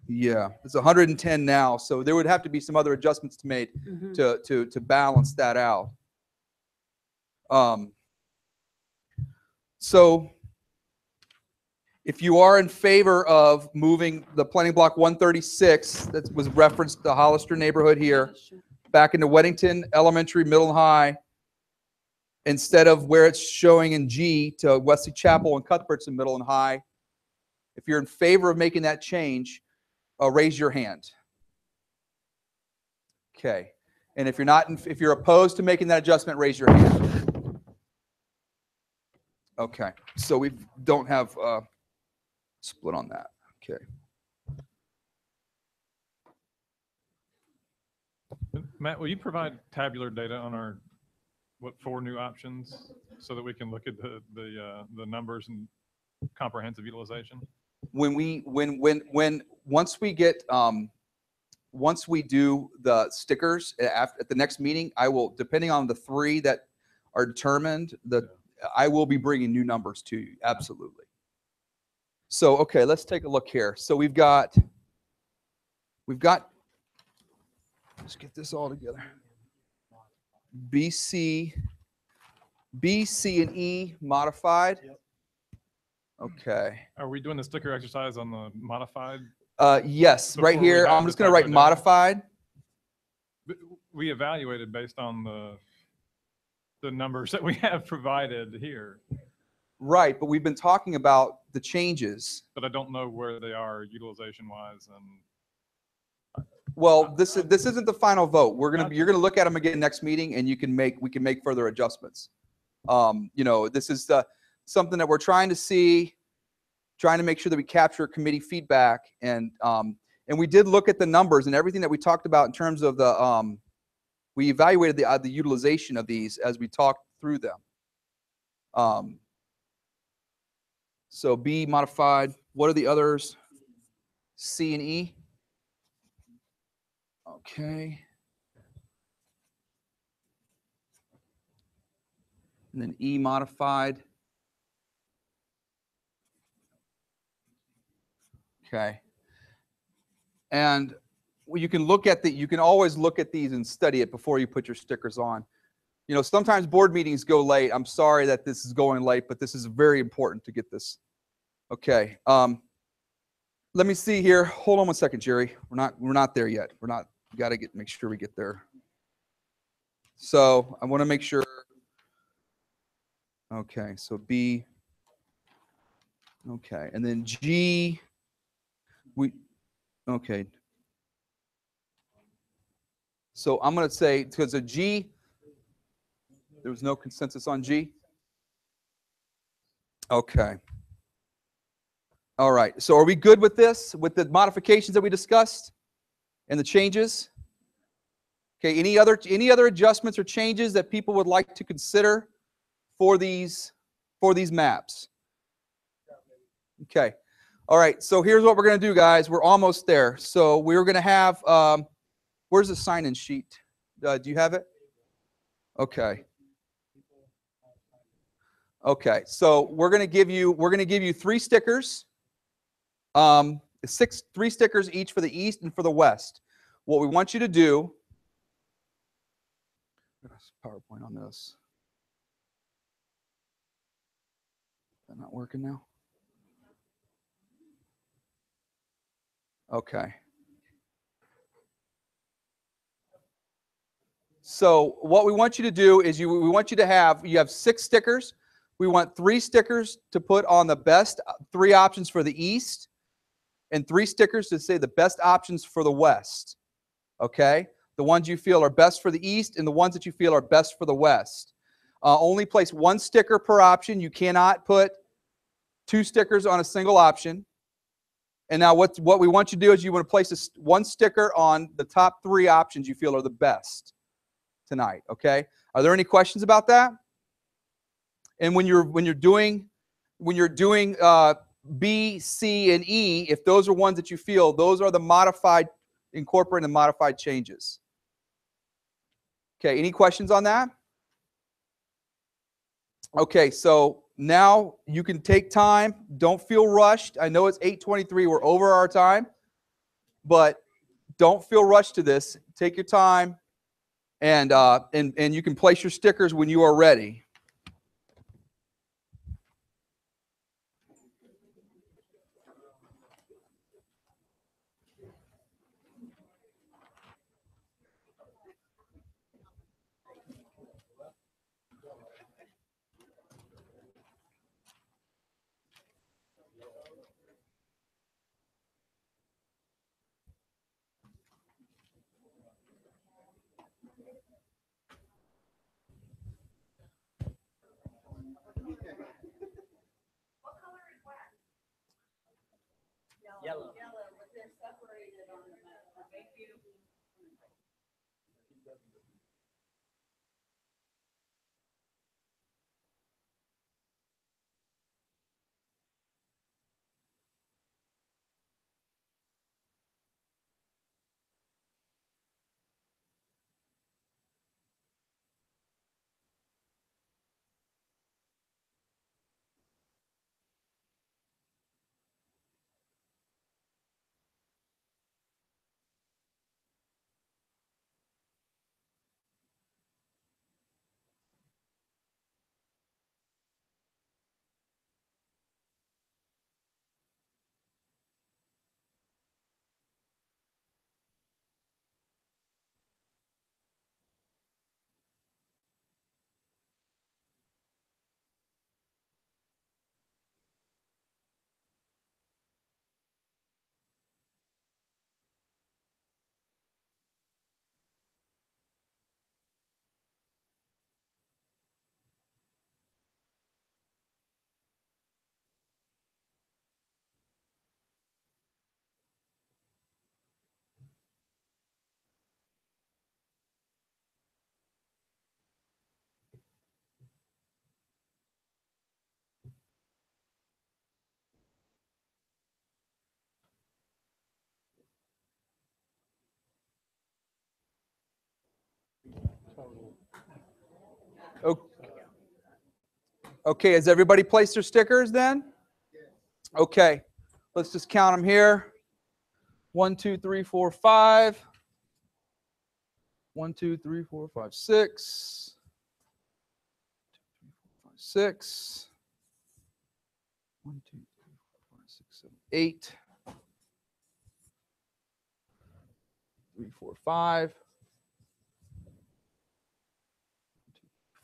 Yeah, it's 110 now. So there would have to be some other adjustments to made to balance that out. So if you are in favor of moving the planning block 136, that was referenced the Hollister neighborhood here, back into Weddington Elementary, Middle and High, instead of where it's showing in G to Wesley Chapel and Cuthbertson Middle and High, if you're in favor of making that change, raise your hand. Okay. And if you're not, if you're opposed to making that adjustment, raise your hand. Okay. So we don't have split on that. Okay. Matt, will you provide tabular data on our 4 new options so that we can look at the numbers and comprehensive utilization? Once we do the stickers at the next meeting, I will, depending on the 3 that are determined, I will be bringing new numbers to you. Absolutely. So, okay, let's take a look here. So we've got, let's get this all together. B, C, and E modified. Okay. Are we doing the sticker exercise on the modified? Yes, right Before we here. have I'm the just going to write typo down? modified. We evaluated based on the numbers that we have provided here, Right, but we've been talking about the changes. but I don't know where they are utilization wise and Well, this isn't the final vote. You're Gotcha. gonna look at them again next meeting, and we can make further adjustments. This is something that we're trying to see, trying to make sure that we capture committee feedback, and we did look at the numbers and everything that we talked about in terms of the we evaluated the utilization of these as we talked through them. So B modified. What are the others? C and E. Okay. And then E modified. Okay. And you can always look at these and study it before you put your stickers on. Sometimes board meetings go late. I'm sorry that this is going late, but this is very important to get this. Okay. Let me see here. Hold on one second, Jerry. We're not there yet. We got to make sure we get there. So I want to make sure. Okay, so B. Okay, and then G. Okay. So I'm going to say, because of G, there was no consensus on G. Okay. All right. So are we good with this, with the modifications that we discussed and the changes? Okay. Any other adjustments or changes that people would like to consider for these maps? Okay. All right. So here's what we're going to do, guys. We're almost there. So we're going to have. Where's the sign-in sheet? Do you have it? Okay. Okay. So we're going to give you 3 stickers. 3 stickers each for the east and for the west. What we want you to do. PowerPoint on this. Is that not working now? Okay. So what we want you to do is we want you to have 6 stickers. We want 3 stickers to put on the best 3 options for the east, and 3 stickers to say the best options for the west. Okay? The ones you feel are best for the east and the ones that you feel are best for the west. Only place 1 sticker per option. You cannot put 2 stickers on a single option. And now what we want you to do is you want to place 1 sticker on the top 3 options you feel are the best tonight. Okay? Are there any questions about that? And when you're doing B, C, and E, if those are ones that you feel, those are the modified, incorporating the modified changes. Okay, any questions on that? Okay, so now you can take time. Don't feel rushed. I know it's 8:23. We're over our time, but don't feel rushed to this. Take your time, and you can place your stickers when you are ready. Yellow. O- Okay, has everybody placed their stickers then? Okay, let's just count them here. 1, 2, 3, 4, 5. 1, 2, 3, 4, 5, 6. 6. 1, 2, 3, 4, 5, 6, 7, 8. 3, 4, 5.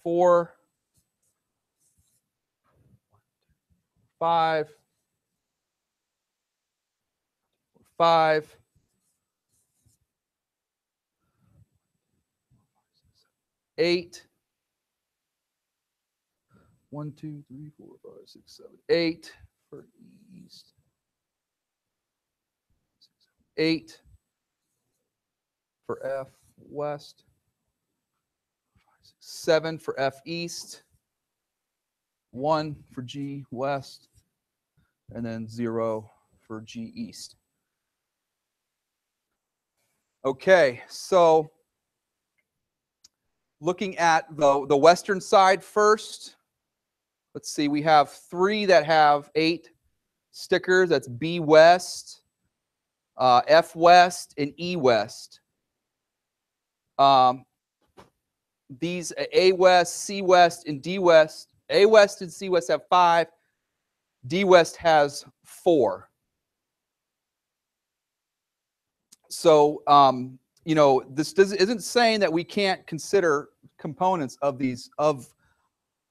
4. 5. 5. 8. 1, 2, 3, 4, 5, 6, 7, 8 for east. 8 for F west. 7 for F east. 1 for G west. And then 0 for G east. Okay, so looking at the western side first, let's see, we have 3 that have 8 stickers. That's B west, F west, and E west. These A west, C west, and D west. A west and C west have 5. D west has 4. So, you know, this isn't saying that we can't consider components of these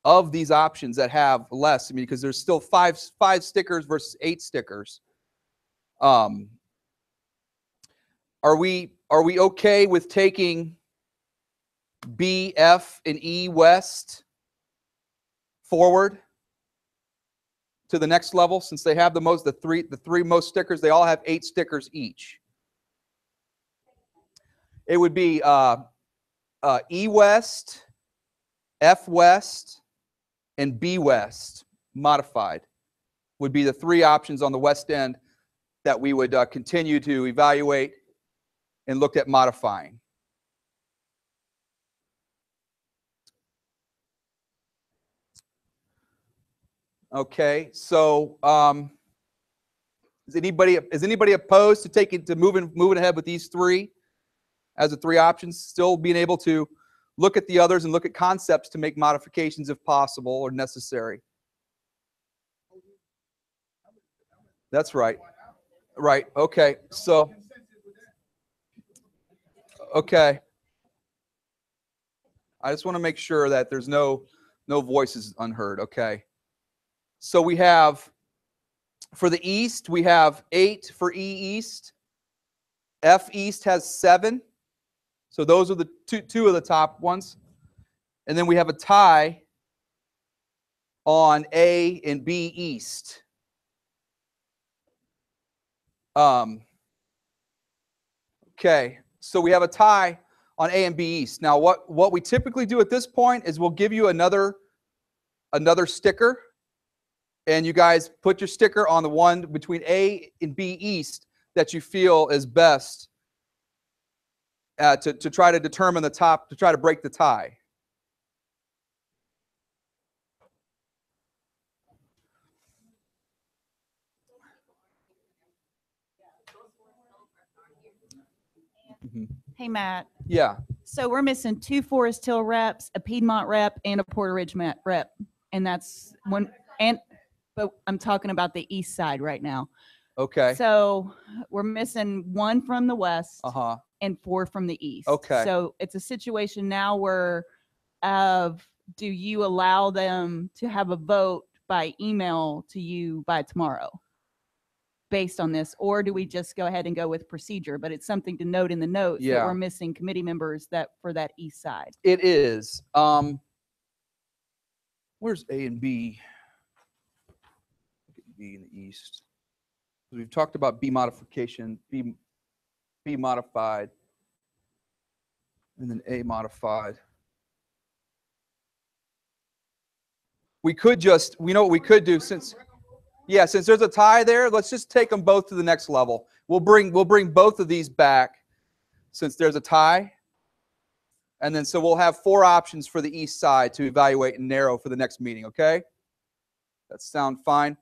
options that have less. I mean, because there's still 5 stickers versus 8 stickers. Are we okay with taking B, F, and E west forward to the next level, since they have the three most stickers? They all have 8 stickers each. It would be E west, F west, and B west modified would be the 3 options on the west end that we would continue to evaluate and look at modifying. Okay, so is anybody opposed to moving ahead with these 3 as the 3 options? Still being able to look at the others and look at concepts to make modifications if possible or necessary. That's right. Right. Okay. So. Okay. I just want to make sure that there's no voices unheard. Okay. So we have, for the East, we have 8 for E East. F East has 7. So those are the two of the top ones. And then we have a tie on A and B East. Okay, so we have a tie on A and B East. Now, what we typically do at this point is we'll give you another sticker, and you guys put your sticker on the one between A and B East that you feel is best to try to determine the top, to try to break the tie. Mm-hmm. Hey, Matt. Yeah. So we're missing 2 Forest Hill reps, a Piedmont rep, and a Porter Ridge rep. And that's one, but I'm talking about the east side right now. Okay. So we're missing 1 from the west and 4 from the east. Okay. So it's a situation now where do you allow them to have a vote by email to you by tomorrow based on this, or do we just go ahead and go with procedure? But it's something to note in the notes that we're missing committee members that for that east side. It is. Where's A and B? B in the east. We've talked about B modification, B modified, and then A modified. We could just, we know what we could do since there's a tie there, let's just take them both to the next level. We'll bring both of these back since there's a tie. And then so we'll have 4 options for the east side to evaluate and narrow for the next meeting, okay? That sound fine?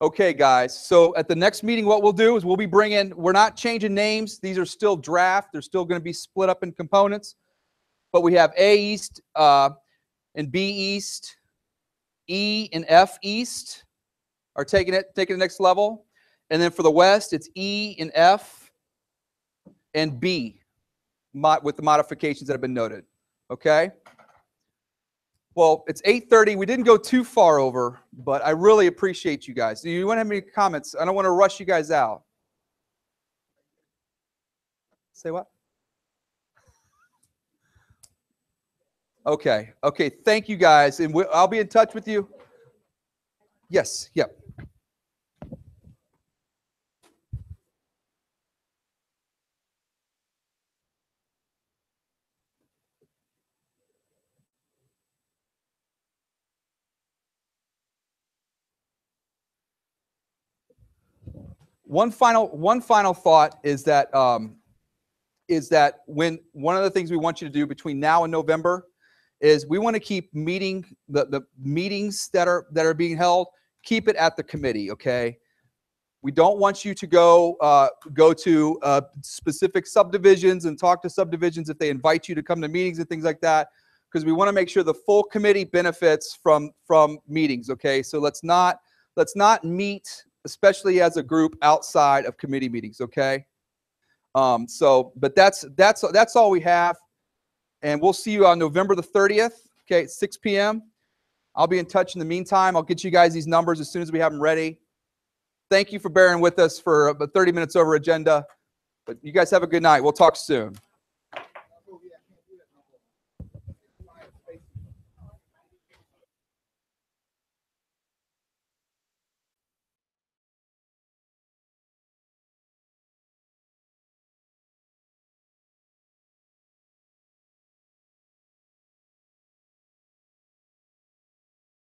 Okay, guys. So at the next meeting, what we'll do is we'll be bringing, we're not changing names. These are still draft. They're still going to be split up in components. But we have A East and B East, E and F East are taking it the next level. And then for the West, it's E and F and B with the modifications that have been noted. Okay? Well, it's 8:30. We didn't go too far over, but I really appreciate you guys. Do you want to have any comments? I don't want to rush you guys out. Say what? Okay. Okay. Thank you guys. And I'll be in touch with you. Yes. Yep. One final thought is that when one of the things we want you to do between now and November is we want to keep meeting the meetings that are being held, keep it at the committee, okay? We don't want you to go to specific subdivisions and talk to subdivisions if they invite you to come to meetings and things like that, because we want to make sure the full committee benefits from meetings, okay? So let's not meet, especially as a group, outside of committee meetings, okay? But that's all we have, and we'll see you on November the 30th, okay, at 6 p.m. I'll be in touch in the meantime. I'll get you guys these numbers as soon as we have them ready. Thank you for bearing with us for about 30 minutes over agenda, but you guys have a good night. We'll talk soon.